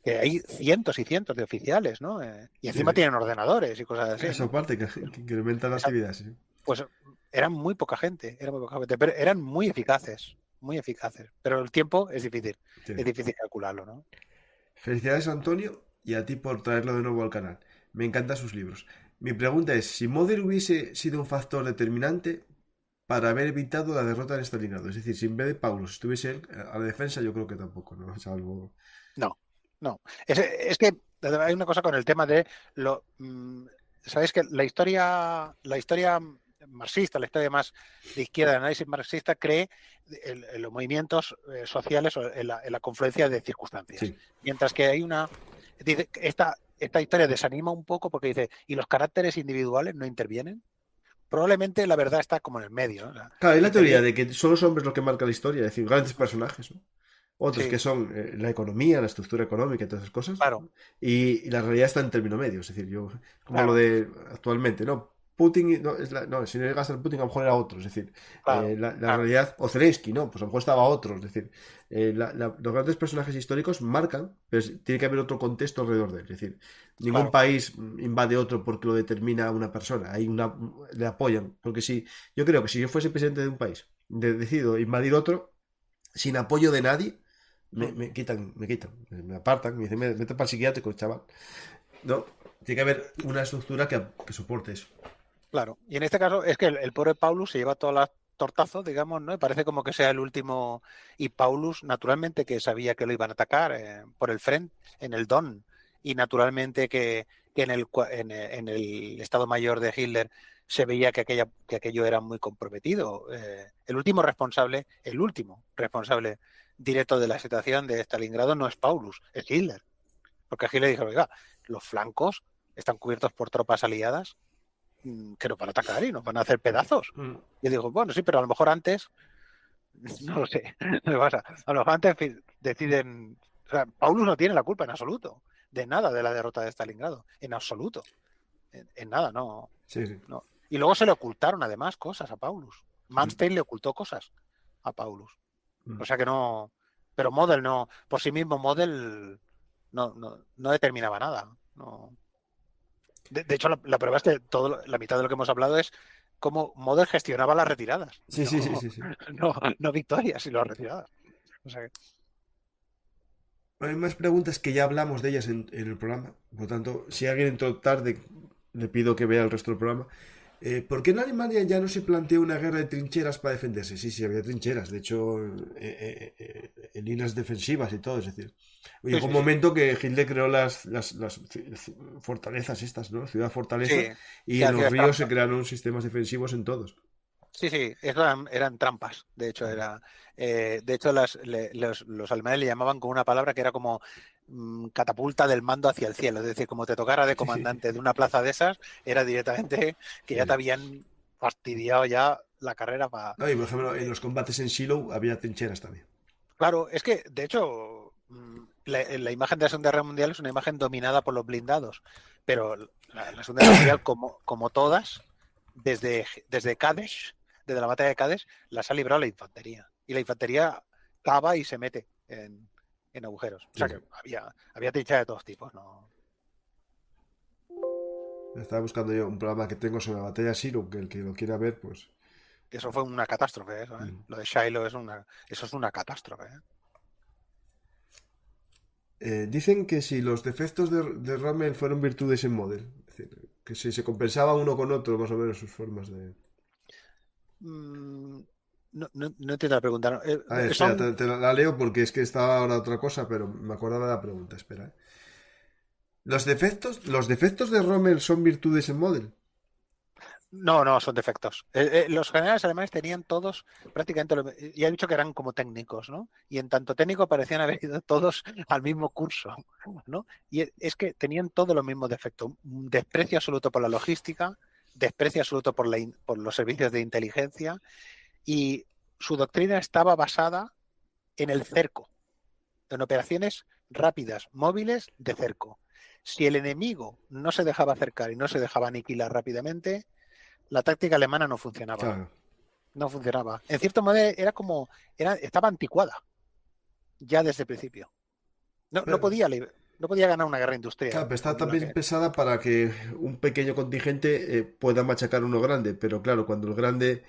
que hay cientos y cientos de oficiales, ¿no? Y encima tienen ordenadores y cosas así. Eso ¿no? aparte, que incrementan la actividad, sí. Pues eran muy poca gente, pero eran muy eficaces, muy eficaces. Pero el tiempo es difícil calcularlo, ¿no? Felicidades, Antonio, y a ti por traerlo de nuevo al canal. Me encantan sus libros. Mi pregunta es, si Model hubiese sido un factor determinante para haber evitado la derrota en Stalingrado, es decir, si en vez de Paulus estuviese él a la defensa, yo creo que tampoco, ¿no? Salvo... No. Es que hay una cosa con el tema de sabéis que la historia marxista, la historia más de izquierda, de análisis marxista, cree en los movimientos sociales o en la confluencia de circunstancias. Sí. Mientras que dice, esta historia desanima un poco porque dice, ¿y los caracteres individuales no intervienen? Probablemente la verdad está como en el medio, ¿no? O sea, Claro, hay la teoría de que son los hombres los que marcan la historia, es decir, grandes personajes, ¿no? Otros sí, que son la economía, la estructura económica y todas esas cosas. claro, Y la realidad está en término medio. Es decir, como lo claro, de actualmente, ¿no? Putin, si no llegas al Putin, a lo mejor era otro. Es decir, claro, la realidad, o Zelensky, ¿no? Pues a lo mejor estaba otro. Es decir, los grandes personajes históricos marcan, pero tiene que haber otro contexto alrededor de él. Es decir, ningún claro. país invade otro porque lo determina una persona. Le apoyan. Porque yo creo que si yo fuese presidente de un país, decido invadir otro, sin apoyo de nadie, me quitan, me apartan, me dicen, vete para el psiquiátrico, chaval. No, tiene que haber una estructura que soporte eso. Claro, y en este caso es que el pobre Paulus se lleva todas las tortazos, digamos, ¿no? Y parece como que sea el último. Y Paulus, naturalmente, que sabía que lo iban a atacar por el frente, en el Don, y naturalmente que en el Estado Mayor de Hitler se veía que aquello era muy comprometido. El último responsable directo de la situación de Stalingrado no es Paulus, es Hitler. Porque Hitler dijo, oiga, los flancos están cubiertos por tropas aliadas que nos van a atacar y nos van a hacer pedazos. Y yo digo, bueno, sí, pero a lo mejor antes, no lo sé, no me pasa. A lo mejor antes deciden, o sea, Paulus no tiene la culpa en absoluto, de nada de la derrota de Stalingrado, en absoluto, en nada, no, Sí, sí. no. Y luego se le ocultaron además cosas a Paulus. Manstein le ocultó cosas a Paulus. O sea que no, pero Model no, por sí mismo Model no determinaba nada. No. De hecho, la prueba es que la mitad de lo que hemos hablado es cómo Model gestionaba las retiradas. Sí, sí, sí, sí, sí. No victorias, sino retiradas. O sea que, Hay más preguntas que ya hablamos de ellas en el programa. Por lo tanto, si alguien entró tarde, le pido que vea el resto del programa. ¿Por qué en Alemania ya no se planteó una guerra de trincheras para defenderse? Sí, sí, había trincheras. De hecho, en líneas defensivas y todo. Es decir, llegó un sí. momento que Hitler creó las fortalezas estas, ¿no? Ciudad fortaleza. Sí, Y que en los hacías ríos se trampa. crearon sistemas defensivos en todos. Sí, eran trampas. De hecho, los alemanes le llamaban con una palabra que era como catapulta del mando hacia el cielo. Es decir, como te tocara de Sí, sí, sí. comandante de una plaza de esas, era directamente que ya te Sí. habían fastidiado ya la carrera para... No, y por ejemplo, en los combates en Shiloh había trincheras también. Claro, es que, de hecho, la imagen de la Segunda Guerra Mundial es una imagen dominada por los blindados, pero la Segunda Guerra Mundial, como todas, desde Kadesh, desde la batalla de Kadesh, las ha librado la infantería. Y la infantería cava y se mete en agujeros. O sea Sí. que había trincheras de todos tipos, ¿no? Estaba buscando yo un programa que tengo sobre la batalla de Shiloh, que el que lo quiera ver, pues... Eso fue una catástrofe, eso, ¿eh? Mm. Lo de Shiloh eso es una catástrofe, ¿eh? Dicen que si los defectos de Rommel fueron virtudes en Model, es decir, que si se compensaba uno con otro, más o menos sus formas de... Mm, no entiendo la pregunta. ¿No? A ver, espera, Son te la leo porque es que estaba ahora otra cosa, pero me acordaba de la pregunta, espera. ¿Los defectos de Rommel son virtudes en Model? No, son defectos. Los generales alemanes tenían todos prácticamente ya he dicho que eran como técnicos, ¿no? Y en tanto técnico parecían haber ido todos al mismo curso, ¿no? Y es que tenían todos los mismos defectos. Un desprecio absoluto por la logística, desprecio absoluto por los servicios de inteligencia y su doctrina estaba basada en el cerco, en operaciones rápidas, móviles de cerco. Si el enemigo no se dejaba acercar y no se dejaba aniquilar rápidamente, la táctica alemana no funcionaba. Claro, No funcionaba. En cierto modo estaba anticuada ya desde el principio. No, no claro. podía, no podía ganar una guerra Claro, industrial pero está como la también que. pesada para que un pequeño contingente pueda machacar uno grande, pero claro, cuando el grande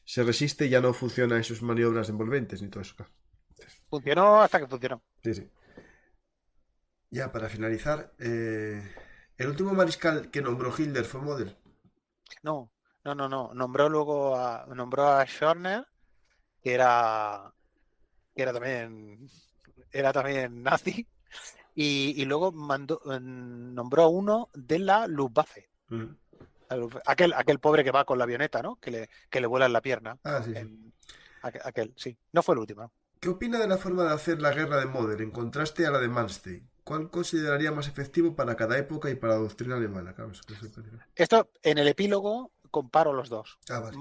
se resiste ya no funcionan esas maniobras envolventes ni todo eso. Claro. Funcionó hasta que funcionó. Sí, sí. Ya, para finalizar, el último mariscal que nombró Hitler fue Model. No. Nombró a Schörner, que era también nazi, y luego nombró a uno de la Luftwaffe. Mm. Aquel pobre que va con la avioneta, ¿no? Que le vuela en la pierna. Ah, sí, sí. Aquel, sí. No fue el último. ¿Qué opina de la forma de hacer la guerra de Model en contraste a la de Manstein? ¿Cuál consideraría más efectivo para cada época y para la doctrina alemana? Claro, eso que se puede decir. Esto, en el epílogo, comparo los dos. Ah, vale.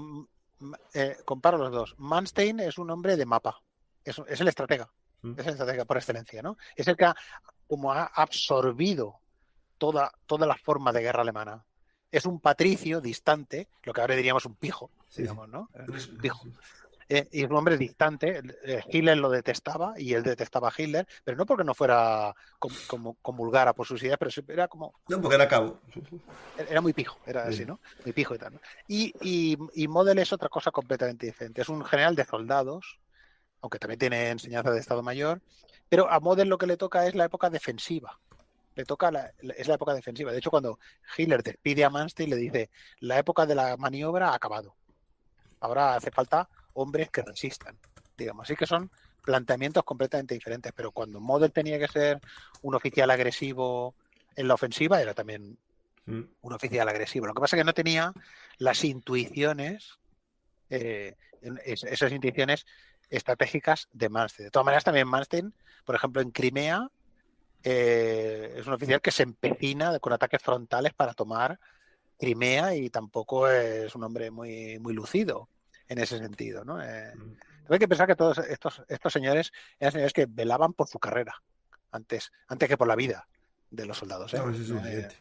Comparo los dos. Manstein es un hombre de mapa. Es el estratega. Mm. Es el estratega por excelencia, ¿no? Es el que ha absorbido toda la forma de guerra alemana. Es un patricio distante, lo que ahora diríamos un pijo, Sí, sí. digamos, ¿no? Un pijo. Sí. Y es un hombre distante. Hitler lo detestaba y él detestaba a Hitler, pero no porque no fuera como comulgara por sus ideas, pero era como. No, porque era cabo. Era muy pijo, era así, Sí. ¿no? Muy pijo y tal, ¿no? Y Model es otra cosa completamente diferente. Es un general de soldados, aunque también tiene enseñanza de Estado Mayor, pero a Model lo que le toca es la época defensiva. Es la época defensiva. De hecho, cuando Hitler despide a Manstein, le dice: la época de la maniobra ha acabado. Ahora hace falta hombres que resistan, digamos. Así que son planteamientos completamente diferentes, pero cuando Model tenía que ser un oficial agresivo en la ofensiva, era también Mm. un oficial agresivo. Lo que pasa es que no tenía las intuiciones, esas intuiciones estratégicas de Manstein. De todas maneras, también Manstein, por ejemplo, en Crimea, es un oficial que se empecina con ataques frontales para tomar Crimea y tampoco es un hombre muy, muy lucido en ese sentido, ¿no? Hay que pensar que todos estos señores eran señores que velaban por su carrera antes que por la vida de los soldados, ¿eh? No, eso es evidente.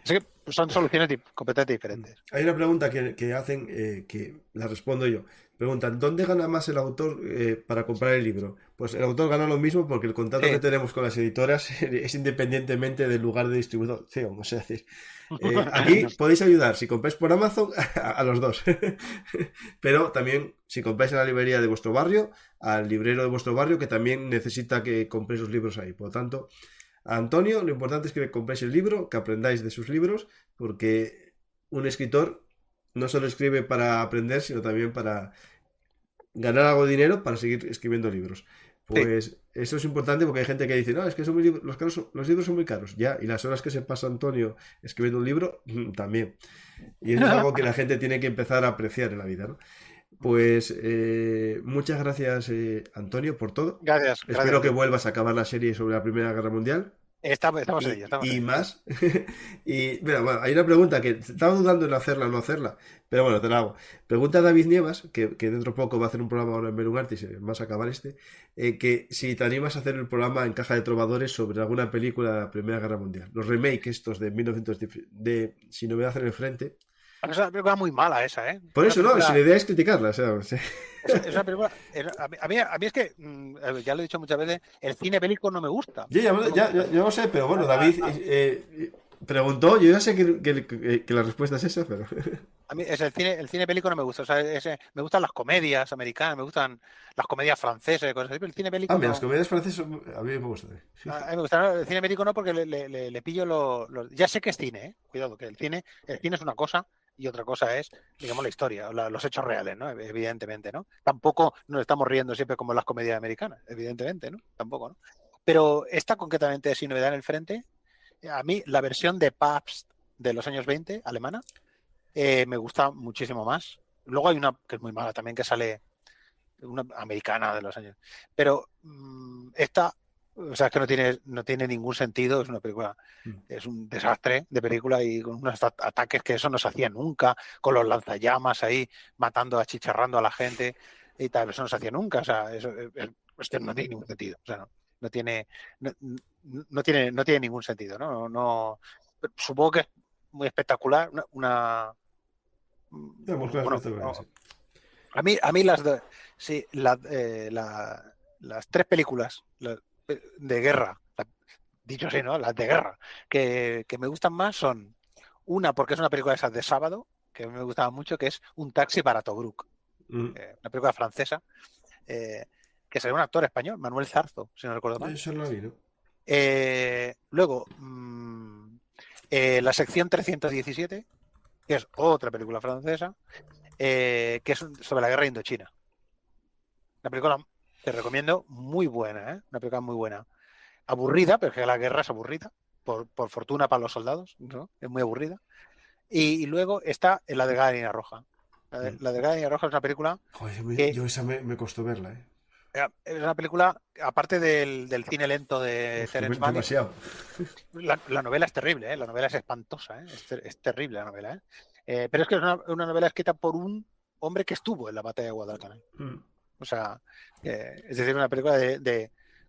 Así que son soluciones completamente diferentes. Hay una pregunta que hacen que la respondo yo. Preguntan, ¿dónde gana más el autor para comprar el libro? Pues el autor gana lo mismo porque el contrato que tenemos con las editoras es independientemente del lugar de distribución. O sea, es decir, aquí podéis ayudar si compráis por Amazon a los dos. Pero también si compráis en la librería de vuestro barrio, al librero de vuestro barrio que también necesita que compréis los libros ahí. Por lo tanto, a Antonio lo importante es que compréis el libro, que aprendáis de sus libros, porque un escritor no solo escribe para aprender, sino también para ganar algo de dinero para seguir escribiendo libros. Pues eso es importante porque hay gente que dice, no, es que son los libros son muy caros. Ya, y las horas que se pasa Antonio escribiendo un libro, también. Y eso es algo que la gente tiene que empezar a apreciar en la vida, ¿no? Pues muchas gracias, Antonio, por todo. Gracias. Espero que vuelvas a acabar la serie sobre la Primera Guerra Mundial. Estamos en ello. Y más. Y bueno, hay una pregunta que estaba dudando en hacerla o no hacerla, pero bueno, te la hago. Pregunta a David Nievas, que dentro de poco va a hacer un programa ahora en Belugartis, vas a acabar que si te animas a hacer el programa en Caja de Trovadores sobre alguna película de la Primera Guerra Mundial. Los remakes estos de 1900 de Sin Novedad en el Frente. Es una película muy mala esa, ¿eh? Por eso, no, si la idea es criticarla. O sea, sí. Es una película... A mí es que, ya lo he dicho muchas veces, el cine bélico no me gusta. Yo no sé, pero bueno, David preguntó, yo ya sé que la respuesta es esa, pero... A mí el cine bélico no me gusta. O sea, me gustan las comedias americanas, me gustan las comedias francesas, cosas así, pero el cine bélico mira, no. las comedias francesas a mí me gustan. Sí. A mí me gusta, el cine bélico no, porque le pillo Ya sé que es cine, ¿eh? Cuidado, que el cine es una cosa y otra cosa es, digamos, la historia, los hechos reales, ¿no? Evidentemente, ¿no? Tampoco nos estamos riendo siempre como en las comedias americanas, evidentemente, ¿no? Tampoco, ¿no? Pero esta concretamente, Sin Novedad en el Frente, a mí la versión de Pabst de los años 20, alemana, me gusta muchísimo más. Luego hay una que es muy mala también, que sale, una americana de los años. Pero esta, o sea, es que no tiene ningún sentido. Es una película, es un desastre de película y con unos ataques que eso no se hacía nunca, con los lanzallamas ahí matando, achicharrando a la gente y tal. Eso no se hacía nunca. O sea, eso no tiene ningún sentido. O sea, no tiene ningún sentido, ¿no? Supongo que es muy espectacular. A mí las tres películas de guerra, dicho así, ¿no? Las de guerra, que me gustan más son una, porque es una película de esas de sábado, que a mí me gustaba mucho, que es Un taxi para Tobruk, una película francesa, que salió un actor español, Manuel Zarzo, si no recuerdo mal. Eso lo vi, ¿no? Luego, la sección 317, que es otra película francesa, que es sobre la guerra de Indochina. Una película, te recomiendo, muy buena, ¿eh? Una película muy buena. Aburrida, pero es que la guerra es aburrida, por fortuna para los soldados, ¿no? Es muy aburrida. Y luego está La Delgada Línea Roja. La Delgada Línea Roja es una película... Joder, yo esa me costó verla, ¿eh? Es una película, aparte del cine lento de Terence Malick. La novela es terrible, ¿eh? La novela es espantosa, ¿eh? Es terrible la novela, ¿eh? Pero es que es una novela escrita por un hombre que estuvo en la batalla de Guadalcanal. O sea, es decir, una película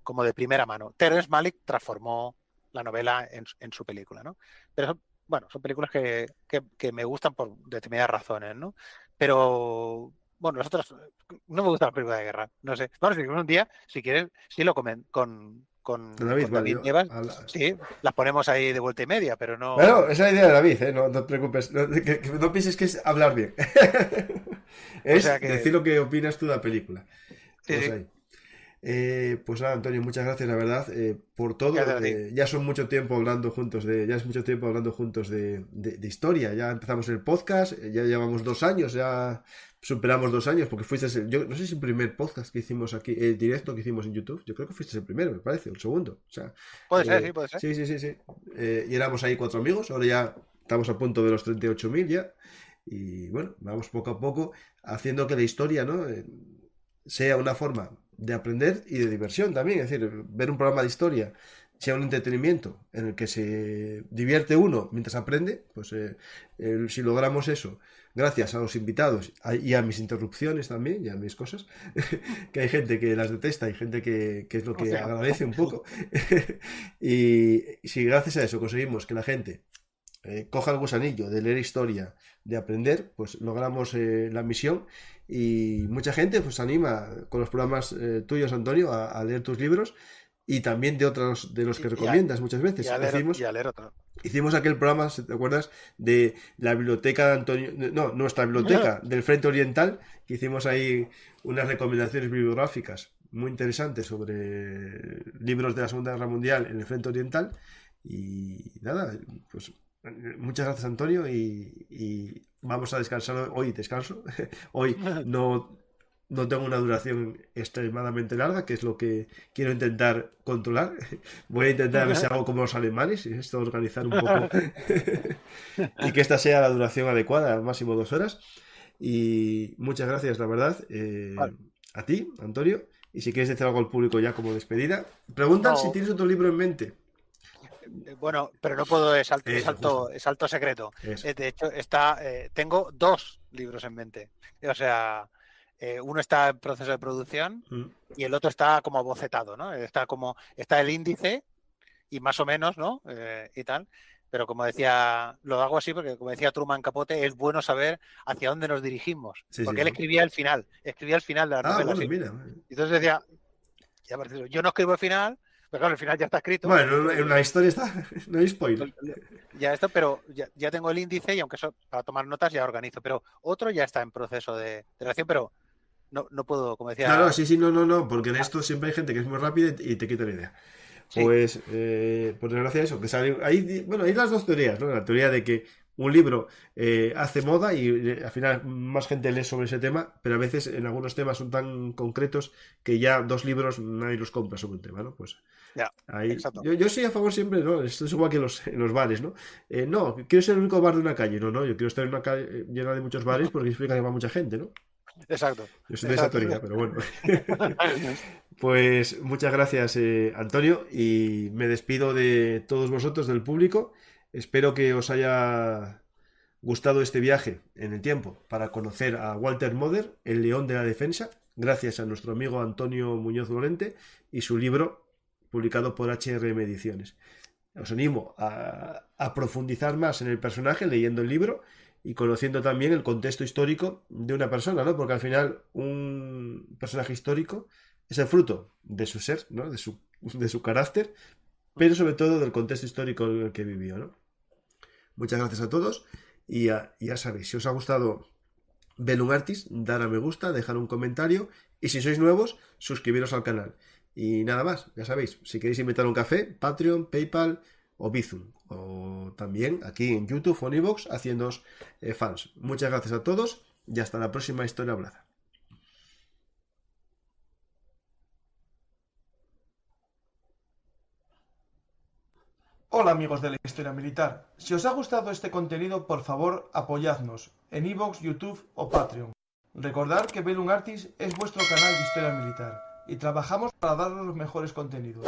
como de primera mano. Terence Malick transformó la novela en su película, ¿no? Pero son películas que me gustan por determinadas razones, ¿no? Pero... Bueno, nosotros no me gusta la película de guerra, no sé. Bueno, si un día, si quieres, sí lo comen con David Nievas. Sí, las ponemos ahí de vuelta y media, pero no... Bueno, esa es la idea de David, ¿eh? No te preocupes. No pienses que es hablar bien. Es decir lo que opinas tú de la película. Sí. Pues nada, Antonio, muchas gracias, la verdad, por todo. Ya son mucho tiempo hablando juntos de historia. Ya empezamos el podcast, ya llevamos 2 años, ya superamos 2 años, porque fuiste yo no sé si el primer podcast que hicimos aquí, el directo que hicimos en YouTube, yo creo que fuiste el primero, me parece, o el segundo. O sea, puede ser, puede ser. Sí. Y éramos ahí 4 amigos, ahora ya estamos a punto de los 38.000 ya. Y bueno, vamos poco a poco haciendo que la historia, ¿no? Sea una forma de aprender y de diversión también, es decir, ver un programa de historia sea un entretenimiento en el que se divierte uno mientras aprende, pues si logramos eso, gracias a los invitados y a mis interrupciones también y a mis cosas, que hay gente que las detesta y gente que es lo que agradece un poco, y si gracias a eso conseguimos que la gente coja el gusanillo de leer historia, de aprender, pues logramos la misión. Y mucha gente pues se anima con los programas tuyos, Antonio, a leer tus libros y también de otros de los que recomiendas muchas veces. Y a leer otro. Hicimos aquel programa, si te acuerdas, de la biblioteca de Antonio, no, nuestra biblioteca del Frente Oriental, que hicimos ahí unas recomendaciones bibliográficas muy interesantes sobre libros de la Segunda Guerra Mundial en el Frente Oriental. Y nada, pues muchas gracias, Antonio, y vamos a descansar hoy. Descanso. Hoy no tengo una duración extremadamente larga, que es lo que quiero intentar controlar. Voy a intentar ver si hago como los alemanes, y esto organizar un poco y que esta sea la duración adecuada, al máximo 2 horas. Y muchas gracias, la verdad, Vale. a ti, Antonio. Y si quieres decir algo al público ya como despedida, preguntan No. si tienes otro libro en mente. Bueno, pero no puedo, es Justo. alto secreto. Eso. De hecho, tengo 2 libros en mente. O sea, uno está en proceso de producción y el otro está como bocetado, ¿no? Está el índice y más o menos, ¿no? Y tal. Pero como decía, lo hago así porque como decía Truman Capote, es bueno saber hacia dónde nos dirigimos. Sí, porque él sí. escribía el final de la novela. Bueno, ¿sí? mira. Entonces decía, yo no escribo el final, pero claro, el final ya está escrito. Bueno, en la historia está, no hay spoiler. Ya esto, pero ya tengo el índice y aunque eso para tomar notas ya organizo. Pero otro ya está en proceso de relación, pero no puedo, como decía. Claro, sí, no, porque en esto siempre hay gente que es muy rápida y te quita la idea. Sí. Pues, por desgracia, eso, que sale, hay las dos teorías, ¿no? La teoría de que un libro hace moda y al final más gente lee sobre ese tema, pero a veces en algunos temas son tan concretos que ya 2 libros nadie los compra sobre un tema, ¿no? Pues Ya, ahí, exacto. yo soy a favor siempre, ¿no? Esto es igual que en los bares, ¿no? No, quiero ser el único bar de una calle, no, yo quiero estar en una calle llena de muchos bares porque significa que va mucha gente, ¿no? Exacto. Yo soy de esa teoría, pero bueno. Pues muchas gracias, Antonio, y me despido de todos vosotros, del público. Espero que os haya gustado este viaje en el tiempo para conocer a Walter Moder, el león de la defensa, gracias a nuestro amigo Antonio Muñoz Lorente y su libro publicado por HRM Ediciones. Os animo a profundizar más en el personaje leyendo el libro y conociendo también el contexto histórico de una persona, ¿no? Porque al final un personaje histórico es el fruto de su ser, ¿no? De su carácter, pero sobre todo del contexto histórico en el que vivió, ¿no? Muchas gracias a todos y ya sabéis, si os ha gustado Bellum Artis, dar a me gusta, dejar un comentario y si sois nuevos, suscribiros al canal. Y nada más, ya sabéis, si queréis invitar un café, Patreon, PayPal o Bizum, o también aquí en YouTube o en iVoox haciéndoos fans. Muchas gracias a todos y hasta la próxima historia hablada. Hola amigos de la Historia Militar. Si os ha gustado este contenido, por favor apoyadnos en iVoox, YouTube o Patreon. Recordad que Bellum Artis es vuestro canal de Historia Militar y trabajamos para daros los mejores contenidos.